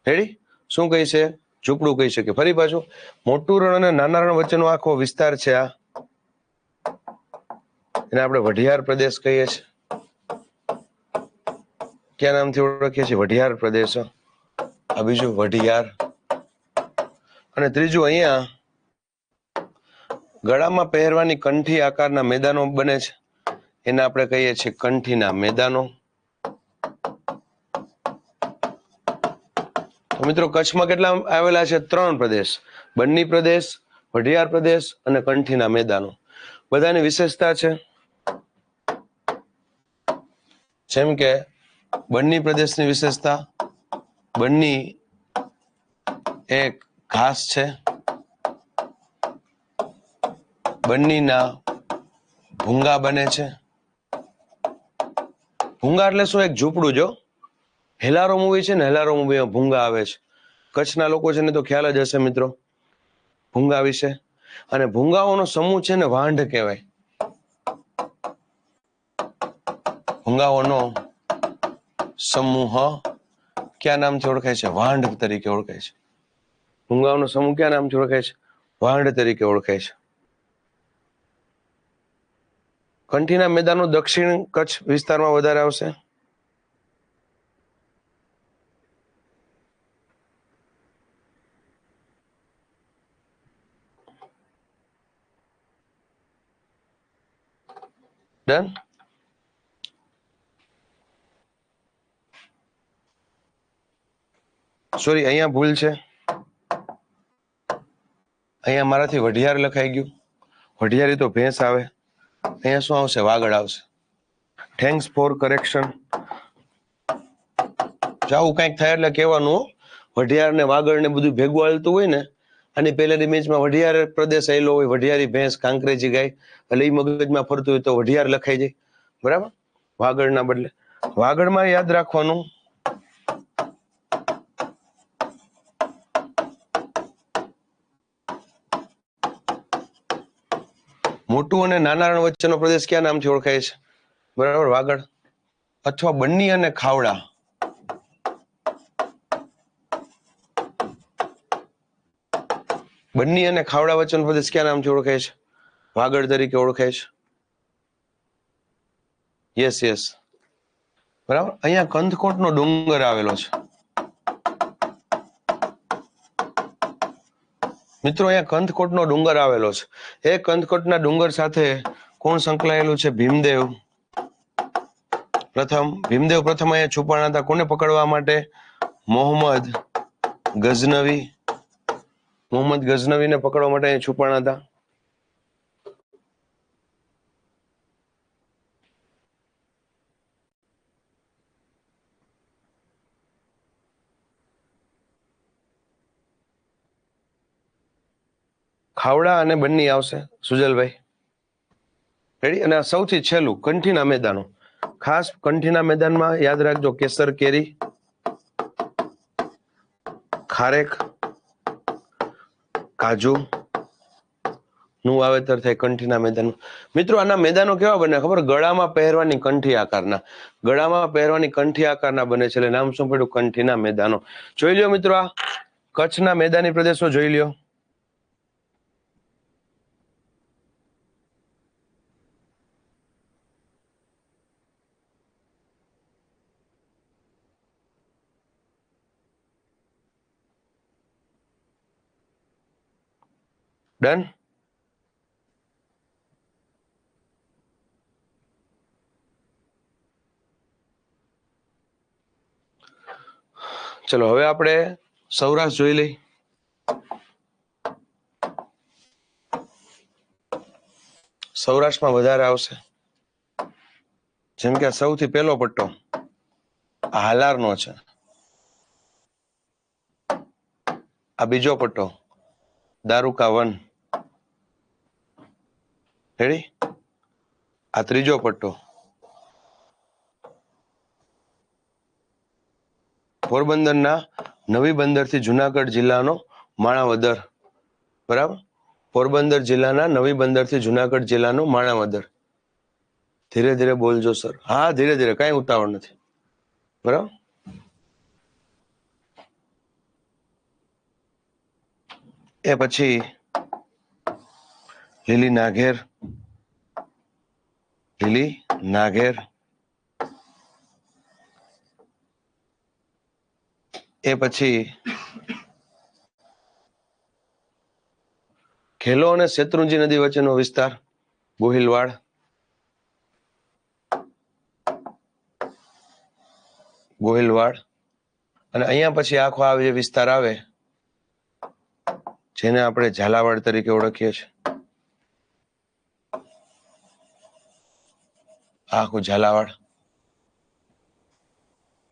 રેડી? શું કહી છે? ઝૂંપડું કહી શકીએ. ફરી પાછું, મોટું રણ અને નાના રણ વચ્ચેનો આખો વિસ્તાર છે આ, એને આપણે વઢિયાર પ્રદેશ કહીએ છીએ. ક્યાં નામથી ઓળખીએ છીએ? વઢિયાર પ્રદેશ. આ બીજું વઢિયાર. અને ત્રીજું અહીંયા ગળામાં પહેરવાની કંઠી આકારના મેદાનો બને છે, એને આપણે કહીએ છીએ કંઠીના મેદાનો. તો મિત્રો કચ્છમાં કેટલા આવેલા છે? 3 પ્રદેશ: બન્ની પ્રદેશ, વઢિયાર પ્રદેશ અને કંઠીના મેદાનો. બધાની વિશેષતા છે. જેમ કે બન્ની પ્રદેશની વિશેષતા, બન્ની એક ઘાસ છે. બન્નીના ભૂંગા બને છે. ભૂંગા એટલે શું? એક ઝૂંપડું. જો હેલારો મૂવી છે ને, હેલારો મૂવીમાં ભૂંગા આવે છે. કચ્છના લોકો છે ને તો ખ્યાલ જ હશે મિત્રો ભૂંગા વિશે. અને ભૂંગાઓનો સમૂહ છે ને વાંઢ કહેવાય. ભૂંગાઓનો સમૂહ કયા નામથી ઓળખાય છે? વાંઢ તરીકે ઓળખાય છે. ભૂંગાઓનો સમૂહ કયા નામથી ઓળખાય છે? વાંઢ તરીકે ઓળખાય છે. કંઠીના મેદાનો દક્ષિણ કચ્છ વિસ્તારમાં વધારે આવશે. ડન? સોરી, અહીંયા ભૂલ છે. અહીંયા મારાથી વઢિયાર લખાઈ ગયું. વઢિયારી તો ભેંસ આવે. અહીંયા શું આવશે? વાગડ આવશે. Thanks for correction. આવું કંઈક થાય એટલે કહેવાનું, વઢિયાર ને વાગડ ને બધું ભેગું હાલતું હોય ને, અને પહેલાની ઇમેજમાં વઢિયાર પ્રદેશ આવેલો હોય, વઢિયારી ભેંસ, કાંકરેજી ગાય, એટલે એ મગજમાં ફરતું હોય તો વઢિયાર લખાઈ જાય, બરાબર, વાગડના બદલે. વાગડમાં યાદ રાખવાનું મોટું અને નાના રણ વચ્ચેનો પ્રદેશ કયા નામથી ઓળખાય છે? બરાબર, વાગડ. અથવા બન્ની અને ખાવડા. બન્ની અને ખાવડા વચ્ચેનો પ્રદેશ ક્યાં નામથી ઓળખાય છે? વાગડ તરીકે ઓળખાય છે. યસ યસ, બરાબર. અહીંયા કંથકોટનો ડુંગર આવેલો છે. મિત્રો, અહીંયા કંથકોટનો ડુંગર આવેલો છે. એ કંથકોટના ડુંગર સાથે કોણ સંકળાયેલું છે? ભીમદેવ પ્રથમ. ભીમદેવ પ્રથમ અહીંયા છુપાણા હતા. કોને પકડવા માટે? મોહમ્મદ ગઝનવી. મોહમ્મદ ગઝનવીને પકડવા માટે અહીંયા છુપાણા હતા. ખાવડા અને બન્ની આવશે સુજલભાઈ. રેડી? અને સૌથી છેલ્લું કંઠીના મેદાનો. ખાસ કંઠીના મેદાનમાં યાદ રાખજો, કેસર કેરી, ખારેક, કાજુ નું વાવેતર થાય કંઠીના મેદાનમાં. મિત્રો, આના મેદાનો કેવા બને ખબર? ગળામાં પહેરવાની કંઠી આકારના. ગળામાં પહેરવાની કંઠી આકારના બને છે. એટલે નામ શું પડ્યું? કંઠીના મેદાનો. જોઈ લ્યો મિત્રો, આ કચ્છના મેદાની પ્રદેશો જોઈ લ્યો. ડન? ચલો, હવે આપણે સૌરાષ્ટ્ર જોઈ લઈ. સૌરાષ્ટ્રમાં વધારે આવશે. જેમ કે સૌથી પહેલો પટ્ટો હાલારનો છે. આ બીજો પટ્ટો દારૂકા વન. રેડી? આ ત્રીજો પટ્ટો પોરબંદરના નવી બંદરથી જુનાગઢ જિલ્લાનો માણાવદર. બરાબર? પોરબંદર જિલ્લાના નવી બંદરથી જુનાગઢ જિલ્લાનો માણાવદર. ધીરે ધીરે બોલજો સર. હા, ધીરે ધીરે, કઈ ઉતાવળ નથી. બરાબર? એ પછી લીલી નાઘેર. લીલી નાઘેર. એ પછી ખેલો અને શેત્રુંજી નદી વચ્ચેનો વિસ્તાર ગોહિલવાડ. ગોહિલવાડ. અને અહીંયા પછી આખો આ જે વિસ્તાર આવે જેને આપણે ઝાલાવાડ તરીકે ઓળખીએ છીએ. આખું ઝાલાવાડ.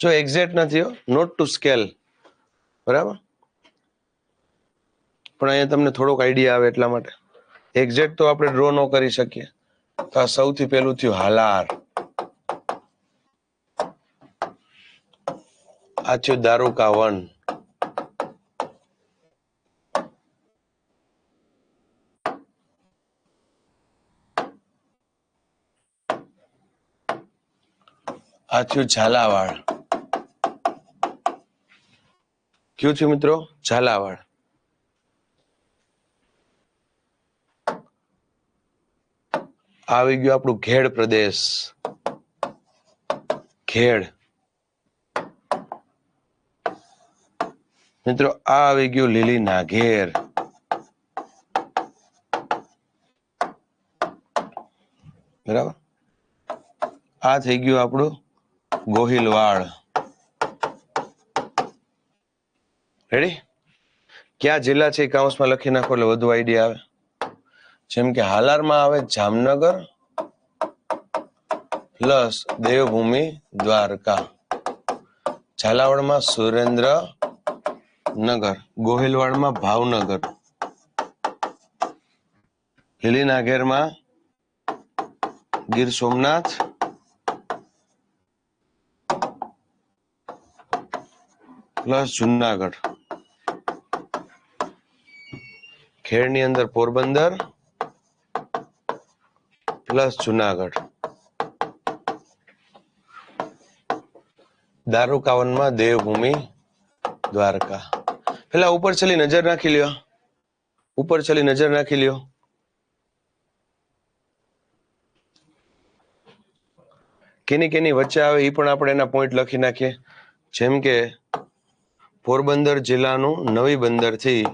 જો એક્ઝેક્ટ નથી, નોટ ટુ સ્કેલ. બરાબર? પણ અહીંયા તમને થોડોક આઈડિયા આવે એટલા માટે. એક્ઝેક્ટ તો આપણે ડ્રો ન કરી શકીએ. તો આ સૌથી પહેલું થયું હાલાર. આ થયું દારૂકા વન. આ થયું ઝાલાવાડ. કયું થયું મિત્રો? ઝાલાવાડ. આવી ગયું આપણું ઘેડ પ્રદેશ. ઘેડ. મિત્રો, આ આવી ગયું લીલી નાઘેર. બરાબર? આ થઈ ગયું આપણું ગોહિલવાડ. રેડી? ક્યાં જિલ્લા છે એ કાઉન્સમાં લખી નાખો એટલે વધુ આઈડિયા આવે. જેમ કે હાલારમાં આવે જામનગર પ્લસ દેવભૂમિ દ્વારકા. ઝાલાવાડમાં સુરેન્દ્રનગર. ગોહિલવાડમાં ભાવનગર. લીલી નાઘેરમાં ગીર સોમનાથ. પ્લસ જુનાગઢ. ખેડની અંદર પોરબંદર પ્લસ જુનાગઢ. દારૂકા વનમાં દેવભૂમિ દ્વારકા. પેલા ઉપર ચલી નજર નાખી લ્યો, ઉપર ચલી નજર નાખી લ્યો. કેની કેની વચ્ચે આવે એ પણ આપણે એના પોઈન્ટ લખી નાખીએ. જેમ કે પોરબંદર જિલ્લાનું નવી બંદર થી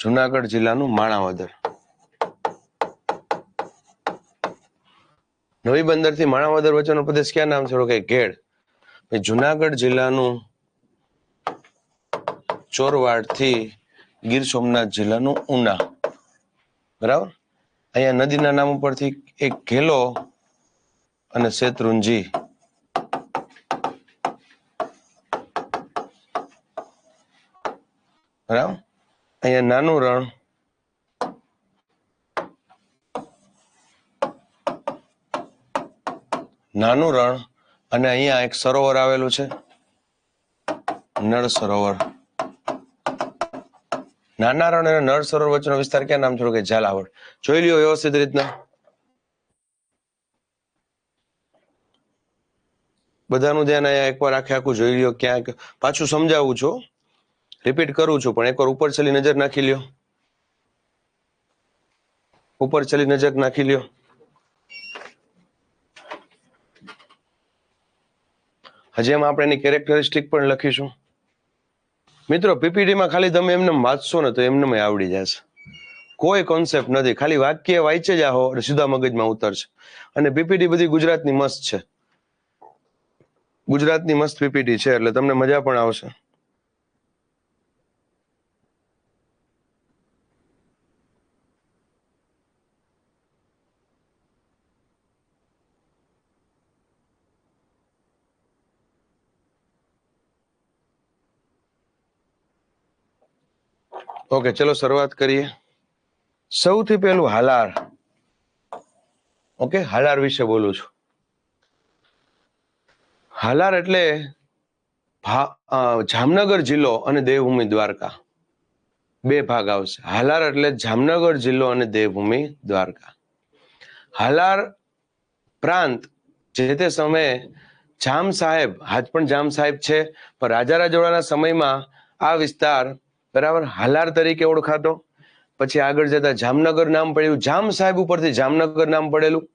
જુનાગઢ જિલ્લાનું માણાવદર. નવી બંદર થી માણાવદર વચ્ચેનો પ્રદેશ ક્યાં નામ છે? કે ઘેડ. જુનાગઢ જિલ્લાનું ચોરવાડ થી ગીર સોમનાથ જિલ્લાનું ઉના. બરાબર. અહીંયા નદીના નામ ઉપરથી એક ઘેલો અને શેત્રુંજી. બરાબર. અહીંયા નાનું રણ અને અહીંયા એક સરોવર આવેલું છે, નળ સરોવર. નાના રણ અને નળ સરોવર વચ્ચેનો વિસ્તાર ક્યાં નામ થોડું? કે ઝાલાવાડ. જોઈ લ્યો વ્યવસ્થિત રીતના. બધાનું ધ્યાન અહીંયા એકવાર આખે આખું જોઈ લ્યો. ક્યાંક પાછું સમજાવું છું, રિપીટ કરું છું, પણ એકવાર ઉપર ચલી નજર નાખી લ્યો. ઉપર ચલી નજર નાખી લ્યો. હજી એમાં આપણે એની કેરેક્ટરિસ્ટિક પણ લખીશું. મિત્રો પીપીટીમાં ખાલી તમે એમને વાંચશો ને તો એમને આવડી જશે. કોઈ કોન્સેપ્ટ નથી, ખાલી વાક્ય વાંચે જાઓ એટલે સીધા મગજમાં ઉતરશે. અને પીપીટી બધી ગુજરાતની મસ્ત છે, ગુજરાતની મસ્ત પીપીટી છે, એટલે તમને મજા પણ આવશે. ઓકે, ચલો શરૂઆત કરીએ. સૌથી પહેલું હાલાર. ઓકે, હાલાર વિશે બોલું છું. હાલાર એટલે જામનગર જિલ્લો અને દેવભૂમિ દ્વારકા, બે ભાગ આવશે. હાલાર એટલે જામનગર જિલ્લો અને દેવભૂમિ દ્વારકા. હાલાર પ્રાંત જે તે સમયે જામ સાહેબ, આજ પણ જામ સાહેબ છે, પણ રાજા રજવાડાના સમયમાં આ વિસ્તાર બરાબર હાલાર તરીકે ઓળખાતો. પછી આગળ જતા જામનગર નામ પડ્યું, જામ સાહેબ ઉપરથી જામનગર નામ પડેલું.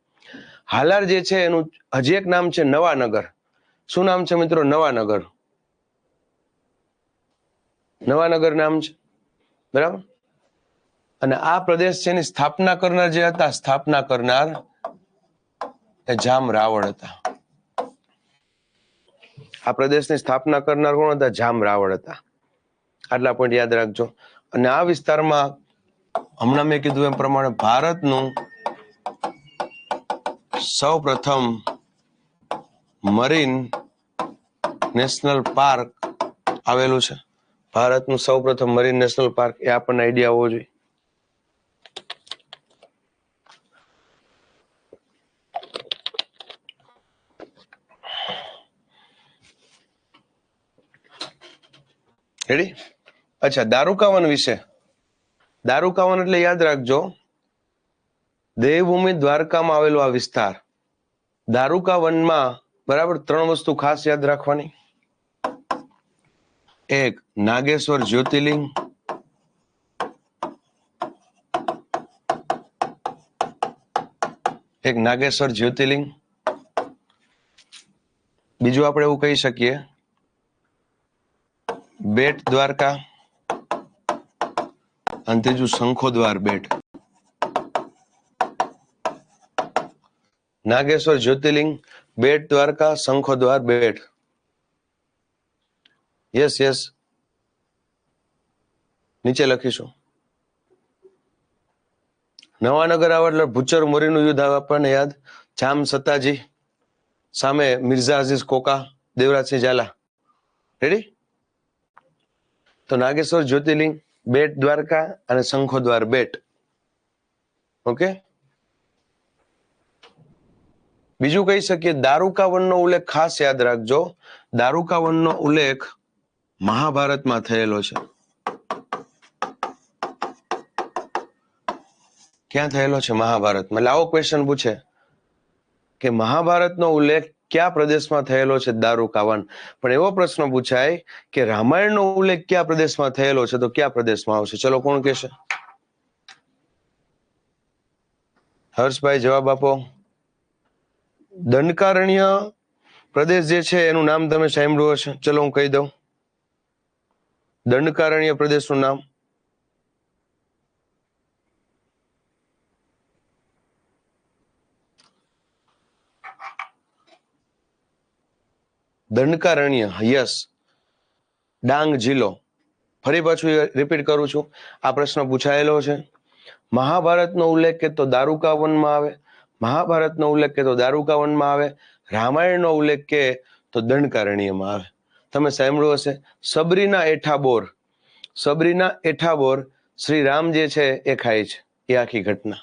હાલાર જે છે એનું હજી એક નામ છે નવાનગર. શું નામ છે મિત્રો? નવાનગર. નવાનગર નામ છે, બરાબર. અને આ પ્રદેશ છે એની સ્થાપના કરનાર જે હતા, સ્થાપના કરનાર એ જામ રાવળ હતા. આ પ્રદેશની સ્થાપના કરનાર કોણ હતા? જામ રાવળ હતા. આટલા પોઈન્ટ યાદ રાખજો. અને આ વિસ્તારમાં હમણાં મેં કીધું એમ પ્રમાણે ભારતનું સૌ પ્રથમ મરીન નેશનલ પાર્ક આવેલું છે. ભારતનું સૌ પ્રથમ મરીન નેશનલ પાર્ક, એ આપણને આઈડિયા હોવો જોઈએ. રેડી? અચ્છા, દારૂકાવન વિશે. દારૂકાવન એટલે યાદ રાખજો, દેવભૂમિ દ્વારકામાં આવેલો આ વિસ્તાર. દારૂકાવનમાં બરાબર 3 વસ્તુ ખાસ યાદ રાખવાની. એક નાગેશ્વર જ્યોતિર્લિંગ, એક નાગેશ્વર જ્યોતિર્લિંગ. બીજું આપણે એવું કહી શકીએ બેટ દ્વારકા, અને ત્રીજું શંખોદ્વાર બેટ. નાગેશ્વર જ્યોતિર્લિંગ, બેટ દ્વારકા, શંખોદ્વાર બેટ. યસ યસ, નીચે લખીશું. નવાનગર આવે એટલે ભૂચર મોરીનું યુદ્ધ આવે આપણને યાદ. જામ સત્તાજી સામે મિર્ઝા અઝીઝ કોકા, દેવરાજસિંહ ઝાલા. રેડી? તો નાગેશ્વર જ્યોતિર્લિંગ, બેટ દ્વારકા અને શંખોદ્વાર બેટ. ઓકે. બીજું કહી શકીએ દારૂકાવનનો ઉલ્લેખ ખાસ યાદ રાખજો. દારૂકાવનનો ઉલ્લેખ મહાભારતમાં થયેલો છે. ક્યાં થયેલો છે? મહાભારતમાં. એટલે આવો ક્વેશ્ચન પૂછે કે મહાભારતનો ઉલ્લેખ કયા પ્રદેશમાં થયેલો છે? દારૂકાવન. પણ એવો પ્રશ્ન પૂછાય કે રામાયણનો ઉલ્લેખ કયા પ્રદેશમાં થયેલો છે, તો કયા પ્રદેશમાં આવશે? ચલો કોણ કહેશે? હર્ષભાઈ જવાબ આપો. દંડકારણ્ય પ્રદેશ જે છે એનું નામ તમે સાંભળ્યું હશે. ચલો હું કહી દઉં દંડકારણ્ય પ્રદેશનું નામ. દંડકારણ્ય, યસ, ડાંગ જિલ્લો. ફરી પાછું રિપીટ કરું છું, આ પ્રશ્ન પૂછાયેલો છે. મહાભારતનો ઉલ્લેખ કે તો દારૂકાવનમાં આવે, મહાભારતનો ઉલ્લેખ કે તો દારૂકાવનમાં આવે, રામાયણનો ઉલ્લેખ કે તો દંડકારણ્યમાં આવે. તમે સાંભળ્યું હશે સબરીના એઠા બોર. સબરીના એઠા બોર શ્રી રામ જે છે એ ખાય છે, એ આખી ઘટના.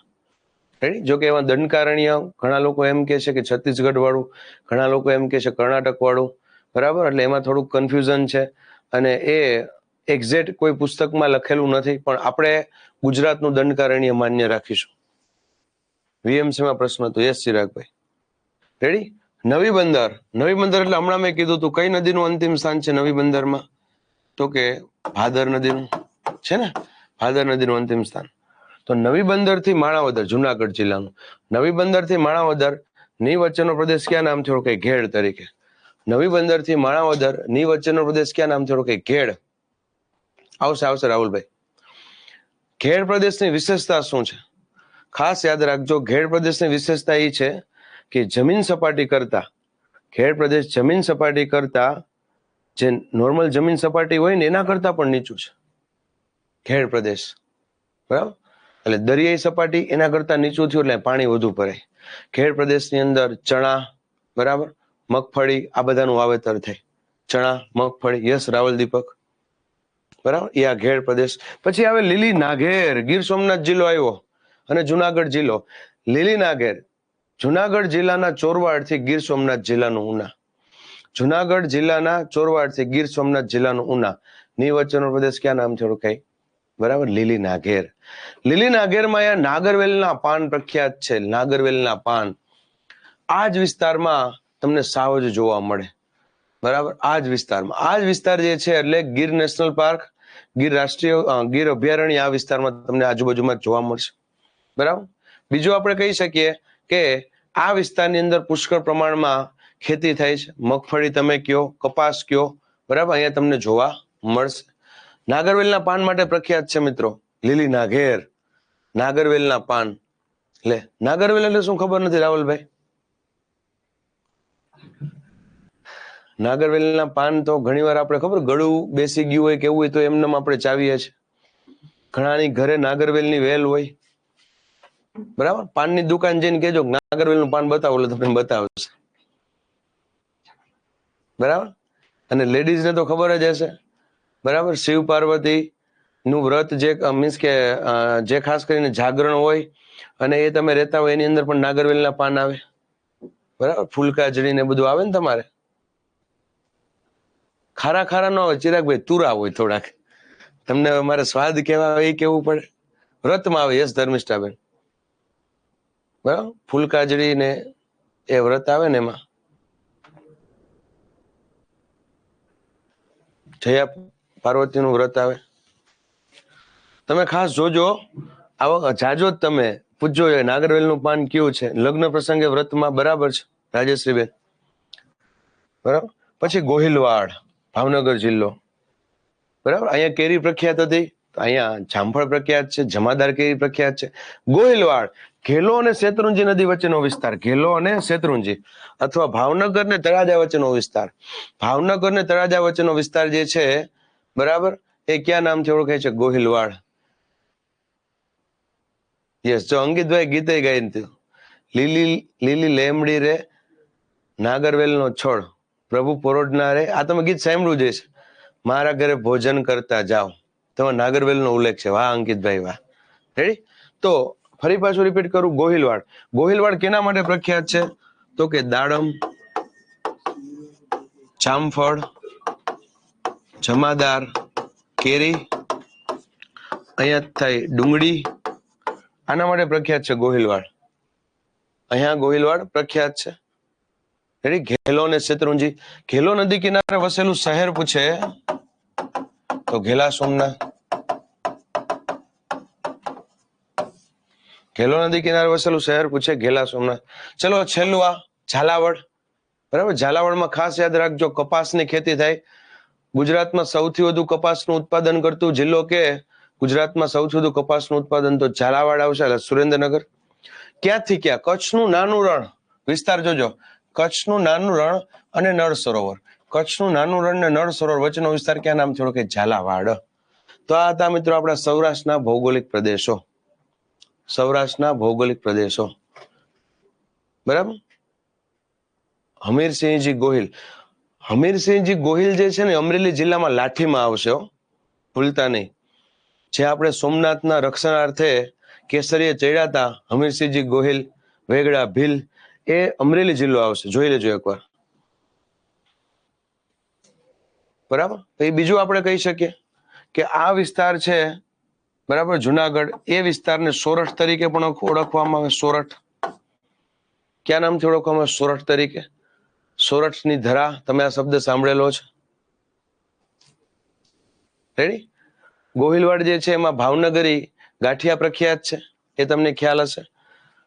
રેડી? જો કે એમાં દંડકારણ્ય ઘણા લોકો એમ કે છે કે છત્તીસગઢ વાળું, ઘણા લોકો એમ કે છે કર્ણાટક વાળું, બરાબર? એટલે એમાં થોડુંક કન્ફ્યુઝન છે અને એ એક્ઝેક્ટ કોઈ પુસ્તકમાં લખેલું નથી, પણ આપણે ગુજરાતનું દંડકારણ્ય માન્ય રાખીશું. વીએમસીમાં પ્રશ્ન હતો. યસ ચિરાગભાઈ. રેડી? નવી બંદર. નવી બંદર એટલે હમણાં મેં કીધું તું કઈ નદીનું અંતિમ સ્થાન છે નવી બંદરમાં? તો કે ભાદર નદીનું છે ને, ભાદર નદીનું અંતિમ સ્થાન. તો નવી બંદર થી માણાવદર, જુનાગઢ જિલ્લાનું નવી બંદર થી માણાવદર ની વચ્ચેનો પ્રદેશ ક્યાં નામથી ઓળખાય? ઘેડ તરીકે. નવી બંદર થી માણાવદર ની વચ્ચેનો પ્રદેશ ક્યાં નામથી ઓળખાય? ઘેડ. આવશે રાહુલભાઈ. ઘેડ પ્રદેશની વિશેષતા શું છે? ખાસ યાદ રાખજો, ઘેડ પ્રદેશની વિશેષતા એ છે કે જમીન સપાટી કરતા, ઘેડ પ્રદેશ જમીન સપાટી કરતા, જે નોર્મલ જમીન સપાટી હોય ને એના કરતા પણ નીચું છે ઘેડ પ્રદેશ, બરાબર? એટલે દરિયાઈ સપાટી એના કરતા નીચું થયું એટલે પાણી વધુ ભરાય. ઘેડ પ્રદેશની અંદર ચણા, બરાબર, મગફળી, આ બધાનું વાવેતર થાય. ચણા, મગફળી. યસ રાવલ દીપક, બરાબર, એ આ ઘેડ પ્રદેશ. પછી આવે લીલી નાઘેર. ગીર સોમનાથ જિલ્લો આવ્યો અને જુનાગઢ જિલ્લો. લીલી નાઘેર જુનાગઢ જિલ્લાના ચોરવાડ થી ગીર સોમનાથ જિલ્લાનું ઉના. જુનાગઢ જિલ્લાના ચોરવાડ થી ગીર સોમનાથ જિલ્લાનું ઉના ની વચ્ચેનો પ્રદેશ ક્યાં નામથી ઓળખાય? બરાબર, લીલી નાઘેર. લીલી નાઘેરમાં નાગરવેલના પાન પ્રખ્યાત છે. નાગરવેલના પાન આ જ વિસ્તારમાં તમને સાવજ જોવા મળે, બરાબર? આ જ વિસ્તારમાં, આ જ વિસ્તાર જે છે એટલે ગીર નેશનલ પાર્ક, ગીર રાષ્ટ્રીય ગીર અભયારણ્ય આ વિસ્તારમાં તમને આજુબાજુમાં જોવા મળશે, બરાબર? બીજું આપણે કહી શકીએ કે આ વિસ્તારની અંદર પુષ્કળ પ્રમાણમાં ખેતી થાય છે. મગફળી તમે કયો, કપાસ કયો, બરાબર, અહીંયા તમને જોવા મળશે. નાગરવેલના પાન માટે પ્રખ્યાત છે મિત્રો લીલી નાઘેર. નાગરવેલના પાન. એટલે નાગરવેલ એટલે શું ખબર નથી રાહુલભાઈ? નાગરવેલના પાન તો ઘણીવાર આપણે ખબર ગળું બેસી ગયું હોય કેવું હોય તો એમને આપણે ચાવીએ છીએ. ઘણાની ઘરે નાગરવેલની વેલ હોય, બરાબર? પાનની દુકાન જઈને કહેજો નાગરવેલનું પાન બતાવો એટલે તમને બતાવશે, બરાબર? અને લેડીઝને તો ખબર જ હશે, બરાબર? શિવ પાર્વતી નું વ્રત જે મીન્સ કે જે ખાસ કરીને જાગરણ હોય અને એ તમે રહેતા હોય એની અંદર પણ નાગરવેલના પાન આવે, બરાબર? ફૂલકાજળી ને બધું આવે ને તમારે. ખારા ખારા ન હોય ચિરાગભાઈ, તુરા હોય થોડાક. તમને મારે સ્વાદ કેવા એ કેવું પડે. વ્રતમાં આવે. યસ ધર્મિષ્ઠાબેન, બરાબર? ફૂલકાજળી ને એ વ્રત આવે ને એમાં જયા પાર્વતીનું વ્રત આવે. તમે ખાસ જોજો, આવો જાજો જ તમે પૂછજો નાગરવેલનું પાન કયું છે લગ્ન પ્રસંગે વ્રતમાં, બરાબર છે રાજેશ્રીબેન? બરાબર. પછી ગોહિલવાડ, ભાવનગર જિલ્લો, બરાબર. અહીંયા કેરી પ્રખ્યાત હતી, અહીંયા જામફળ પ્રખ્યાત છે, જમાદાર કેરી પ્રખ્યાત છે. ગોહિલવાડ ઘેલો અને શેત્રુંજી નદી વચ્ચેનો વિસ્તાર. ઘેલો અને શેત્રુંજી અથવા ભાવનગર ને તળાજા વચ્ચેનો વિસ્તાર. ભાવનગર ને તળાજા વચ્ચેનો વિસ્તાર જે છે, બરાબર, એ ક્યાં નામથી ઓળખાય છે? ગોહિલવાડ. યસ, જો અંકિતભાઈ ગીતે ગાઈને થયું. લીલી લીલી લેમડી રે નાગરવેલનો છોડ, પ્રભુ પોરોડના રે. આ તમે ગીત સાંભળ્યું જ છે. મારા ઘરે ભોજન કરતા જાઓ, તેમાં નાગરવેલનો ઉલ્લેખ છે. વાહ અંકિતભાઈ વાહ. રેડી? તો ફરી પાછું રિપીટ કરું, ગોહિલવાડ. ગોહિલવાડ કેના માટે પ્રખ્યાત છે? તો કે દાડમ, જામફળ, જમાદાર કેરી, અહીંયા થાય ડુંગળી, આના માટે પ્રખ્યાત છે ગોહિલવાડ. અહીંયા ગોહિલવાડ પ્રખ્યાત છે. રેડી? ઘેલો અને શેત્રુંજી. ઘેલો નદી કિનારે વસેલું શહેર પૂછે તો ઘેલા સોમનાથ. ઘેલો નદી કિનારે વસેલું શહેર પૂછે ઘેલા સોમનાથ. ચલો છેલ્લું આ ઝાલાવાડ. બરાબર? ઝાલાવાડમાં ખાસ યાદ રાખજો, કપાસની ખેતી થાય. ગુજરાતમાં સૌથી વધુ કપાસનું ઉત્પાદન કરતું જિલ્લો કે ગુજરાતમાં સૌથી વધુ કપાસનું ઉત્પાદન તો ઝાલાવાડ આવશે, એટલે સુરેન્દ્રનગર. ક્યાંથી ક્યાં? કચ્છનું નાનું રણ વિસ્તાર જોજો, કચ્છનું નાનું રણ અને નળ સરોવર. કચ્છનું નાનું રણ અને નળ સરોવર વચ્ચેનો વિસ્તાર ક્યાં નામ થયો? કે ઝાલાવાડ. તો આ હતા મિત્રો આપણા સૌરાષ્ટ્રના ભૌગોલિક પ્રદેશો. સૌરાષ્ટ્રના ભૌગોલિક પ્રદેશો. બરાબર? હમીરસિંહજી ગોહિલ. હમીરસિંહજી ગોહિલ જે છે ને અમરેલી જિલ્લામાં લાઠીમાં આવશે, ભૂલતા નહીં. જે આપણે સોમનાથના રક્ષણાર્થે કેસરીએ ચડ્યા હતા, હમીરસિંહજી ગોહિલ, વેગડા ભીલ, એ અમરેલી જિલ્લો આવશે, જોઈ લેજો એકવાર. બરાબર? તો એ બીજું આપણે કહી શકીએ કે આ વિસ્તાર છે, બરાબર, જુનાગઢ, એ વિસ્તારને સોરઠ તરીકે પણ ઓળખવામાં આવે. સોરઠ ક્યાં નામથી ઓળખવામાં આવે? સોરઠ તરીકે. સોરઠની ધરા, તમે આ શબ્દ સાંભળેલો છે. રેડી? ગોહિલવાડ જે છે એમાં ભાવનગરી ગાંઠિયા પ્રખ્યાત છે, એ તમને ખ્યાલ હશે.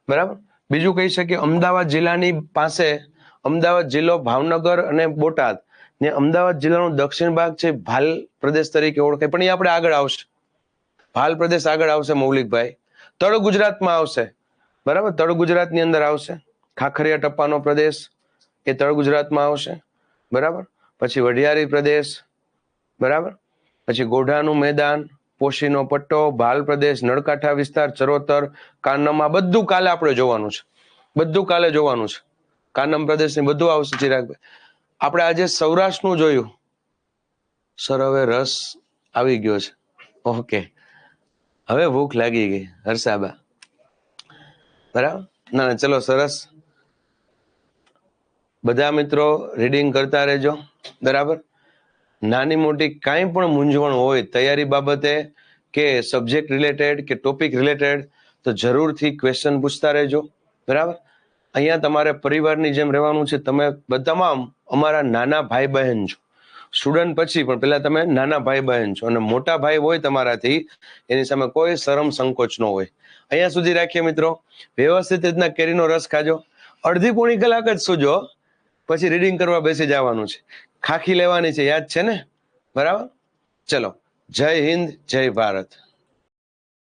બરાબર? બીજું કહી શકીએ અમદાવાદ જિલ્લાની પાસે, અમદાવાદ જિલ્લો, ભાવનગર અને બોટાદ ને અમદાવાદ જિલ્લાનો દક્ષિણ ભાગ છે ભાલ પ્રદેશ તરીકે ઓળખાય, પણ એ આપણે આગળ આવશે. ભાલ પ્રદેશ આગળ આવશે મૌલિકભાઈ. તળ ગુજરાતમાં આવશે. બરાબર? તળ ગુજરાતની અંદર આવશે. ખાખરિયા ટપ્પાનો પ્રદેશ એ તળ ગુજરાતમાં આવશે. બરાબર? પછી વઢિયારી પ્રદેશ. બરાબર? પછી ગોઢાનું મેદાન, પોશીનો પટ્ટો, ભાલ પ્રદેશ, નળકાંઠા વિસ્તાર, ચરોતર, કાનમ, આ બધું કાલે આપણે જોવાનું છે. બધું કાલે જોવાનું છે. કાનમ પ્રદેશ ને બધું આવશે. ચિરાગભાઈ, આપણે આજે સૌરાષ્ટ્રનું જોયું. સર હવે રસ આવી ગયો છે. ઓકે, હવે ભૂખ લાગી ગઈ હર્ષાબા. બરાબર? ના ચલો, સરસ. બધા મિત્રો રીડિંગ કરતા રહેજો. બરાબર? નાની મોટી કાંઈ પણ મૂંઝવણ હોય તૈયારી બાબતે કે સબ્જેક્ટ રિલેટેડ કે ટોપિક રિલેટેડ, તો જરૂરથી ક્વેશ્ચન પૂછતા રહેજો. બરાબર? અહીંયા તમારે પરિવારની જેમ રહેવાનું છે. તમે તમામ અમારા નાના ભાઈ બહેન છો. સ્ટુડન્ટ પછી પણ પેલા તમે નાના ભાઈ બહેન છો, અને મોટા ભાઈ હોય તમારાથી, એની સામે કોઈ શરમ સંકોચ ન હોય. અહીંયા સુધી રાખીએ મિત્રો. વ્યવસ્થિત રીતના કેરીનો રસ ખાજો. અડધી પોણી કલાક જ સૂજો, પછી રીડિંગ કરવા બેસી જવાનું છે. ખાખી લેવાની છે, યાદ છે ને? બરાબર? ચલો, જય હિન્દ, જય ભારત.